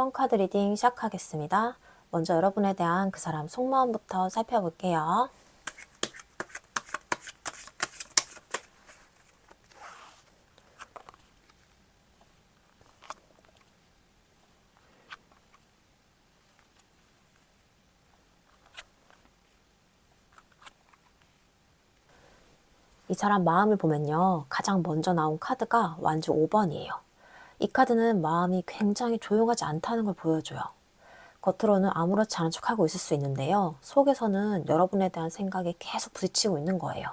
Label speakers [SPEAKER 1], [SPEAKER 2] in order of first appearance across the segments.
[SPEAKER 1] 1번 카드 리딩 시작하겠습니다. 먼저 여러분에 대한 그 사람 속마음부터 살펴볼게요. 이 사람 마음을 보면요. 가장 먼저 나온 카드가 완주 5번이에요. 이 카드는 마음이 굉장히 조용하지 않다는 걸 보여줘요. 겉으로는 아무렇지 않은 척하고 있을 수 있는데요. 속에서는 여러분에 대한 생각이 계속 부딪히고 있는 거예요.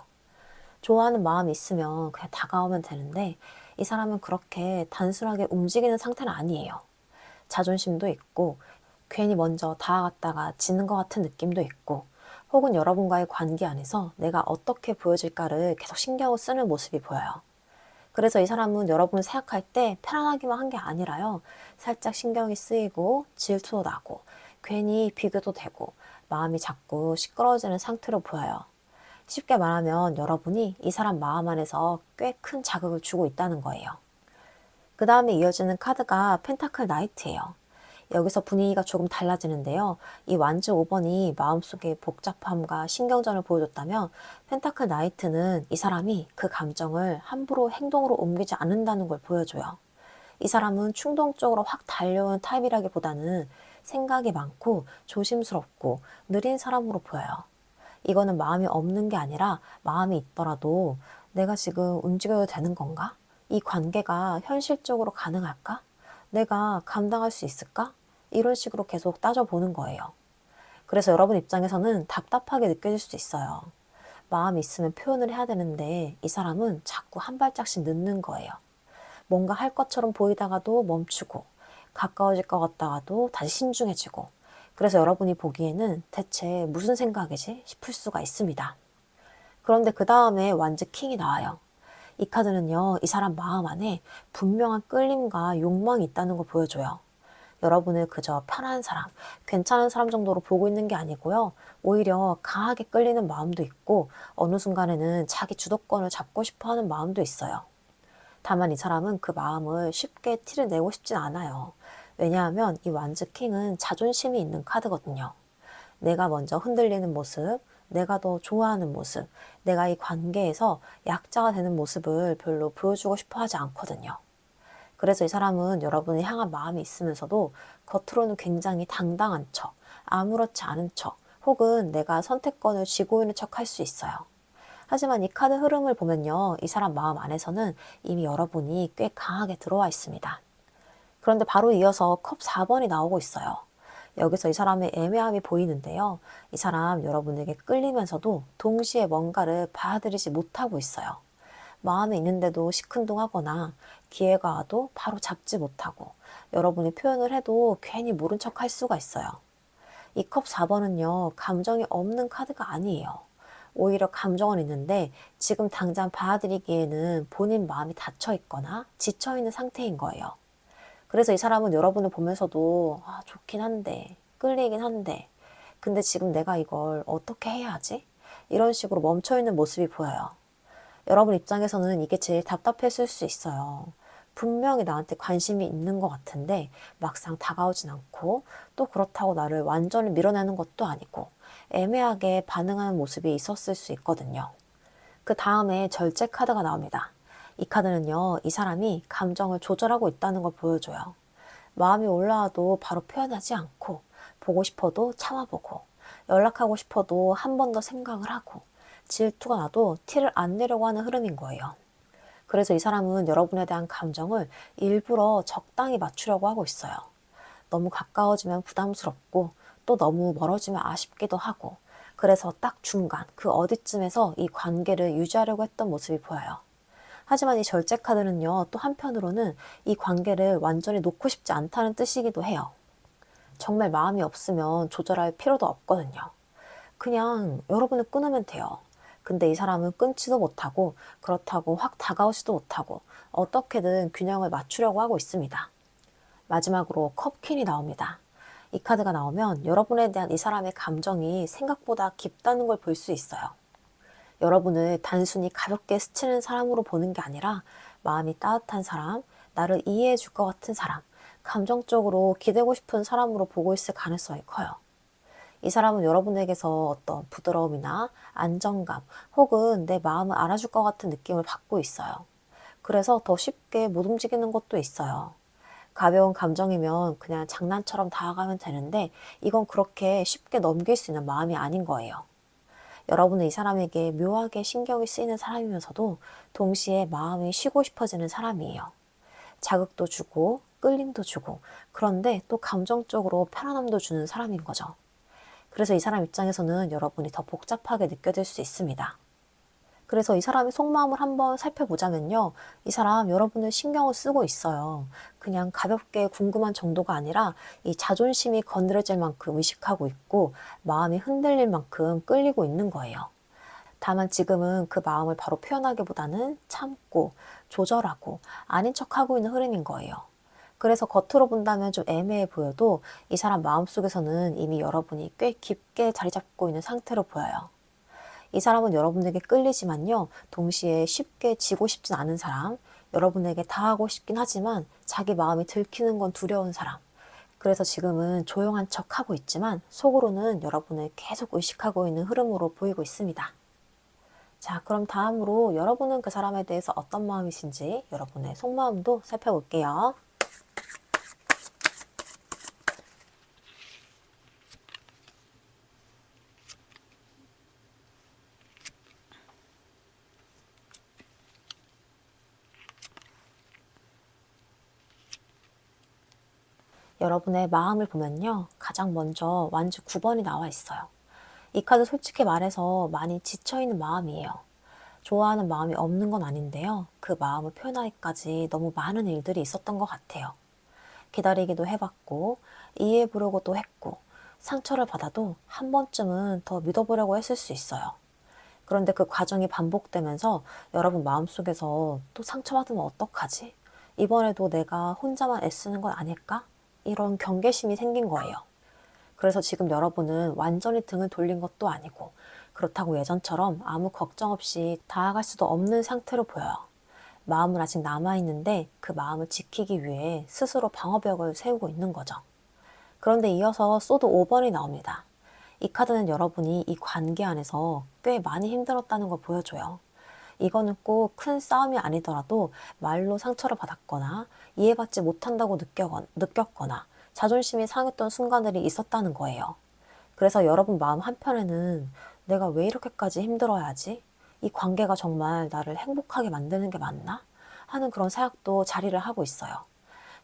[SPEAKER 1] 좋아하는 마음이 있으면 그냥 다가오면 되는데 이 사람은 그렇게 단순하게 움직이는 상태는 아니에요. 자존심도 있고 괜히 먼저 다가갔다가 지는 것 같은 느낌도 있고 혹은 여러분과의 관계 안에서 내가 어떻게 보여질까를 계속 신경을 쓰는 모습이 보여요. 그래서 이 사람은 여러분을 생각할 때 편안하기만 한 게 아니라요. 살짝 신경이 쓰이고 질투도 나고 괜히 비교도 되고 마음이 자꾸 시끄러워지는 상태로 보여요. 쉽게 말하면 여러분이 이 사람 마음 안에서 꽤 큰 자극을 주고 있다는 거예요. 그 다음에 이어지는 카드가 펜타클 나이트예요. 여기서 분위기가 조금 달라지는데요. 이 완즈 5번이 마음속의 복잡함과 신경전을 보여줬다면 펜타클 나이트는 이 사람이 그 감정을 함부로 행동으로 옮기지 않는다는 걸 보여줘요. 이 사람은 충동적으로 확 달려오는 타입이라기보다는 생각이 많고 조심스럽고 느린 사람으로 보여요. 이거는 마음이 없는 게 아니라 마음이 있더라도 내가 지금 움직여도 되는 건가? 이 관계가 현실적으로 가능할까? 내가 감당할 수 있을까? 이런 식으로 계속 따져보는 거예요. 그래서 여러분 입장에서는 답답하게 느껴질 수도 있어요. 마음이 있으면 표현을 해야 되는데 이 사람은 자꾸 한 발짝씩 늦는 거예요. 뭔가 할 것처럼 보이다가도 멈추고 가까워질 것 같다가도 다시 신중해지고 그래서 여러분이 보기에는 대체 무슨 생각이지 싶을 수가 있습니다. 그런데 그 다음에 완즈 킹이 나와요. 이 카드는요, 이 사람 마음 안에 분명한 끌림과 욕망이 있다는 걸 보여줘요. 여러분을 그저 편한 사람, 괜찮은 사람 정도로 보고 있는 게 아니고요. 오히려 강하게 끌리는 마음도 있고 어느 순간에는 자기 주도권을 잡고 싶어 하는 마음도 있어요. 다만 이 사람은 그 마음을 쉽게 티를 내고 싶진 않아요. 왜냐하면 이 완즈 킹은 자존심이 있는 카드거든요. 내가 먼저 흔들리는 모습, 내가 더 좋아하는 모습, 내가 이 관계에서 약자가 되는 모습을 별로 보여주고 싶어 하지 않거든요. 그래서 이 사람은 여러분을 향한 마음이 있으면서도 겉으로는 굉장히 당당한 척, 아무렇지 않은 척, 혹은 내가 선택권을 쥐고 있는 척 할 수 있어요. 하지만 이 카드 흐름을 보면요. 이 사람 마음 안에서는 이미 여러분이 꽤 강하게 들어와 있습니다. 그런데 바로 이어서 컵 4번이 나오고 있어요. 여기서 이 사람의 애매함이 보이는데요. 이 사람 여러분에게 끌리면서도 동시에 뭔가를 받아들이지 못하고 있어요. 마음에 있는데도 시큰둥하거나 기회가 와도 바로 잡지 못하고 여러분이 표현을 해도 괜히 모른 척 할 수가 있어요. 이 컵 4번은요. 감정이 없는 카드가 아니에요. 오히려 감정은 있는데 지금 당장 받아들이기에는 본인 마음이 닫혀 있거나 지쳐 있는 상태인 거예요. 그래서 이 사람은 여러분을 보면서도 좋긴 한데 끌리긴 한데 근데 지금 내가 이걸 어떻게 해야 하지? 이런 식으로 멈춰있는 모습이 보여요. 여러분 입장에서는 이게 제일 답답했을 수 있어요. 분명히 나한테 관심이 있는 것 같은데 막상 다가오진 않고 또 그렇다고 나를 완전히 밀어내는 것도 아니고 애매하게 반응하는 모습이 있었을 수 있거든요. 그 다음에 절제 카드가 나옵니다. 이 카드는요, 이 사람이 감정을 조절하고 있다는 걸 보여줘요. 마음이 올라와도 바로 표현하지 않고 보고 싶어도 참아보고 연락하고 싶어도 한 번 더 생각을 하고 질투가 나도 티를 안 내려고 하는 흐름인 거예요. 그래서 이 사람은 여러분에 대한 감정을 일부러 적당히 맞추려고 하고 있어요. 너무 가까워지면 부담스럽고 또 너무 멀어지면 아쉽기도 하고 그래서 딱 중간 그 어디쯤에서 이 관계를 유지하려고 했던 모습이 보여요. 하지만 이 절제 카드는요 또 한편으로는 이 관계를 완전히 놓고 싶지 않다는 뜻이기도 해요. 정말 마음이 없으면 조절할 필요도 없거든요. 그냥 여러분을 끊으면 돼요. 근데 이 사람은 끊지도 못하고 그렇다고 확 다가오지도 못하고 어떻게든 균형을 맞추려고 하고 있습니다. 마지막으로 컵퀸이 나옵니다. 이 카드가 나오면 여러분에 대한 이 사람의 감정이 생각보다 깊다는 걸 볼 수 있어요. 여러분을 단순히 가볍게 스치는 사람으로 보는 게 아니라 마음이 따뜻한 사람, 나를 이해해 줄 것 같은 사람, 감정적으로 기대고 싶은 사람으로 보고 있을 가능성이 커요. 이 사람은 여러분에게서 어떤 부드러움이나 안정감 혹은 내 마음을 알아줄 것 같은 느낌을 받고 있어요. 그래서 더 쉽게 못 움직이는 것도 있어요. 가벼운 감정이면 그냥 장난처럼 다가가면 되는데 이건 그렇게 쉽게 넘길 수 있는 마음이 아닌 거예요. 여러분은 이 사람에게 묘하게 신경이 쓰이는 사람이면서도 동시에 마음이 쉬고 싶어지는 사람이에요. 자극도 주고 끌림도 주고 그런데 또 감정적으로 편안함도 주는 사람인 거죠. 그래서 이 사람 입장에서는 여러분이 더 복잡하게 느껴질 수 있습니다. 그래서 이 사람의 속마음을 한번 살펴보자면요. 이 사람 여러분을 신경을 쓰고 있어요. 그냥 가볍게 궁금한 정도가 아니라 이 자존심이 건드려질 만큼 의식하고 있고 마음이 흔들릴 만큼 끌리고 있는 거예요. 다만 지금은 그 마음을 바로 표현하기보다는 참고 조절하고 아닌 척하고 있는 흐름인 거예요. 그래서 겉으로 본다면 좀 애매해 보여도 이 사람 마음속에서는 이미 여러분이 꽤 깊게 자리 잡고 있는 상태로 보여요. 이 사람은 여러분에게 끌리지만요. 동시에 쉽게 지고 싶진 않은 사람, 여러분에게 다 하고 싶긴 하지만 자기 마음이 들키는 건 두려운 사람. 그래서 지금은 조용한 척하고 있지만 속으로는 여러분을 계속 의식하고 있는 흐름으로 보이고 있습니다. 자, 그럼 다음으로 여러분은 그 사람에 대해서 어떤 마음이신지 여러분의 속마음도 살펴볼게요. 여러분의 마음을 보면요. 가장 먼저 완주 9번이 나와 있어요. 이 카드 솔직히 말해서 많이 지쳐있는 마음이에요. 좋아하는 마음이 없는 건 아닌데요. 그 마음을 표현하기까지 너무 많은 일들이 있었던 것 같아요. 기다리기도 해봤고, 이해해보려고도 했고, 상처를 받아도 한 번쯤은 더 믿어보려고 했을 수 있어요. 그런데 그 과정이 반복되면서 여러분 마음속에서 또 상처받으면 어떡하지? 이번에도 내가 혼자만 애쓰는 건 아닐까? 이런 경계심이 생긴 거예요. 그래서 지금 여러분은 완전히 등을 돌린 것도 아니고 그렇다고 예전처럼 아무 걱정 없이 다가갈 수도 없는 상태로 보여요. 마음은 아직 남아있는데 그 마음을 지키기 위해 스스로 방어벽을 세우고 있는 거죠. 그런데 이어서 소드 5번이 나옵니다. 이 카드는 여러분이 이 관계 안에서 꽤 많이 힘들었다는 걸 보여줘요. 이거는 꼭 큰 싸움이 아니더라도 말로 상처를 받았거나 이해받지 못한다고 느꼈거나 자존심이 상했던 순간들이 있었다는 거예요. 그래서 여러분 마음 한편에는 내가 왜 이렇게까지 힘들어야 하지? 이 관계가 정말 나를 행복하게 만드는 게 맞나? 하는 그런 생각도 자리를 하고 있어요.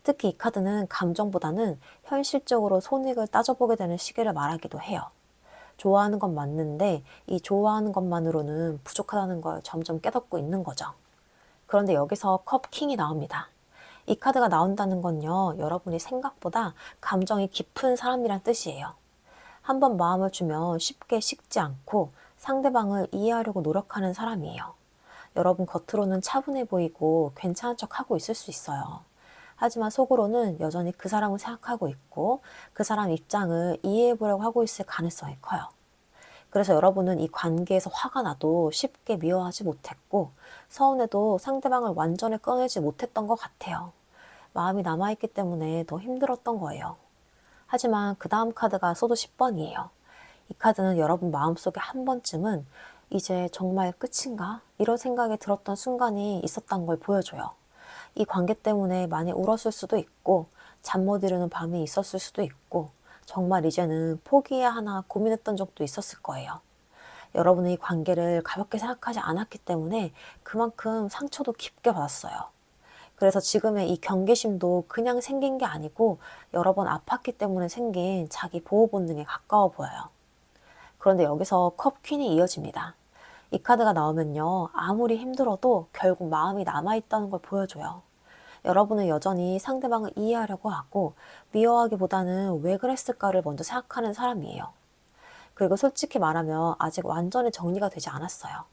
[SPEAKER 1] 특히 이 카드는 감정보다는 현실적으로 손익을 따져보게 되는 시기를 말하기도 해요. 좋아하는 건 맞는데 이 좋아하는 것만으로는 부족하다는 걸 점점 깨닫고 있는 거죠. 그런데 여기서 컵 킹이 나옵니다. 이 카드가 나온다는 건요, 여러분이 생각보다 감정이 깊은 사람이란 뜻이에요. 한번 마음을 주면 쉽게 식지 않고 상대방을 이해하려고 노력하는 사람이에요. 여러분 겉으로는 차분해 보이고 괜찮은 척 하고 있을 수 있어요. 하지만 속으로는 여전히 그 사람을 생각하고 있고 그 사람 입장을 이해해 보려고 하고 있을 가능성이 커요. 그래서 여러분은 이 관계에서 화가 나도 쉽게 미워하지 못했고 서운해도 상대방을 완전히 꺼내지 못했던 것 같아요. 마음이 남아있기 때문에 더 힘들었던 거예요. 하지만 그 다음 카드가 소드 10번이에요. 이 카드는 여러분 마음속에 한 번쯤은 이제 정말 끝인가? 이런 생각이 들었던 순간이 있었던 걸 보여줘요. 이 관계 때문에 많이 울었을 수도 있고 잠 못 이루는 밤이 있었을 수도 있고 정말 이제는 포기해야 하나 고민했던 적도 있었을 거예요. 여러분은 이 관계를 가볍게 생각하지 않았기 때문에 그만큼 상처도 깊게 받았어요. 그래서 지금의 이 경계심도 그냥 생긴 게 아니고 여러 번 아팠기 때문에 생긴 자기 보호 본능에 가까워 보여요. 그런데 여기서 컵 퀸이 이어집니다. 이 카드가 나오면요. 아무리 힘들어도 결국 마음이 남아있다는 걸 보여줘요. 여러분은 여전히 상대방을 이해하려고 하고 미워하기보다는 왜 그랬을까를 먼저 생각하는 사람이에요. 그리고 솔직히 말하면 아직 완전히 정리가 되지 않았어요.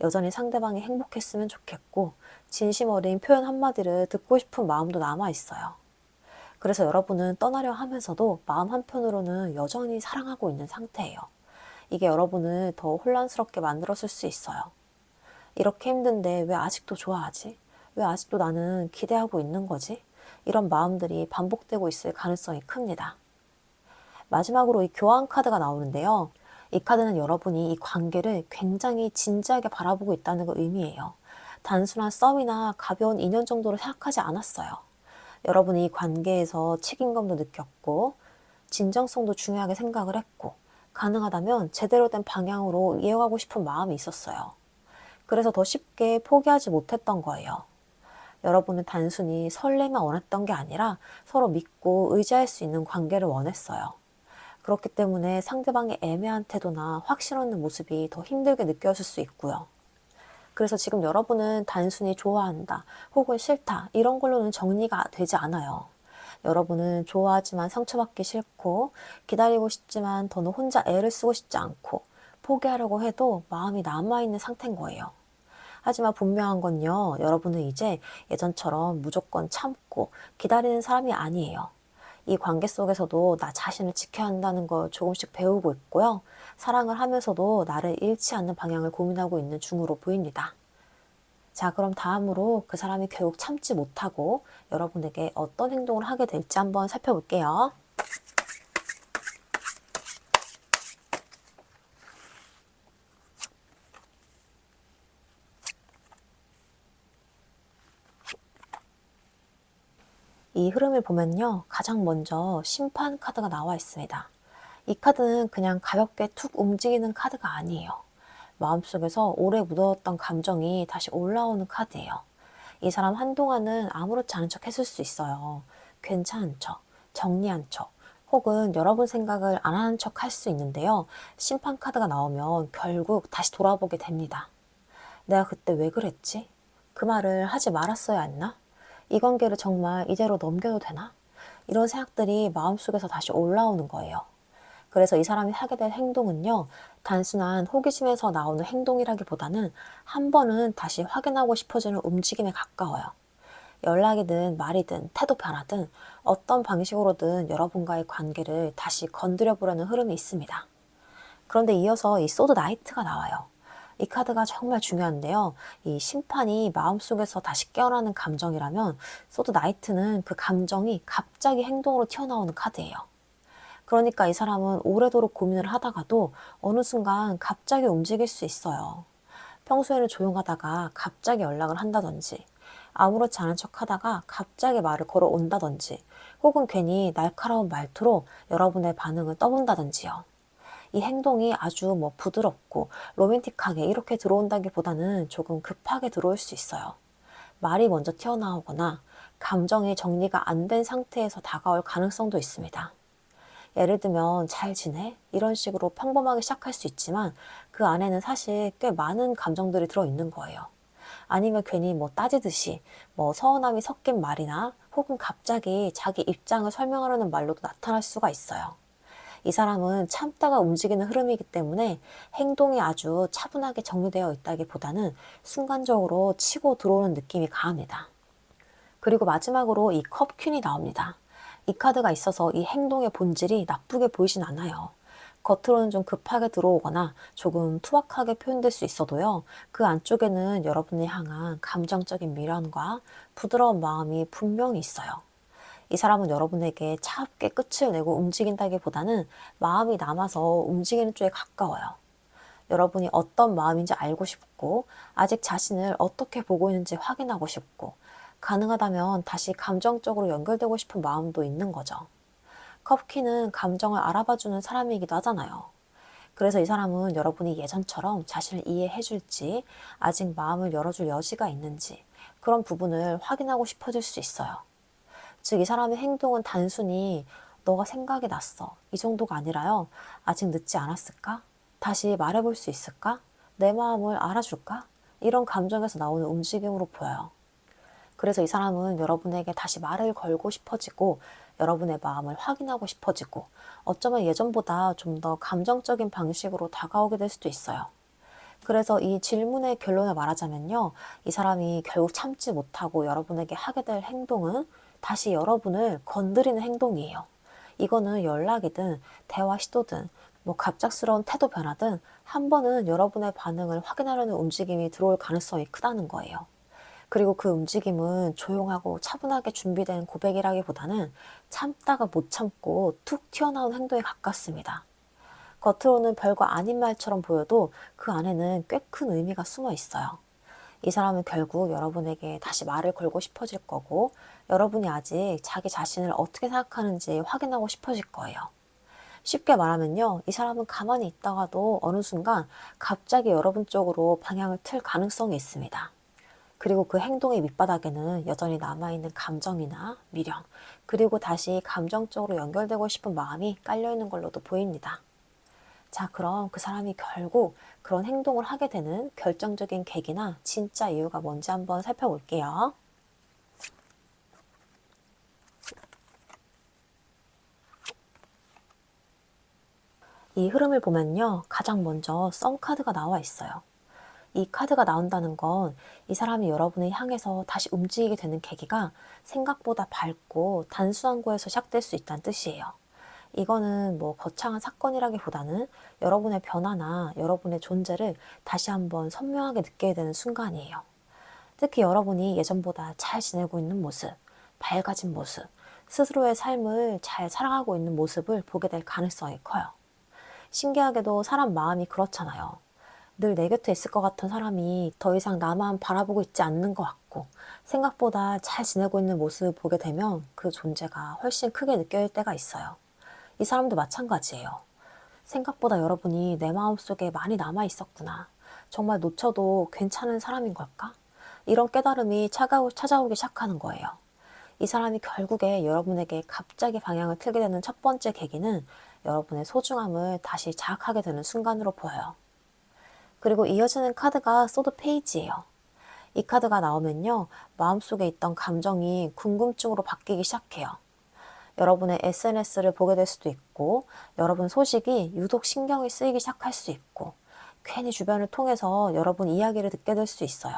[SPEAKER 1] 여전히 상대방이 행복했으면 좋겠고 진심 어린 표현 한마디를 듣고 싶은 마음도 남아있어요. 그래서 여러분은 떠나려 하면서도 마음 한편으로는 여전히 사랑하고 있는 상태예요. 이게 여러분을 더 혼란스럽게 만들었을 수 있어요. 이렇게 힘든데 왜 아직도 좋아하지? 왜 아직도 나는 기대하고 있는 거지? 이런 마음들이 반복되고 있을 가능성이 큽니다. 마지막으로 이 교환 카드가 나오는데요. 이 카드는 여러분이 이 관계를 굉장히 진지하게 바라보고 있다는 걸 의미해요. 단순한 썸이나 가벼운 인연 정도로 생각하지 않았어요. 여러분이 이 관계에서 책임감도 느꼈고, 진정성도 중요하게 생각을 했고, 가능하다면 제대로 된 방향으로 이어가고 싶은 마음이 있었어요. 그래서 더 쉽게 포기하지 못했던 거예요. 여러분은 단순히 설레만 원했던 게 아니라 서로 믿고 의지할 수 있는 관계를 원했어요. 그렇기 때문에 상대방의 애매한 태도나 확신 없는 모습이 더 힘들게 느껴질 수 있고요. 그래서 지금 여러분은 단순히 좋아한다 혹은 싫다 이런 걸로는 정리가 되지 않아요. 여러분은 좋아하지만 상처받기 싫고, 기다리고 싶지만 더는 혼자 애를 쓰고 싶지 않고, 포기하려고 해도 마음이 남아있는 상태인 거예요. 하지만 분명한 건요, 여러분은 이제 예전처럼 무조건 참고 기다리는 사람이 아니에요. 이 관계 속에서도 나 자신을 지켜야 한다는 걸 조금씩 배우고 있고요. 사랑을 하면서도 나를 잃지 않는 방향을 고민하고 있는 중으로 보입니다. 자, 그럼 다음으로 그 사람이 결국 참지 못하고 여러분에게 어떤 행동을 하게 될지 한번 살펴볼게요. 이 흐름을 보면요, 가장 먼저 심판 카드가 나와 있습니다. 이 카드는 그냥 가볍게 툭 움직이는 카드가 아니에요. 마음속에서 오래 묻어뒀던 감정이 다시 올라오는 카드예요. 이 사람 한동안은 아무렇지 않은 척 했을 수 있어요. 괜찮은 척, 정리한 척, 혹은 여러분 생각을 안 하는 척 할 수 있는데요. 심판 카드가 나오면 결국 다시 돌아보게 됩니다. 내가 그때 왜 그랬지? 그 말을 하지 말았어야 했나? 이 관계를 정말 이대로 넘겨도 되나? 이런 생각들이 마음속에서 다시 올라오는 거예요. 그래서 이 사람이 하게 될 행동은요, 단순한 호기심에서 나오는 행동이라기보다는 한 번은 다시 확인하고 싶어지는 움직임에 가까워요. 연락이든 말이든 태도 변화든 어떤 방식으로든 여러분과의 관계를 다시 건드려 보려는 흐름이 있습니다. 그런데 이어서 이 소드 나이트가 나와요. 이 카드가 정말 중요한데요. 이 심판이 마음속에서 다시 깨어나는 감정이라면 소드 나이트는 그 감정이 갑자기 행동으로 튀어나오는 카드예요. 그러니까 이 사람은 오래도록 고민을 하다가도 어느 순간 갑자기 움직일 수 있어요. 평소에는 조용하다가 갑자기 연락을 한다든지, 아무렇지 않은 척 하다가 갑자기 말을 걸어온다든지, 혹은 괜히 날카로운 말투로 여러분의 반응을 떠본다든지요. 이 행동이 아주 부드럽고 로맨틱하게 이렇게 들어온다기보다는 조금 급하게 들어올 수 있어요. 말이 먼저 튀어나오거나 감정이 정리가 안 된 상태에서 다가올 가능성도 있습니다. 예를 들면 잘 지내? 이런 식으로 평범하게 시작할 수 있지만 그 안에는 사실 꽤 많은 감정들이 들어있는 거예요. 아니면 괜히 따지듯이 서운함이 섞인 말이나 혹은 갑자기 자기 입장을 설명하려는 말로도 나타날 수가 있어요. 이 사람은 참다가 움직이는 흐름이기 때문에 행동이 아주 차분하게 정리되어 있다기보다는 순간적으로 치고 들어오는 느낌이 강합니다. 그리고 마지막으로 이 컵 퀸이 나옵니다. 이 카드가 있어서 이 행동의 본질이 나쁘게 보이진 않아요. 겉으로는 좀 급하게 들어오거나 조금 투박하게 표현될 수 있어도요. 그 안쪽에는 여러분을 향한 감정적인 미련과 부드러운 마음이 분명히 있어요. 이 사람은 여러분에게 차갑게 끝을 내고 움직인다기보다는 마음이 남아서 움직이는 쪽에 가까워요. 여러분이 어떤 마음인지 알고 싶고, 아직 자신을 어떻게 보고 있는지 확인하고 싶고, 가능하다면 다시 감정적으로 연결되고 싶은 마음도 있는 거죠. 컵키는 감정을 알아봐주는 사람이기도 하잖아요. 그래서 이 사람은 여러분이 예전처럼 자신을 이해해줄지, 아직 마음을 열어줄 여지가 있는지, 그런 부분을 확인하고 싶어질 수 있어요. 즉, 이 사람의 행동은 단순히 너가 생각이 났어, 이 정도가 아니라요. 아직 늦지 않았을까? 다시 말해볼 수 있을까? 내 마음을 알아줄까? 이런 감정에서 나오는 움직임으로 보여요. 그래서 이 사람은 여러분에게 다시 말을 걸고 싶어지고, 여러분의 마음을 확인하고 싶어지고, 어쩌면 예전보다 좀 더 감정적인 방식으로 다가오게 될 수도 있어요. 그래서 이 질문의 결론을 말하자면요. 이 사람이 결국 참지 못하고 여러분에게 하게 될 행동은 다시 여러분을 건드리는 행동이에요. 이거는 연락이든 대화 시도든 갑작스러운 태도 변화든 한 번은 여러분의 반응을 확인하려는 움직임이 들어올 가능성이 크다는 거예요. 그리고 그 움직임은 조용하고 차분하게 준비된 고백이라기보다는 참다가 못 참고 툭 튀어나온 행동에 가깝습니다. 겉으로는 별거 아닌 말처럼 보여도 그 안에는 꽤 큰 의미가 숨어 있어요. 이 사람은 결국 여러분에게 다시 말을 걸고 싶어질 거고, 여러분이 아직 자기 자신을 어떻게 생각하는지 확인하고 싶어질 거예요. 쉽게 말하면요, 이 사람은 가만히 있다가도 어느 순간 갑자기 여러분 쪽으로 방향을 틀 가능성이 있습니다. 그리고 그 행동의 밑바닥에는 여전히 남아있는 감정이나 미련, 그리고 다시 감정적으로 연결되고 싶은 마음이 깔려있는 걸로도 보입니다. 자, 그럼 그 사람이 결국 그런 행동을 하게 되는 결정적인 계기나 진짜 이유가 뭔지 한번 살펴볼게요. 이 흐름을 보면요, 가장 먼저 썬 카드가 나와 있어요. 이 카드가 나온다는 건 이 사람이 여러분을 향해서 다시 움직이게 되는 계기가 생각보다 밝고 단순한 거에서 시작될 수 있다는 뜻이에요. 이거는 뭐 거창한 사건이라기보다는 여러분의 변화나 여러분의 존재를 다시 한번 선명하게 느끼게 되는 순간이에요. 특히 여러분이 예전보다 잘 지내고 있는 모습, 밝아진 모습, 스스로의 삶을 잘 살아가고 있는 모습을 보게 될 가능성이 커요. 신기하게도 사람 마음이 그렇잖아요. 늘 내 곁에 있을 것 같은 사람이 더 이상 나만 바라보고 있지 않는 것 같고, 생각보다 잘 지내고 있는 모습을 보게 되면 그 존재가 훨씬 크게 느껴질 때가 있어요. 이 사람도 마찬가지예요. 생각보다 여러분이 내 마음속에 많이 남아 있었구나. 정말 놓쳐도 괜찮은 사람인 걸까? 이런 깨달음이 찾아오기 시작하는 거예요. 이 사람이 결국에 여러분에게 갑자기 방향을 틀게 되는 첫 번째 계기는 여러분의 소중함을 다시 자각하게 되는 순간으로 보여요. 그리고 이어지는 카드가 소드 페이지예요. 이 카드가 나오면요, 마음속에 있던 감정이 궁금증으로 바뀌기 시작해요. 여러분의 SNS를 보게 될 수도 있고, 여러분 소식이 유독 신경이 쓰이기 시작할 수 있고, 괜히 주변을 통해서 여러분 이야기를 듣게 될 수 있어요.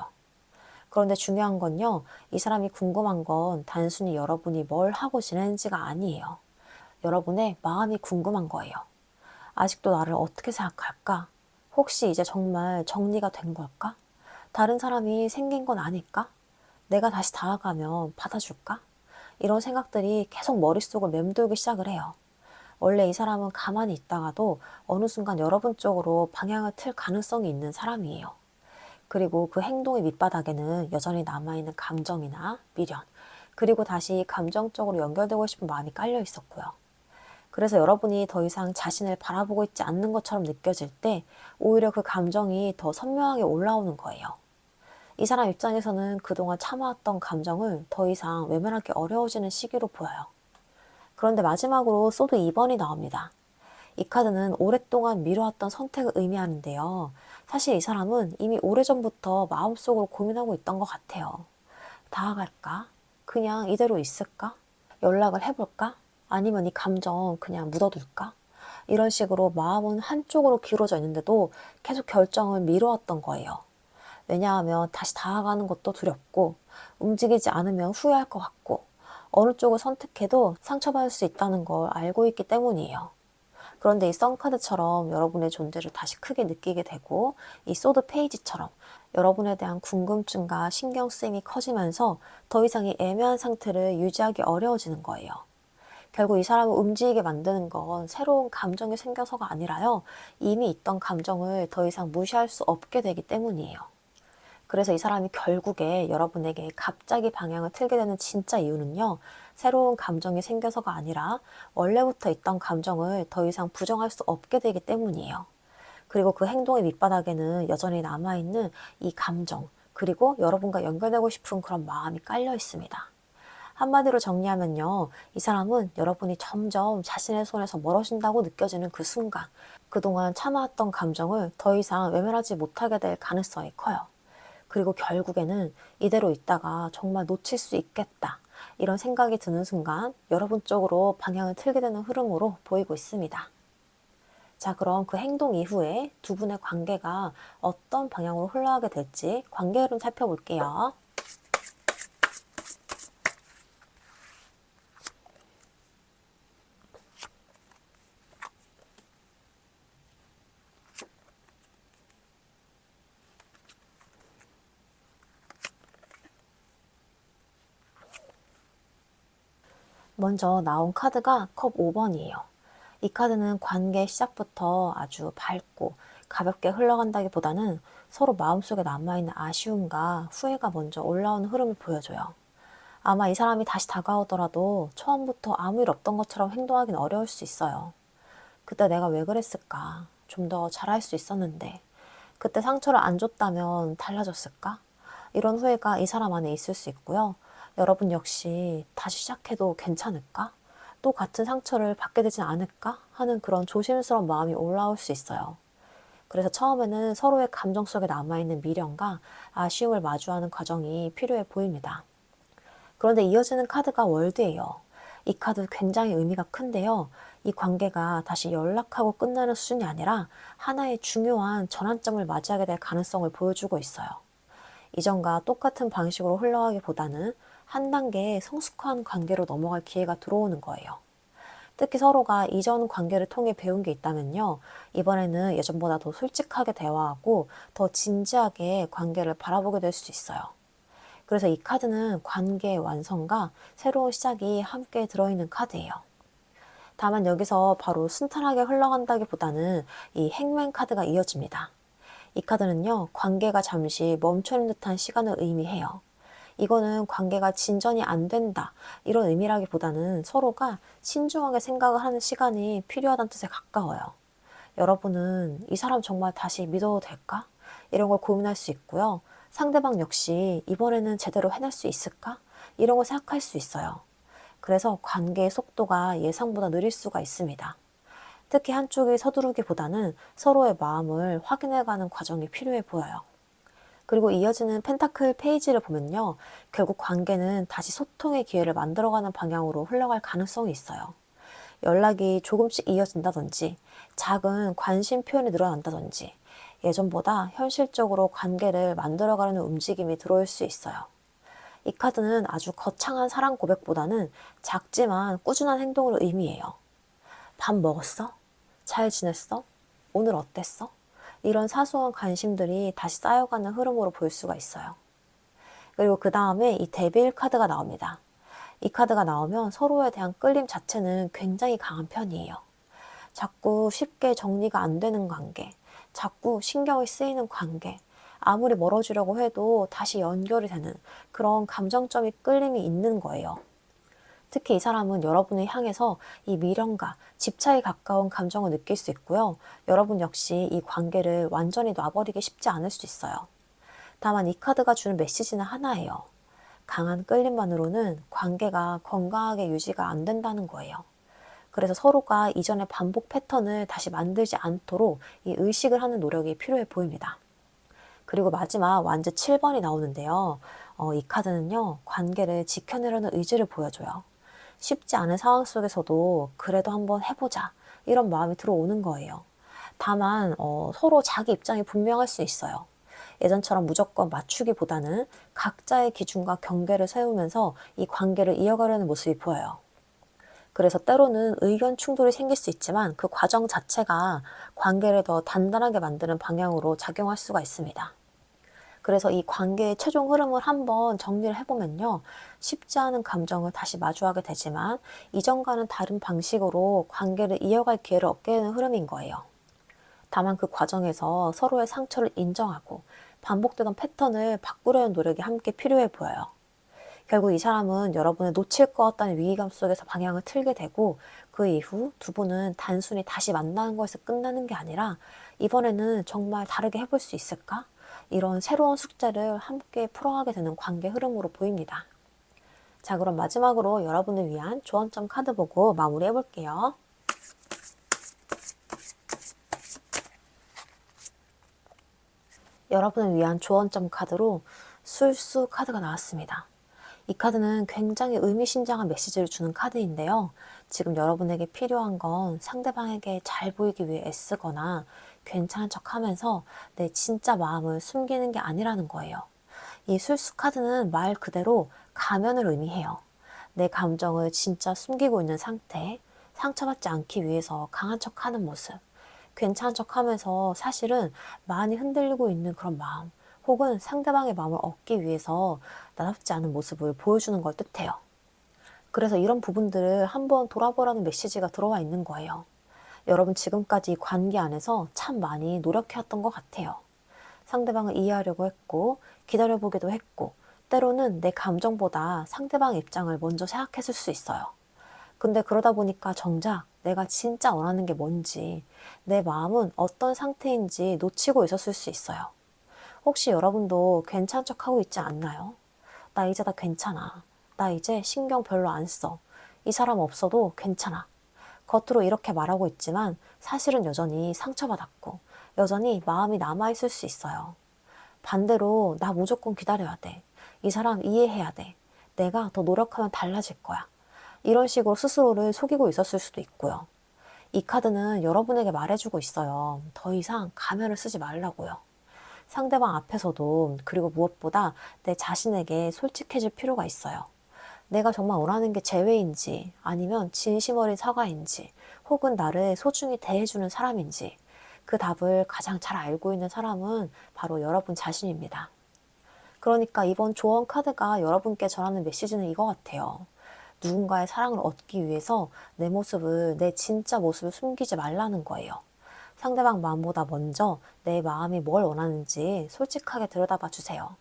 [SPEAKER 1] 그런데 중요한 건요, 이 사람이 궁금한 건 단순히 여러분이 뭘 하고 지내는지가 아니에요. 여러분의 마음이 궁금한 거예요. 아직도 나를 어떻게 생각할까? 혹시 이제 정말 정리가 된 걸까? 다른 사람이 생긴 건 아닐까? 내가 다시 다가가면 받아줄까? 이런 생각들이 계속 머릿속을 맴돌기 시작을 해요. 원래 이 사람은 가만히 있다가도 어느 순간 여러분 쪽으로 방향을 틀 가능성이 있는 사람이에요. 그리고 그 행동의 밑바닥에는 여전히 남아있는 감정이나 미련, 그리고 다시 감정적으로 연결되고 싶은 마음이 깔려 있었고요. 그래서 여러분이 더 이상 자신을 바라보고 있지 않는 것처럼 느껴질 때 오히려 그 감정이 더 선명하게 올라오는 거예요. 이 사람 입장에서는 그동안 참아왔던 감정을 더 이상 외면하기 어려워지는 시기로 보여요. 그런데 마지막으로 소드 2번이 나옵니다. 이 카드는 오랫동안 미뤄왔던 선택을 의미하는데요. 사실 이 사람은 이미 오래전부터 마음속으로 고민하고 있던 것 같아요. 다가갈까? 그냥 이대로 있을까? 연락을 해볼까? 아니면 이 감정 그냥 묻어둘까? 이런 식으로 마음은 한쪽으로 기울어져 있는데도 계속 결정을 미뤄왔던 거예요. 왜냐하면 다시 다가가는 것도 두렵고, 움직이지 않으면 후회할 것 같고, 어느 쪽을 선택해도 상처받을 수 있다는 걸 알고 있기 때문이에요. 그런데 이 썬카드처럼 여러분의 존재를 다시 크게 느끼게 되고, 이 소드 페이지처럼 여러분에 대한 궁금증과 신경 쓰임이 커지면서 더 이상 이 애매한 상태를 유지하기 어려워지는 거예요. 결국 이 사람을 움직이게 만드는 건 새로운 감정이 생겨서가 아니라요, 이미 있던 감정을 더 이상 무시할 수 없게 되기 때문이에요. 그래서 이 사람이 결국에 여러분에게 갑자기 방향을 틀게 되는 진짜 이유는요, 새로운 감정이 생겨서가 아니라 원래부터 있던 감정을 더 이상 부정할 수 없게 되기 때문이에요. 그리고 그 행동의 밑바닥에는 여전히 남아있는 이 감정, 그리고 여러분과 연결되고 싶은 그런 마음이 깔려 있습니다. 한마디로 정리하면요, 이 사람은 여러분이 점점 자신의 손에서 멀어진다고 느껴지는 그 순간, 그동안 참아왔던 감정을 더 이상 외면하지 못하게 될 가능성이 커요. 그리고 결국에는 이대로 있다가 정말 놓칠 수 있겠다, 이런 생각이 드는 순간 여러분 쪽으로 방향을 틀게 되는 흐름으로 보이고 있습니다. 자, 그럼 그 행동 이후에 두 분의 관계가 어떤 방향으로 흘러가게 될지 관계 흐름 살펴볼게요. 먼저 나온 카드가 컵 5번이에요. 이 카드는 관계 시작부터 아주 밝고 가볍게 흘러간다기보다는 서로 마음속에 남아있는 아쉬움과 후회가 먼저 올라오는 흐름을 보여줘요. 아마 이 사람이 다시 다가오더라도 처음부터 아무 일 없던 것처럼 행동하긴 어려울 수 있어요. 그때 내가 왜 그랬을까? 좀 더 잘할 수 있었는데. 그때 상처를 안 줬다면 달라졌을까? 이런 후회가 이 사람 안에 있을 수 있고요. 여러분 역시 다시 시작해도 괜찮을까? 또 같은 상처를 받게 되진 않을까? 하는 그런 조심스러운 마음이 올라올 수 있어요. 그래서 처음에는 서로의 감정 속에 남아있는 미련과 아쉬움을 마주하는 과정이 필요해 보입니다. 그런데 이어지는 카드가 월드예요. 이 카드 굉장히 의미가 큰데요. 이 관계가 다시 연락하고 끝나는 수준이 아니라 하나의 중요한 전환점을 맞이하게 될 가능성을 보여주고 있어요. 이전과 똑같은 방식으로 흘러가기보다는 한 단계 성숙한 관계로 넘어갈 기회가 들어오는 거예요. 특히 서로가 이전 관계를 통해 배운 게 있다면요. 이번에는 예전보다 더 솔직하게 대화하고 더 진지하게 관계를 바라보게 될 수 있어요. 그래서 이 카드는 관계의 완성과 새로운 시작이 함께 들어있는 카드예요. 다만 여기서 바로 순탄하게 흘러간다기보다는 이 행맨 카드가 이어집니다. 이 카드는요, 관계가 잠시 멈춰있는 듯한 시간을 의미해요. 이거는 관계가 진전이 안 된다, 이런 의미라기보다는 서로가 신중하게 생각을 하는 시간이 필요하다는 뜻에 가까워요. 여러분은 이 사람 정말 다시 믿어도 될까? 이런 걸 고민할 수 있고요. 상대방 역시 이번에는 제대로 해낼 수 있을까? 이런 걸 생각할 수 있어요. 그래서 관계의 속도가 예상보다 느릴 수가 있습니다. 특히 한쪽이 서두르기보다는 서로의 마음을 확인해가는 과정이 필요해 보여요. 그리고 이어지는 펜타클 페이지를 보면요. 결국 관계는 다시 소통의 기회를 만들어가는 방향으로 흘러갈 가능성이 있어요. 연락이 조금씩 이어진다든지, 작은 관심 표현이 늘어난다든지, 예전보다 현실적으로 관계를 만들어가려는 움직임이 들어올 수 있어요. 이 카드는 아주 거창한 사랑 고백보다는 작지만 꾸준한 행동을 의미해요. 밥 먹었어? 잘 지냈어? 오늘 어땠어? 이런 사소한 관심들이 다시 쌓여가는 흐름으로 볼 수가 있어요. 그리고 그 다음에 이 데빌 카드가 나옵니다. 이 카드가 나오면 서로에 대한 끌림 자체는 굉장히 강한 편이에요. 자꾸 쉽게 정리가 안 되는 관계, 자꾸 신경이 쓰이는 관계, 아무리 멀어지려고 해도 다시 연결이 되는 그런 감정점이 끌림이 있는 거예요. 특히 이 사람은 여러분을 향해서 이 미련과 집착에 가까운 감정을 느낄 수 있고요. 여러분 역시 이 관계를 완전히 놔버리기 쉽지 않을 수 있어요. 다만 이 카드가 주는 메시지는 하나예요. 강한 끌림만으로는 관계가 건강하게 유지가 안 된다는 거예요. 그래서 서로가 이전의 반복 패턴을 다시 만들지 않도록 이 의식을 하는 노력이 필요해 보입니다. 그리고 마지막 완즈 7번이 나오는데요. 이 카드는요, 관계를 지켜내려는 의지를 보여줘요. 쉽지 않은 상황 속에서도 그래도 한번 해보자, 이런 마음이 들어오는 거예요. 다만 서로 자기 입장이 분명할 수 있어요. 예전처럼 무조건 맞추기보다는 각자의 기준과 경계를 세우면서 이 관계를 이어가려는 모습이 보여요. 그래서 때로는 의견 충돌이 생길 수 있지만 그 과정 자체가 관계를 더 단단하게 만드는 방향으로 작용할 수가 있습니다. 그래서 이 관계의 최종 흐름을 한번 정리를 해보면요. 쉽지 않은 감정을 다시 마주하게 되지만 이전과는 다른 방식으로 관계를 이어갈 기회를 얻게 되는 흐름인 거예요. 다만 그 과정에서 서로의 상처를 인정하고 반복되던 패턴을 바꾸려는 노력이 함께 필요해 보여요. 결국 이 사람은 여러분을 놓칠 것 같다는 위기감 속에서 방향을 틀게 되고 그 이후 두 분은 단순히 다시 만나는 것에서 끝나는 게 아니라 이번에는 정말 다르게 해볼 수 있을까? 이런 새로운 숙제를 함께 풀어가게 되는 관계 흐름으로 보입니다. 자, 그럼 마지막으로 여러분을 위한 조언점 카드 보고 마무리해 볼게요. 여러분을 위한 조언점 카드로 술수 카드가 나왔습니다. 이 카드는 굉장히 의미심장한 메시지를 주는 카드인데요. 지금 여러분에게 필요한 건 상대방에게 잘 보이기 위해 애쓰거나 괜찮은 척 하면서 내 진짜 마음을 숨기는 게 아니라는 거예요. 이 술수 카드는 말 그대로 가면을 의미해요. 내 감정을 진짜 숨기고 있는 상태, 상처받지 않기 위해서 강한 척 하는 모습, 괜찮은 척 하면서 사실은 많이 흔들리고 있는 그런 마음, 혹은 상대방의 마음을 얻기 위해서 나답지 않은 모습을 보여주는 걸 뜻해요. 그래서 이런 부분들을 한번 돌아보라는 메시지가 들어와 있는 거예요. 여러분 지금까지 이 관계 안에서 참 많이 노력해왔던 것 같아요. 상대방을 이해하려고 했고, 기다려보기도 했고, 때로는 내 감정보다 상대방 입장을 먼저 생각했을 수 있어요. 근데 그러다 보니까 정작 내가 진짜 원하는 게 뭔지, 내 마음은 어떤 상태인지 놓치고 있었을 수 있어요. 혹시 여러분도 괜찮은 척 하고 있지 않나요? 나 이제 다 괜찮아. 나 이제 신경 별로 안 써. 이 사람 없어도 괜찮아. 겉으로 이렇게 말하고 있지만 사실은 여전히 상처받았고 여전히 마음이 남아있을 수 있어요. 반대로 나 무조건 기다려야 돼. 이 사람 이해해야 돼. 내가 더 노력하면 달라질 거야. 이런 식으로 스스로를 속이고 있었을 수도 있고요. 이 카드는 여러분에게 말해주고 있어요. 더 이상 가면을 쓰지 말라고요. 상대방 앞에서도, 그리고 무엇보다 내 자신에게 솔직해질 필요가 있어요. 내가 정말 원하는 게 재회인지, 아니면 진심 어린 사과인지, 혹은 나를 소중히 대해주는 사람인지, 그 답을 가장 잘 알고 있는 사람은 바로 여러분 자신입니다. 그러니까 이번 조언 카드가 여러분께 전하는 메시지는 이거 같아요. 누군가의 사랑을 얻기 위해서 내 모습을, 내 진짜 모습을 숨기지 말라는 거예요. 상대방 마음보다 먼저 내 마음이 뭘 원하는지 솔직하게 들여다봐 주세요.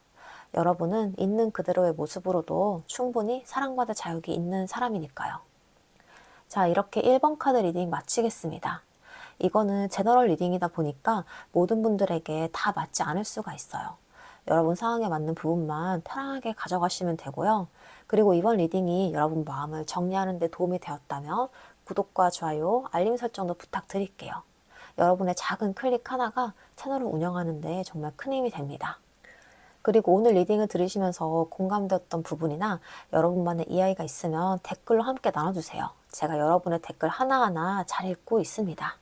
[SPEAKER 1] 여러분은 있는 그대로의 모습으로도 충분히 사랑받을 자격이 있는 사람이니까요. 자, 이렇게 1번 카드 리딩 마치겠습니다. 이거는 제너럴 리딩이다 보니까 모든 분들에게 다 맞지 않을 수가 있어요. 여러분 상황에 맞는 부분만 편안하게 가져가시면 되고요. 그리고 이번 리딩이 여러분 마음을 정리하는 데 도움이 되었다면 구독과 좋아요, 알림 설정도 부탁드릴게요. 여러분의 작은 클릭 하나가 채널을 운영하는 데 정말 큰 힘이 됩니다. 그리고 오늘 리딩을 들으시면서 공감되었던 부분이나 여러분만의 이야기가 있으면 댓글로 함께 나눠주세요. 제가 여러분의 댓글 하나하나 잘 읽고 있습니다.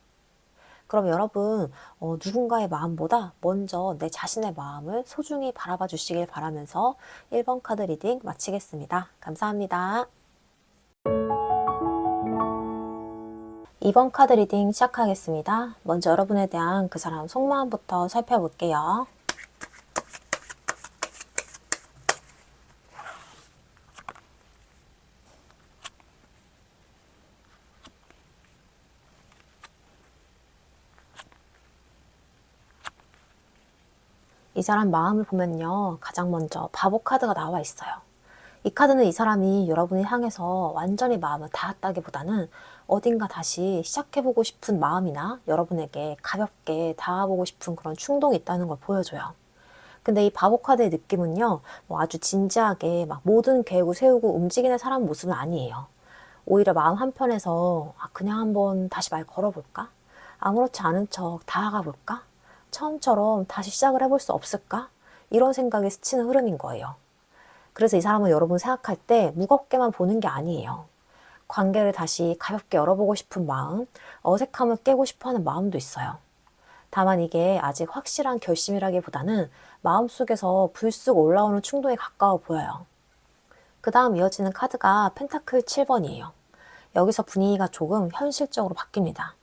[SPEAKER 1] 그럼 여러분, 누군가의 마음보다 먼저 내 자신의 마음을 소중히 바라봐 주시길 바라면서 1번 카드 리딩 마치겠습니다. 감사합니다. 2번 카드 리딩 시작하겠습니다. 먼저 여러분에 대한 그 사람 속마음부터 살펴볼게요. 이 사람 마음을 보면요, 가장 먼저 바보 카드가 나와 있어요. 이 카드는 이 사람이 여러분을 향해서 완전히 마음을 닿았다기보다는 어딘가 다시 시작해보고 싶은 마음이나 여러분에게 가볍게 닿아보고 싶은 그런 충동이 있다는 걸 보여줘요. 근데 이 바보 카드의 느낌은요, 뭐 아주 진지하게 막 모든 계획을 세우고 움직이는 사람 모습은 아니에요. 오히려 마음 한편에서 그냥 한번 다시 말 걸어볼까? 아무렇지 않은 척 다가가 볼까? 처음처럼 다시 시작을 해볼 수 없을까? 이런 생각이 스치는 흐름인 거예요. 그래서 이 사람은 여러분 생각할 때 무겁게만 보는 게 아니에요. 관계를 다시 가볍게 열어보고 싶은 마음, 어색함을 깨고 싶어하는 마음도 있어요. 다만 이게 아직 확실한 결심이라기보다는 마음속에서 불쑥 올라오는 충동에 가까워 보여요. 그 다음 이어지는 카드가 펜타클 7번이에요. 여기서 분위기가 조금 현실적으로 바뀝니다.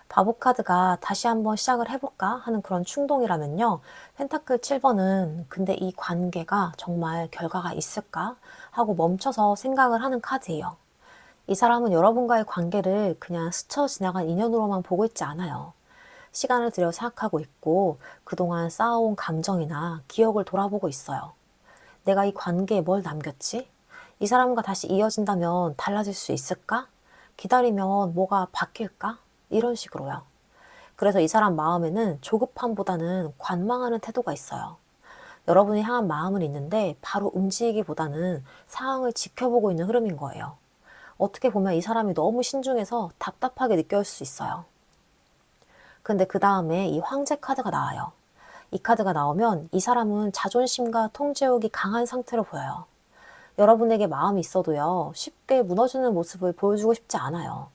[SPEAKER 1] 바보 카드가 다시 한번 시작을 해볼까 하는 그런 충동이라면요. 펜타클 7번은 근데 이 관계가 정말 결과가 있을까 하고 멈춰서 생각을 하는 카드예요. 이 사람은 여러분과의 관계를 그냥 스쳐 지나간 인연으로만 보고 있지 않아요. 시간을 들여 생각하고 있고 그동안 쌓아온 감정이나 기억을 돌아보고 있어요. 내가 이 관계에 뭘 남겼지? 이 사람과 다시 이어진다면 달라질 수 있을까? 기다리면 뭐가 바뀔까? 이런 식으로요. 그래서 이 사람 마음에는 조급함보다는 관망하는 태도가 있어요. 여러분이 향한 마음은 있는데 바로 움직이기보다는 상황을 지켜보고 있는 흐름인 거예요. 어떻게 보면 이 사람이 너무 신중해서 답답하게 느껴질 수 있어요. 근데 그 다음에 이 황제 카드가 나와요. 이 카드가 나오면 이 사람은 자존심과 통제욕이 강한 상태로 보여요. 여러분에게 마음이 있어도요, 쉽게 무너지는 모습을 보여주고 싶지 않아요.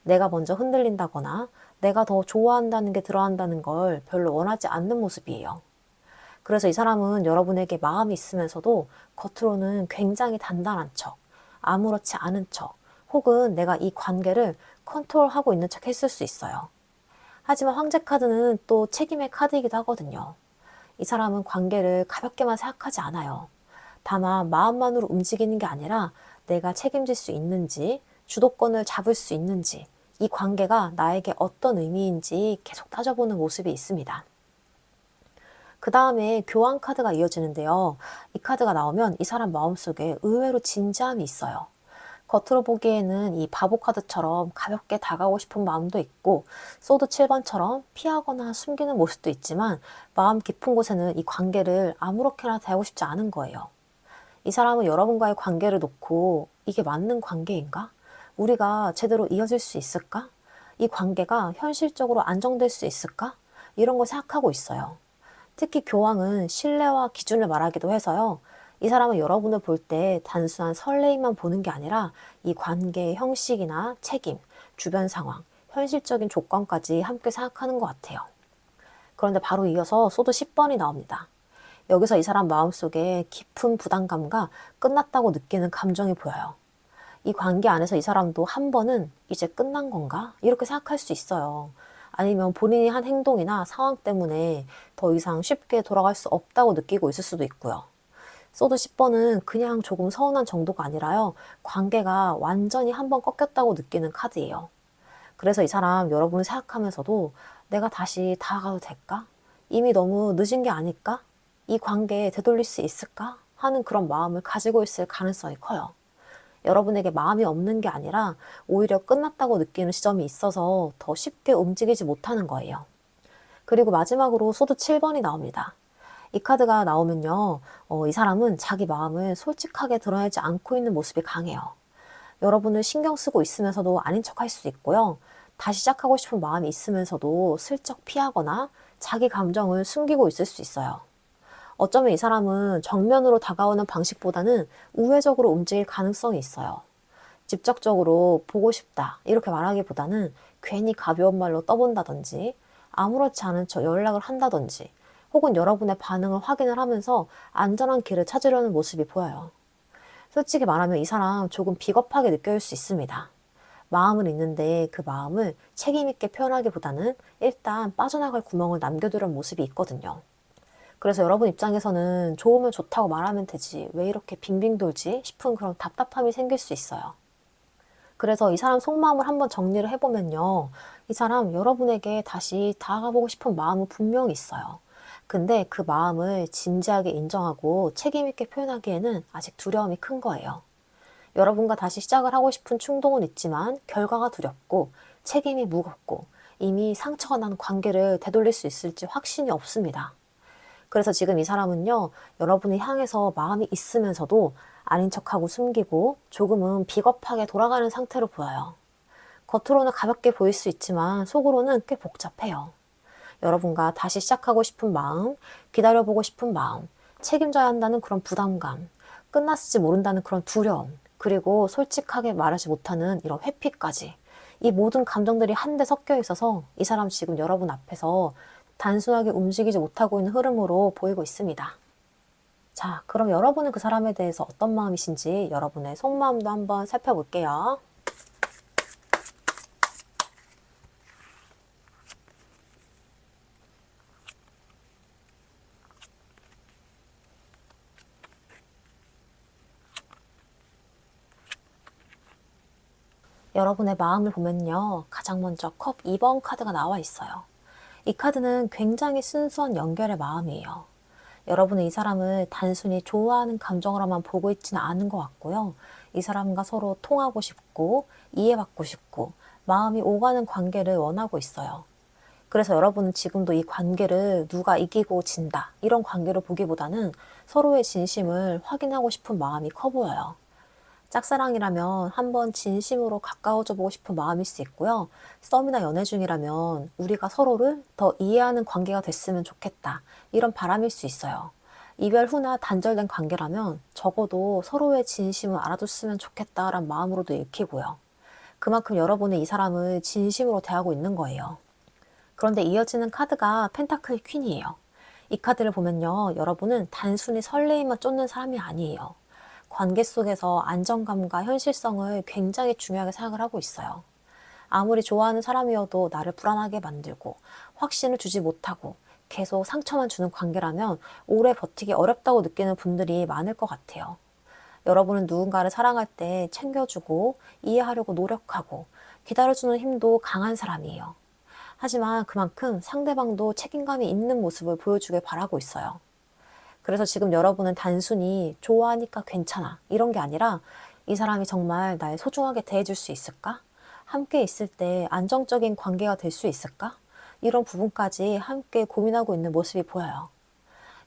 [SPEAKER 1] 내가 먼저 흔들린다거나 내가 더 좋아한다는 게 들어간다는 걸 별로 원하지 않는 모습이에요. 그래서 이 사람은 여러분에게 마음이 있으면서도 겉으로는 굉장히 단단한 척, 아무렇지 않은 척, 혹은 내가 이 관계를 컨트롤하고 있는 척 했을 수 있어요. 하지만 황제 카드는 또 책임의 카드이기도 하거든요. 이 사람은 관계를 가볍게만 생각하지 않아요. 다만 마음만으로 움직이는 게 아니라 내가 책임질 수 있는지, 주도권을 잡을 수 있는지, 이 관계가 나에게 어떤 의미인지 계속 따져보는 모습이 있습니다. 그 다음에 교환 카드가 이어지는데요. 이 카드가 나오면 이 사람 마음속에 의외로 진지함이 있어요. 겉으로 보기에는 이 바보 카드처럼 가볍게 다가오고 싶은 마음도 있고, 소드 7번처럼 피하거나 숨기는 모습도 있지만 마음 깊은 곳에는 이 관계를 아무렇게나 대하고 싶지 않은 거예요. 이 사람은 여러분과의 관계를 놓고 이게 맞는 관계인가? 우리가 제대로 이어질 수 있을까? 이 관계가 현실적으로 안정될 수 있을까? 이런 걸 생각하고 있어요. 특히 교황은 신뢰와 기준을 말하기도 해서요. 이 사람은 여러분을 볼 때 단순한 설레임만 보는 게 아니라 이 관계의 형식이나 책임, 주변 상황, 현실적인 조건까지 함께 생각하는 것 같아요. 그런데 바로 이어서 소드 10번이 나옵니다. 여기서 이 사람 마음속에 깊은 부담감과 끝났다고 느끼는 감정이 보여요. 이 관계 안에서 이 사람도 한 번은 이제 끝난 건가? 이렇게 생각할 수 있어요. 아니면 본인이 한 행동이나 상황 때문에 더 이상 쉽게 돌아갈 수 없다고 느끼고 있을 수도 있고요. 소드 10번은 그냥 조금 서운한 정도가 아니라요. 관계가 완전히 한 번 꺾였다고 느끼는 카드예요. 그래서 이 사람 여러분을 생각하면서도 내가 다시 다가가도 될까? 이미 너무 늦은 게 아닐까? 이 관계에 되돌릴 수 있을까? 하는 그런 마음을 가지고 있을 가능성이 커요. 여러분에게 마음이 없는 게 아니라 오히려 끝났다고 느끼는 시점이 있어서 더 쉽게 움직이지 못하는 거예요. 그리고 마지막으로 소드 7번이 나옵니다. 이 카드가 나오면요, 이 사람은 자기 마음을 솔직하게 드러내지 않고 있는 모습이 강해요. 여러분을 신경 쓰고 있으면서도 아닌 척할 수 있고요. 다시 시작하고 싶은 마음이 있으면서도 슬쩍 피하거나 자기 감정을 숨기고 있을 수 있어요. 어쩌면 이 사람은 정면으로 다가오는 방식보다는 우회적으로 움직일 가능성이 있어요. 직접적으로 보고 싶다 이렇게 말하기보다는 괜히 가벼운 말로 떠본다든지 아무렇지 않은 척 연락을 한다든지 혹은 여러분의 반응을 확인을 하면서 안전한 길을 찾으려는 모습이 보여요. 솔직히 말하면 이 사람 조금 비겁하게 느껴질 수 있습니다. 마음은 있는데 그 마음을 책임 있게 표현하기보다는 일단 빠져나갈 구멍을 남겨두려는 모습이 있거든요. 그래서 여러분 입장에서는 좋으면 좋다고 말하면 되지 왜 이렇게 빙빙 돌지 싶은 그런 답답함이 생길 수 있어요. 그래서 이 사람 속마음을 한번 정리를 해보면요. 이 사람 여러분에게 다시 다가가보고 싶은 마음은 분명히 있어요. 근데 그 마음을 진지하게 인정하고 책임 있게 표현하기에는 아직 두려움이 큰 거예요. 여러분과 다시 시작을 하고 싶은 충동은 있지만 결과가 두렵고 책임이 무겁고 이미 상처가 난 관계를 되돌릴 수 있을지 확신이 없습니다. 그래서 지금 이 사람은요, 여러분을 향해서 마음이 있으면서도 아닌 척하고 숨기고 조금은 비겁하게 돌아가는 상태로 보여요. 겉으로는 가볍게 보일 수 있지만 속으로는 꽤 복잡해요. 여러분과 다시 시작하고 싶은 마음, 기다려보고 싶은 마음, 책임져야 한다는 그런 부담감, 끝났을지 모른다는 그런 두려움, 그리고 솔직하게 말하지 못하는 이런 회피까지. 이 모든 감정들이 한데 섞여 있어서 이 사람 지금 여러분 앞에서 단순하게 움직이지 못하고 있는 흐름으로 보이고 있습니다. 자, 그럼 여러분은 그 사람에 대해서 어떤 마음이신지 여러분의 속마음도 한번 살펴볼게요. 여러분의 마음을 보면요. 가장 먼저 컵 2번 카드가 나와 있어요. 이 카드는 굉장히 순수한 연결의 마음이에요. 여러분은 이 사람을 단순히 좋아하는 감정으로만 보고 있지는 않은 것 같고요. 이 사람과 서로 통하고 싶고 이해받고 싶고 마음이 오가는 관계를 원하고 있어요. 그래서 여러분은 지금도 이 관계를 누가 이기고 진다 이런 관계로 보기보다는 서로의 진심을 확인하고 싶은 마음이 커 보여요. 짝사랑이라면 한번 진심으로 가까워져 보고 싶은 마음일 수 있고요. 썸이나 연애 중이라면 우리가 서로를 더 이해하는 관계가 됐으면 좋겠다. 이런 바람일 수 있어요. 이별 후나 단절된 관계라면 적어도 서로의 진심을 알아줬으면 좋겠다라는 마음으로도 읽히고요. 그만큼 여러분은 이 사람을 진심으로 대하고 있는 거예요. 그런데 이어지는 카드가 펜타클 퀸이에요. 이 카드를 보면요. 여러분은 단순히 설레임만 쫓는 사람이 아니에요. 관계 속에서 안정감과 현실성을 굉장히 중요하게 생각을 하고 있어요. 아무리 좋아하는 사람이어도 나를 불안하게 만들고 확신을 주지 못하고 계속 상처만 주는 관계라면 오래 버티기 어렵다고 느끼는 분들이 많을 것 같아요. 여러분은 누군가를 사랑할 때 챙겨주고 이해하려고 노력하고 기다려주는 힘도 강한 사람이에요. 하지만 그만큼 상대방도 책임감이 있는 모습을 보여주길 바라고 있어요. 그래서 지금 여러분은 단순히 좋아하니까 괜찮아 이런 게 아니라 이 사람이 정말 날 소중하게 대해줄 수 있을까? 함께 있을 때 안정적인 관계가 될 수 있을까? 이런 부분까지 함께 고민하고 있는 모습이 보여요.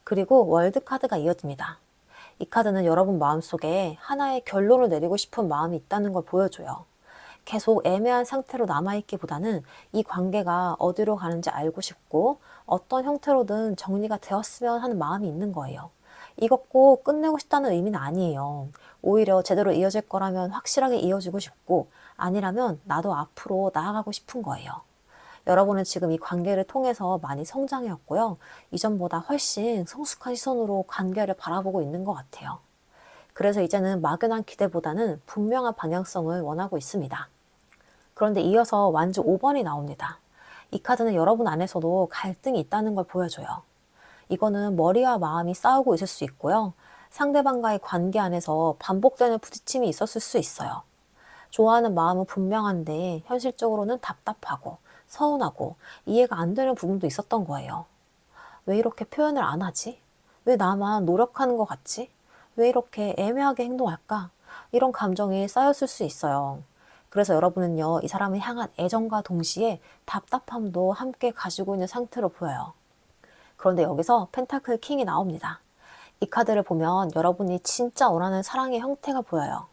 [SPEAKER 1] 그리고 월드카드가 이어집니다. 이 카드는 여러분 마음속에 하나의 결론을 내리고 싶은 마음이 있다는 걸 보여줘요. 계속 애매한 상태로 남아있기보다는 이 관계가 어디로 가는지 알고 싶고 어떤 형태로든 정리가 되었으면 하는 마음이 있는 거예요. 이것 꼭 끝내고 싶다는 의미는 아니에요. 오히려 제대로 이어질 거라면 확실하게 이어지고 싶고 아니라면 나도 앞으로 나아가고 싶은 거예요. 여러분은 지금 이 관계를 통해서 많이 성장해왔고요. 이전보다 훨씬 성숙한 시선으로 관계를 바라보고 있는 것 같아요. 그래서 이제는 막연한 기대보다는 분명한 방향성을 원하고 있습니다. 그런데 이어서 완주 5번이 나옵니다. 이 카드는 여러분 안에서도 갈등이 있다는 걸 보여줘요. 이거는 머리와 마음이 싸우고 있을 수 있고요. 상대방과의 관계 안에서 반복되는 부딪힘이 있었을 수 있어요. 좋아하는 마음은 분명한데 현실적으로는 답답하고 서운하고 이해가 안 되는 부분도 있었던 거예요. 왜 이렇게 표현을 안 하지? 왜 나만 노력하는 것 같지? 왜 이렇게 애매하게 행동할까? 이런 감정이 쌓였을 수 있어요. 그래서 여러분은요, 이 사람을 향한 애정과 동시에 답답함도 함께 가지고 있는 상태로 보여요. 그런데 여기서 펜타클 킹이 나옵니다. 이 카드를 보면 여러분이 진짜 원하는 사랑의 형태가 보여요.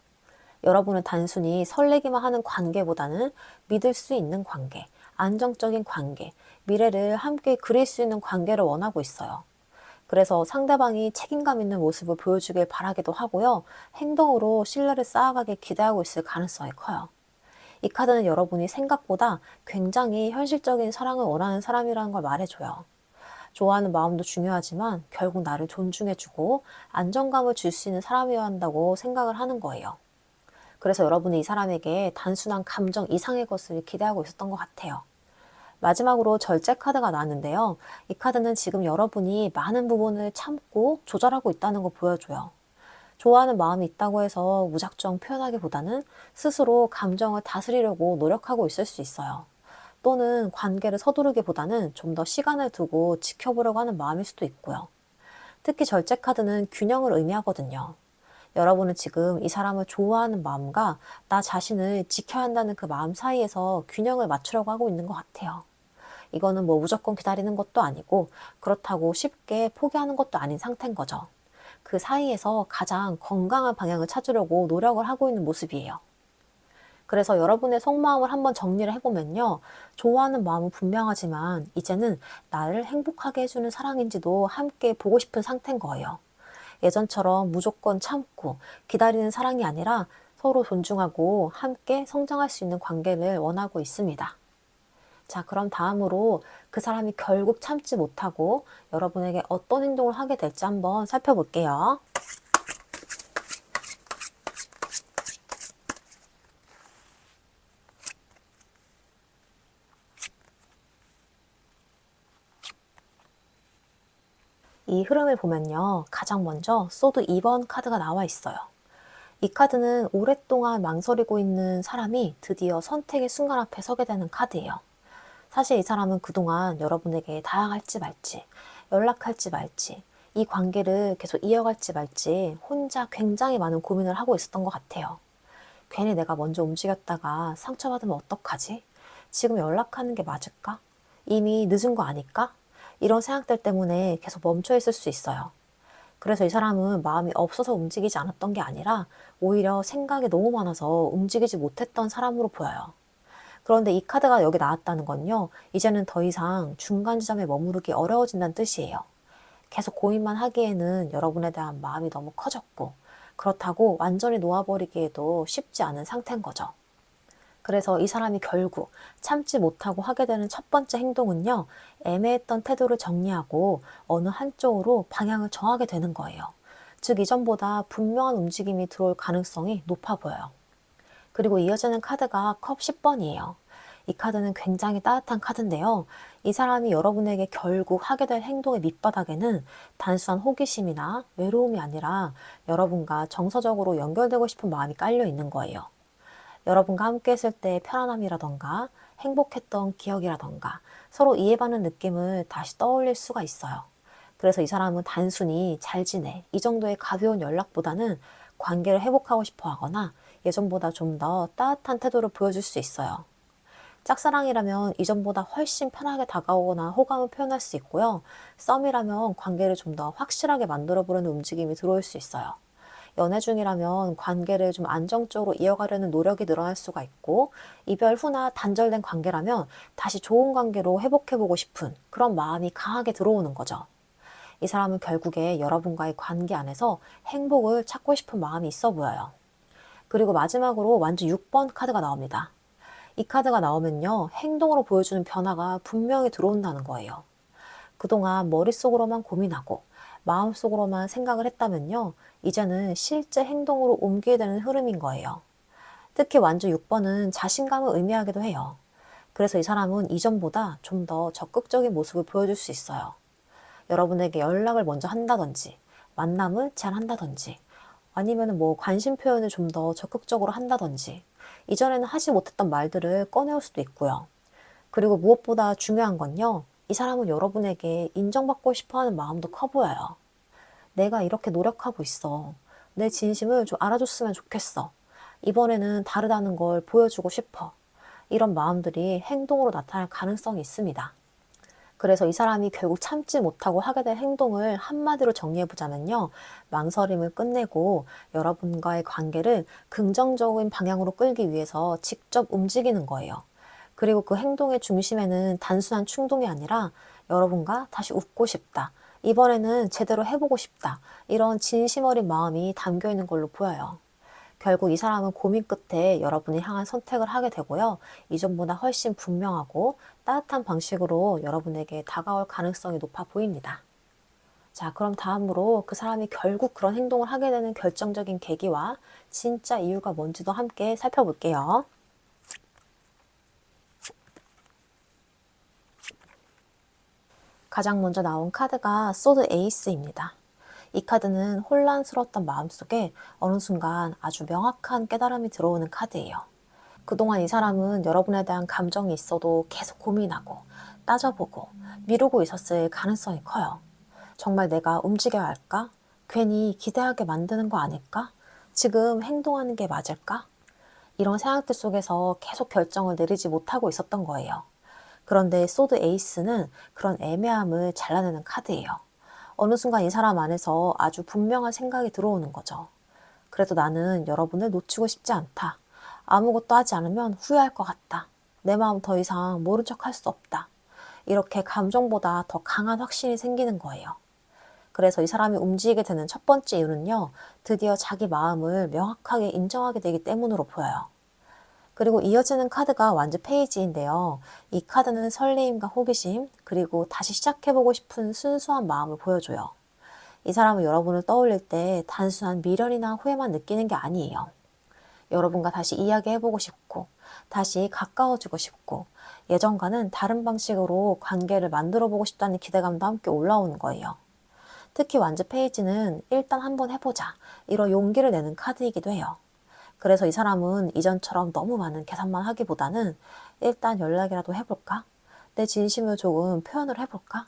[SPEAKER 1] 여러분은 단순히 설레기만 하는 관계보다는 믿을 수 있는 관계, 안정적인 관계, 미래를 함께 그릴 수 있는 관계를 원하고 있어요. 그래서 상대방이 책임감 있는 모습을 보여주길 바라기도 하고요. 행동으로 신뢰를 쌓아가길 기대하고 있을 가능성이 커요. 이 카드는 여러분이 생각보다 굉장히 현실적인 사랑을 원하는 사람이라는 걸 말해줘요. 좋아하는 마음도 중요하지만 결국 나를 존중해주고 안정감을 줄 수 있는 사람이어야 한다고 생각을 하는 거예요. 그래서 여러분이 이 사람에게 단순한 감정 이상의 것을 기대하고 있었던 것 같아요. 마지막으로 절제 카드가 나왔는데요. 이 카드는 지금 여러분이 많은 부분을 참고 조절하고 있다는 걸 보여줘요. 좋아하는 마음이 있다고 해서 무작정 표현하기보다는 스스로 감정을 다스리려고 노력하고 있을 수 있어요. 또는 관계를 서두르기보다는 좀 더 시간을 두고 지켜보려고 하는 마음일 수도 있고요. 특히 절제 카드는 균형을 의미하거든요. 여러분은 지금 이 사람을 좋아하는 마음과 나 자신을 지켜야 한다는 그 마음 사이에서 균형을 맞추려고 하고 있는 것 같아요. 이거는 뭐 무조건 기다리는 것도 아니고 그렇다고 쉽게 포기하는 것도 아닌 상태인 거죠. 그 사이에서 가장 건강한 방향을 찾으려고 노력을 하고 있는 모습이에요. 그래서 여러분의 속마음을 한번 정리를 해보면요. 좋아하는 마음은 분명하지만 이제는 나를 행복하게 해주는 사랑인지도 함께 보고 싶은 상태인 거예요. 예전처럼 무조건 참고 기다리는 사랑이 아니라 서로 존중하고 함께 성장할 수 있는 관계를 원하고 있습니다. 자, 그럼 다음으로 그 사람이 결국 참지 못하고 여러분에게 어떤 행동을 하게 될지 한번 살펴볼게요. 이 흐름을 보면요. 가장 먼저 소드 2번 카드가 나와 있어요. 이 카드는 오랫동안 망설이고 있는 사람이 드디어 선택의 순간 앞에 서게 되는 카드예요. 사실 이 사람은 그동안 여러분에게 다가갈지 말지, 연락할지 말지, 이 관계를 계속 이어갈지 말지 혼자 굉장히 많은 고민을 하고 있었던 것 같아요. 괜히 내가 먼저 움직였다가 상처받으면 어떡하지? 지금 연락하는 게 맞을까? 이미 늦은 거 아닐까? 이런 생각들 때문에 계속 멈춰 있을 수 있어요. 그래서 이 사람은 마음이 없어서 움직이지 않았던 게 아니라 오히려 생각이 너무 많아서 움직이지 못했던 사람으로 보여요. 그런데 이 카드가 여기 나왔다는 건요. 이제는 더 이상 중간 지점에 머무르기 어려워진다는 뜻이에요. 계속 고민만 하기에는 여러분에 대한 마음이 너무 커졌고 그렇다고 완전히 놓아버리기에도 쉽지 않은 상태인 거죠. 그래서 이 사람이 결국 참지 못하고 하게 되는 첫 번째 행동은요. 애매했던 태도를 정리하고 어느 한쪽으로 방향을 정하게 되는 거예요. 즉 이전보다 분명한 움직임이 들어올 가능성이 높아 보여요. 그리고 이어지는 카드가 컵 10번이에요. 이 카드는 굉장히 따뜻한 카드인데요. 이 사람이 여러분에게 결국 하게 될 행동의 밑바닥에는 단순한 호기심이나 외로움이 아니라 여러분과 정서적으로 연결되고 싶은 마음이 깔려 있는 거예요. 여러분과 함께 했을 때 편안함이라던가 행복했던 기억이라던가 서로 이해받는 느낌을 다시 떠올릴 수가 있어요. 그래서 이 사람은 단순히 잘 지내 이 정도의 가벼운 연락보다는 관계를 회복하고 싶어 하거나 예전보다 좀 더 따뜻한 태도를 보여줄 수 있어요. 짝사랑이라면 이전보다 훨씬 편하게 다가오거나 호감을 표현할 수 있고요. 썸이라면 관계를 좀 더 확실하게 만들어보려는 움직임이 들어올 수 있어요. 연애 중이라면 관계를 좀 안정적으로 이어가려는 노력이 늘어날 수가 있고, 이별 후나 단절된 관계라면 다시 좋은 관계로 회복해보고 싶은 그런 마음이 강하게 들어오는 거죠. 이 사람은 결국에 여러분과의 관계 안에서 행복을 찾고 싶은 마음이 있어 보여요. 그리고 마지막으로 완주 6번 카드가 나옵니다. 이 카드가 나오면요, 행동으로 보여주는 변화가 분명히 들어온다는 거예요. 그동안 머릿속으로만 고민하고 마음속으로만 생각을 했다면요, 이제는 실제 행동으로 옮기게 되는 흐름인 거예요. 특히 완주 6번은 자신감을 의미하기도 해요. 그래서 이 사람은 이전보다 좀 더 적극적인 모습을 보여줄 수 있어요. 여러분에게 연락을 먼저 한다든지, 만남을 제안한다든지, 아니면 관심 표현을 좀 더 적극적으로 한다든지, 이전에는 하지 못했던 말들을 꺼내올 수도 있고요. 그리고 무엇보다 중요한 건요, 이 사람은 여러분에게 인정받고 싶어 하는 마음도 커 보여요. 내가 이렇게 노력하고 있어. 내 진심을 좀 알아줬으면 좋겠어. 이번에는 다르다는 걸 보여주고 싶어. 이런 마음들이 행동으로 나타날 가능성이 있습니다. 그래서 이 사람이 결국 참지 못하고 하게 될 행동을 한마디로 정리해보자면요, 망설임을 끝내고 여러분과의 관계를 긍정적인 방향으로 끌기 위해서 직접 움직이는 거예요. 그리고 그 행동의 중심에는 단순한 충동이 아니라 여러분과 다시 웃고 싶다, 이번에는 제대로 해보고 싶다, 이런 진심 어린 마음이 담겨 있는 걸로 보여요. 결국 이 사람은 고민 끝에 여러분이 향한 선택을 하게 되고요. 이전보다 훨씬 분명하고 따뜻한 방식으로 여러분에게 다가올 가능성이 높아 보입니다. 자, 그럼 다음으로 그 사람이 결국 그런 행동을 하게 되는 결정적인 계기와 진짜 이유가 뭔지도 함께 살펴볼게요. 가장 먼저 나온 카드가 소드 에이스입니다. 이 카드는 혼란스러웠던 마음속에 어느 순간 아주 명확한 깨달음이 들어오는 카드예요. 그동안 이 사람은 여러분에 대한 감정이 있어도 계속 고민하고 따져보고 미루고 있었을 가능성이 커요. 정말 내가 움직여야 할까? 괜히 기대하게 만드는 거 아닐까? 지금 행동하는 게 맞을까? 이런 생각들 속에서 계속 결정을 내리지 못하고 있었던 거예요. 그런데 소드 에이스는 그런 애매함을 잘라내는 카드예요. 어느 순간 이 사람 안에서 아주 분명한 생각이 들어오는 거죠. 그래도 나는 여러분을 놓치고 싶지 않다. 아무것도 하지 않으면 후회할 것 같다. 내 마음 더 이상 모른 척 할 수 없다. 이렇게 감정보다 더 강한 확신이 생기는 거예요. 그래서 이 사람이 움직이게 되는 첫 번째 이유는요, 드디어 자기 마음을 명확하게 인정하게 되기 때문으로 보여요. 그리고 이어지는 카드가 완주 페이지인데요. 이 카드는 설레임과 호기심, 그리고 다시 시작해보고 싶은 순수한 마음을 보여줘요. 이 사람은 여러분을 떠올릴 때 단순한 미련이나 후회만 느끼는 게 아니에요. 여러분과 다시 이야기해보고 싶고, 다시 가까워지고 싶고, 예전과는 다른 방식으로 관계를 만들어보고 싶다는 기대감도 함께 올라오는 거예요. 특히 완주 페이지는 일단 한번 해보자, 이런 용기를 내는 카드이기도 해요. 그래서 이 사람은 이전처럼 너무 많은 계산만 하기보다는 일단 연락이라도 해볼까? 내 진심을 조금 표현을 해볼까?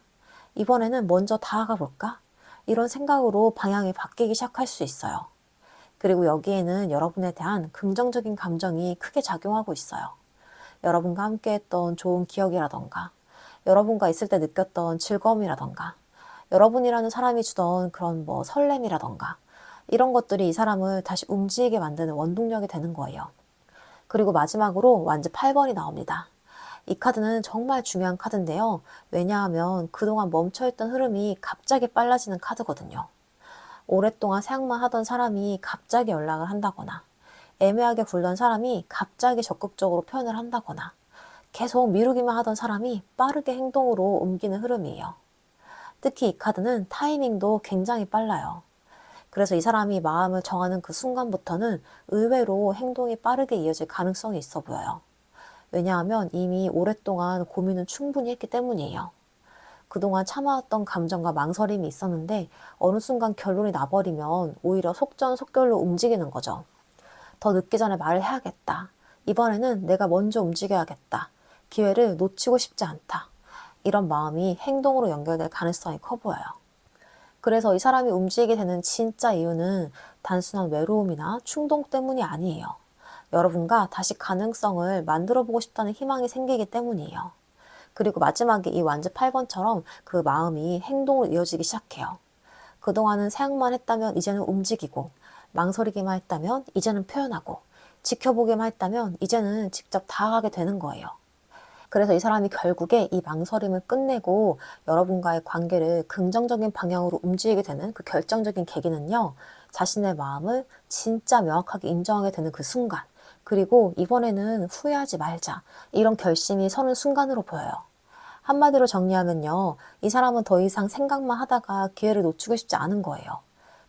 [SPEAKER 1] 이번에는 먼저 다가가 볼까? 이런 생각으로 방향이 바뀌기 시작할 수 있어요. 그리고 여기에는 여러분에 대한 긍정적인 감정이 크게 작용하고 있어요. 여러분과 함께 했던 좋은 기억이라던가, 여러분과 있을 때 느꼈던 즐거움이라던가, 여러분이라는 사람이 주던 그런 설렘이라던가, 이런 것들이 이 사람을 다시 움직이게 만드는 원동력이 되는 거예요. 그리고 마지막으로 완주 8번이 나옵니다. 이 카드는 정말 중요한 카드인데요. 왜냐하면 그동안 멈춰있던 흐름이 갑자기 빨라지는 카드거든요. 오랫동안 생각만 하던 사람이 갑자기 연락을 한다거나, 애매하게 굴던 사람이 갑자기 적극적으로 표현을 한다거나, 계속 미루기만 하던 사람이 빠르게 행동으로 옮기는 흐름이에요. 특히 이 카드는 타이밍도 굉장히 빨라요. 그래서 이 사람이 마음을 정하는 그 순간부터는 의외로 행동이 빠르게 이어질 가능성이 있어 보여요. 왜냐하면 이미 오랫동안 고민은 충분히 했기 때문이에요. 그동안 참아왔던 감정과 망설임이 있었는데 어느 순간 결론이 나버리면 오히려 속전속결로 움직이는 거죠. 더 늦기 전에 말을 해야겠다. 이번에는 내가 먼저 움직여야겠다. 기회를 놓치고 싶지 않다. 이런 마음이 행동으로 연결될 가능성이 커 보여요. 그래서 이 사람이 움직이게 되는 진짜 이유는 단순한 외로움이나 충동 때문이 아니에요. 여러분과 다시 가능성을 만들어 보고 싶다는 희망이 생기기 때문이에요. 그리고 마지막에 이 완즈 8번처럼 그 마음이 행동으로 이어지기 시작해요. 그동안은 생각만 했다면 이제는 움직이고, 망설이기만 했다면 이제는 표현하고, 지켜보기만 했다면 이제는 직접 다가가게 되는 거예요. 그래서 이 사람이 결국에 이 망설임을 끝내고 여러분과의 관계를 긍정적인 방향으로 움직이게 되는 그 결정적인 계기는요, 자신의 마음을 진짜 명확하게 인정하게 되는 그 순간, 그리고 이번에는 후회하지 말자, 이런 결심이 서는 순간으로 보여요. 한마디로 정리하면요, 이 사람은 더 이상 생각만 하다가 기회를 놓치고 싶지 않은 거예요.